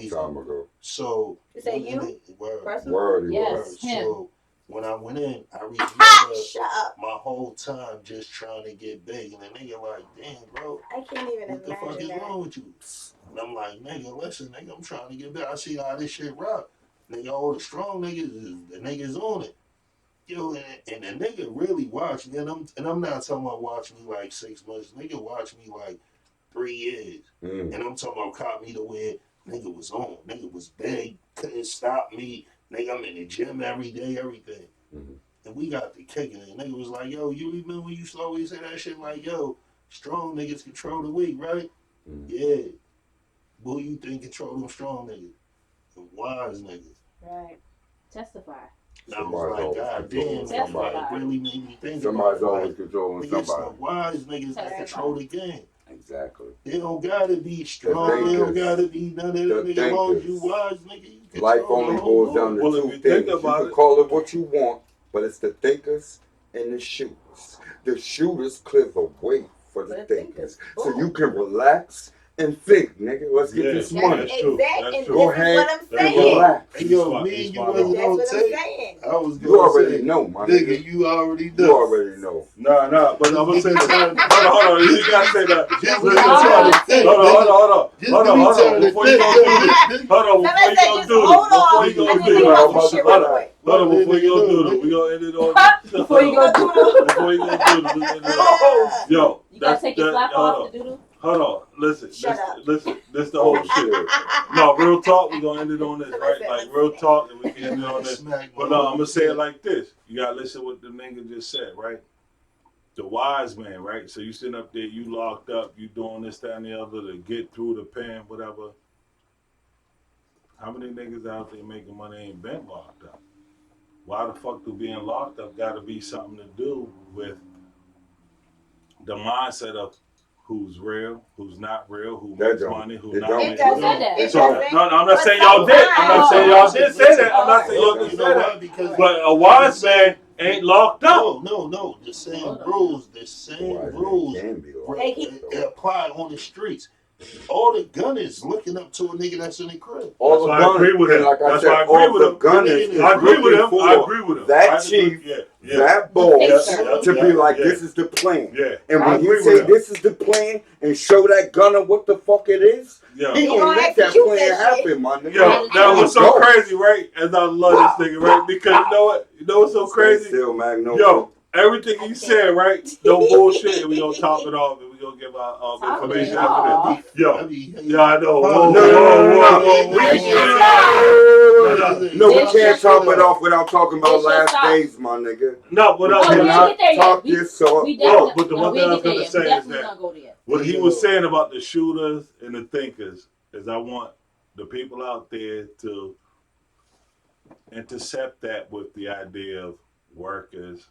Time ago. So You say you? word, Personal? Word, he Yes, was. him. So when I went in, I remember Shut up. my whole time just trying to get big, and the nigga like, damn, bro, I can't even what the fuck imagine is that. wrong with you? And I'm like, nigga, listen, nigga, I'm trying to get big. I see how this shit rock. Nigga, all the strong niggas, the niggas on it. Yo, and the nigga really watched me, and I'm not talking about watch me like 6 months. Nigga watched me like 3 years, and I'm talking about caught me the way nigga was on. Nigga was big, couldn't stop me. Nigga, I'm in the gym every day, everything. And we got the kicking it. Nigga was like, yo, you remember when you used to always say that shit like, yo, strong niggas control the weak, right? Yeah. Who you think control them strong niggas? The wise niggas. Right. Testify. And I was like, God damn, somebody. like, really made me think Somebody's about it. always Like, controlling it's the somebody. wise niggas that control the game. Exactly. They don't gotta be strong. They don't gotta be none of that. Nigga, as long as you wise, nigga, you control Life only the whole boils down to Well, if two you think things. You about can it- call it what you want, but it's the thinkers and the shooters. The shooters clear the way for the For the thinkers. thinkers. So Boom. you can relax and think, nigga. Let's get Yeah, this That's money. That's true. exact, That's and true. this Go is ahead what I'm and Hey, saying. relax. Hey, He's yo, smart. me He's and you smart wasn't That's on what I'm tape. saying. I was You gonna already say, know, my nigga, nigga. you already You know. already know. Nah, but I'm gonna say this. Hold on. You gotta say that. Just we let me are try on to think, tape. Hold Just on. let me try to Before you think, go do this. Hold on. Before Somebody you said go just do hold this. Before on. you go I do need to this. hear I'm about about some to shit real relax. quick. Hold on, Let before that you go nigga do know, this, we nigga. gonna end it on this. Before you go doodle. Before you go do this, we gonna end it on. Yo, You gotta take your slap off to doodle. Hold on. Listen, Shut up. listen. This the whole Oh, shit. shit. No, real talk. We gonna end it on this, Somebody right? said Like let's real see. talk, and we can end it on this. Smack my But no, I'm whole gonna say it shit. like this. You gotta listen what the nigga just said, right? The wise man, right? So you sitting up there, you locked up, you doing this, that, and the other to get through the pen, whatever. How many niggas out there making money ain't been locked up? Why the fuck do being locked up got to be something to do with the mindset of who's real, who's not real, who That makes don't. money, who It not don't. It makes Who doesn't. said money? that? It It So doesn't. don't. no, I'm not But saying y'all did. I'm not sometimes- saying y'all did say that. I'm not Okay. saying y'all Okay. did You say know that. why? Because But a wise man ain't locked up. no. The same Hold on. rules, the The same wise man rules can be locked Hey, up, he- though. apply on the streets. All the gunners looking up to a nigga that's in the crib. All That's the why I agree gunners, with and him. like I That's why I said, agree all with the him. gunners is I agree with looking him. I for agree with him. that chief, Yeah. that The boss, thinker. to be like, Yeah. this is the plan. Yeah. And I when he agree say with him. this is the plan and show that gunner what the fuck it is, Yeah. he He gonna gonna make that execute plan that shit. happen, my nigga. Yo, that was so Go. crazy, right? As I love this nigga, right? Because you know what? You know what's so Stand crazy? still, Magnolia. Yo, everything he I said, can't. right? No bullshit, and we gonna top it off, and we gonna give out Top information it after off. this. Yo, I be yeah, I know. Whoa, No, This should whoa. stop. No, we This can't should- top it off without talking about This should last stop. days, my nigga. No, but We Oh, we ain't cannot get there yet. talk We this up. definitely, but the no, one we thing I ain't was get gonna there yet. We say is definitely that gonna go there. what he was saying about the shooters and the thinkers is I want the people out there to intercept that with the idea of workers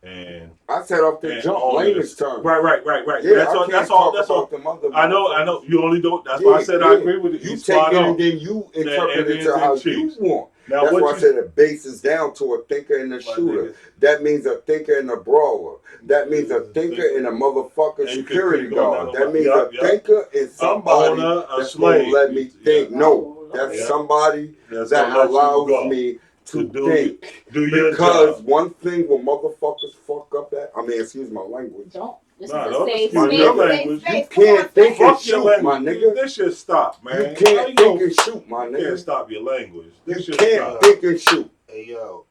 and I said off the and jump, owners. layman's terms. Right. Yeah, That's I all. can't That's all. talk That's all. about them other I know. You only don't. That's Yeah, why I said I agree with it. You He's take spot it on. and then you interpret it Indians to and how you chiefs. want. Now, That's what why I you said it bases down to a thinker and a My shooter. niggas. That means a thinker and a brawler. That means a thinker and a motherfucking And you can security keep going guard. down That the means line. a thinker is somebody owner, a that's going slave. to let me think. Yeah. No, Oh, that's Yeah. somebody That's that gonna let you allows go me to do think. do your Because job. one thing when motherfuckers fuck up at, excuse my language. Don't. This Nah, is a don't safe excuse My your nigga, space. language. Safe You space. Come can't on, think and Fuck your shoot, my language. nigga. This should stop, man. You How can't you think gonna- and shoot, my You can't nigga. stop your language. This You should can't stop. think and shoot. Hey yo,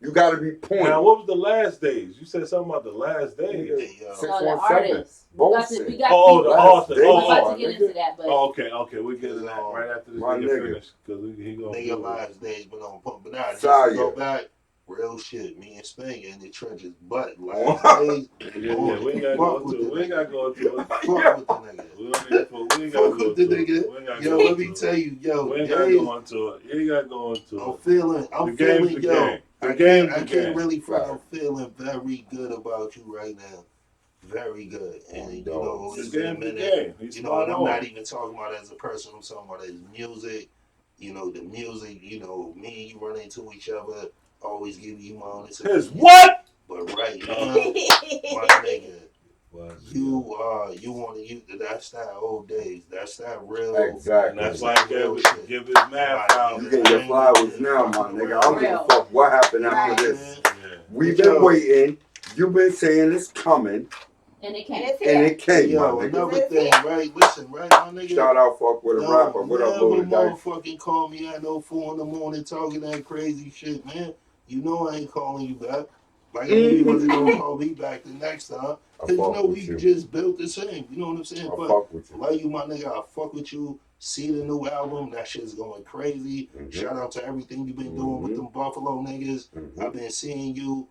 You gotta be Now, pointed. what was the last days? You said something about the last days. Nigga, hey yo. No, the 617. artists. We got to. We got Oh, the people. author. Last I'm days, about my to get nigga. into that, but Oh, okay. We're getting that right after this My nigga nigga. finish. Because he gonna Nigga do it. lives days been on pump. But nah, just Fire. to go back, real shit. Me and Spain in the trenches. But last days, Yeah, we ain't gotta go into it. We ain't gotta go into it. fuck with the nigga. We ain't gotta Fuck go with the into it. nigga. We ain't gotta Yo, go let me into tell it. you, yo, We ain't gotta days, go into it. You ain't gotta go into I'm it. feeling, The game's the yo, game. The I game's the can't game. really front. Right. I'm feeling very good about you right now. Very good. And you know, The it's been a game's the minute. game. He's You know, and spot I'm not on. even talking about as a person, I'm talking about as music. You know, the music, you know, me and you run into each other, always give you my honest His opinion. what? But right now, my nigga, you want to use that's that old days. That's that real. And Exactly. that's why that I real give shit. his math out. You get your flowers now, my nigga. I don't give a fuck what happened after this. Yeah. We've been waiting. You've been saying it's coming, and it And can't. it's and here. it came, my Yo, nigga. another thing, right? Listen, right, my nigga. Shout out, fuck with a rapper. Don't What up, never Loaded Dice? motherfucking call me at no 4 in the morning talking that crazy shit, man. You know I ain't calling you back. Like I knew you wasn't gonna call me back the next time. I Cause you fuck know with we you. just built the same. You know what I'm saying? I But fuck with you. like you, my nigga, I fuck with you. See the new album. That shit's going crazy. Shout out to everything you've been doing with them Buffalo niggas. I've been seeing you.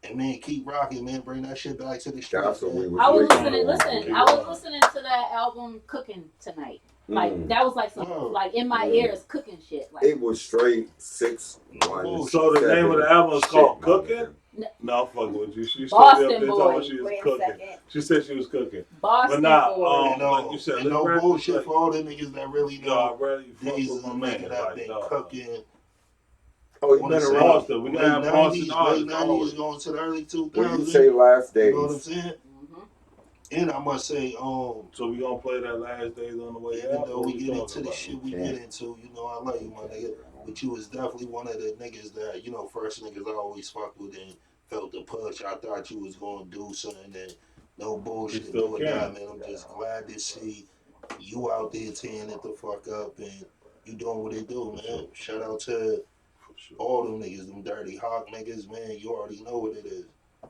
And man, keep rocking, man. Bring that shit back to the streets, That's what we man. was I was waiting listening. for. I was listening to that album "Cooking" tonight. Like that was like some like in my ears cooking shit. Like It was straight 617. So the name of the album is called Cooking? nigga. No, I'm fucking with you. She Boston told me Boy. she was Wait a cooking. second. She said she was cooking. Boston But nah, Boy. like you said, and let's no wrap bullshit this, for all the niggas that really yo, know. I really fuck These with is my a man. nigga that Like, been no. cooking. Oh, you been around. Boston. We Late gotta have Boston 90s, late artists 90s always. going to the early 2000s. When you say last You know what I'm days, saying? And I must say, So we gonna play that Last Days on the way even out? though What we we get into talking the about? shit we Can't. get into, you know, I love you, my nigga. But you was definitely one of the niggas that, you know, first niggas I always fucked with and felt the push. I thought you was gonna do something and no We bullshit, still do or die, can. man. I'm just glad to see you out there tearing it the fuck up and you doing what it do, For man. sure. Shout out to For sure. all them niggas, them dirty hawk niggas, man. You already know what it is.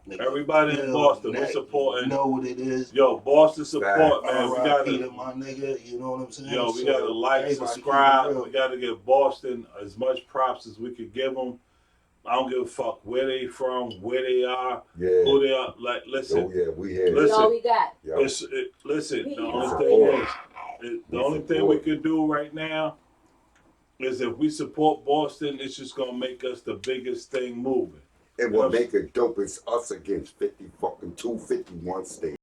Nigga, Everybody in Phil, Boston, we're Neck, you supporting. know what it is. Yo, Boston Facts. support, man. We R.I.P. gotta, to my nigga, you know what I'm saying? yo, we gotta So like, everybody keep it subscribe. We real. gotta give Boston as much props as we could give them. I don't give a fuck where they from, where they are, Yeah. who they are. Like, Oh listen, yeah, we had We all listen. we got. Yo, Listen. The Peace. only we thing support. is, the We only thing we support. could do right now is if we support Boston, it's just gonna make us the biggest thing moving. And You know what what I'm make it dope is us against 50 fucking 251 states.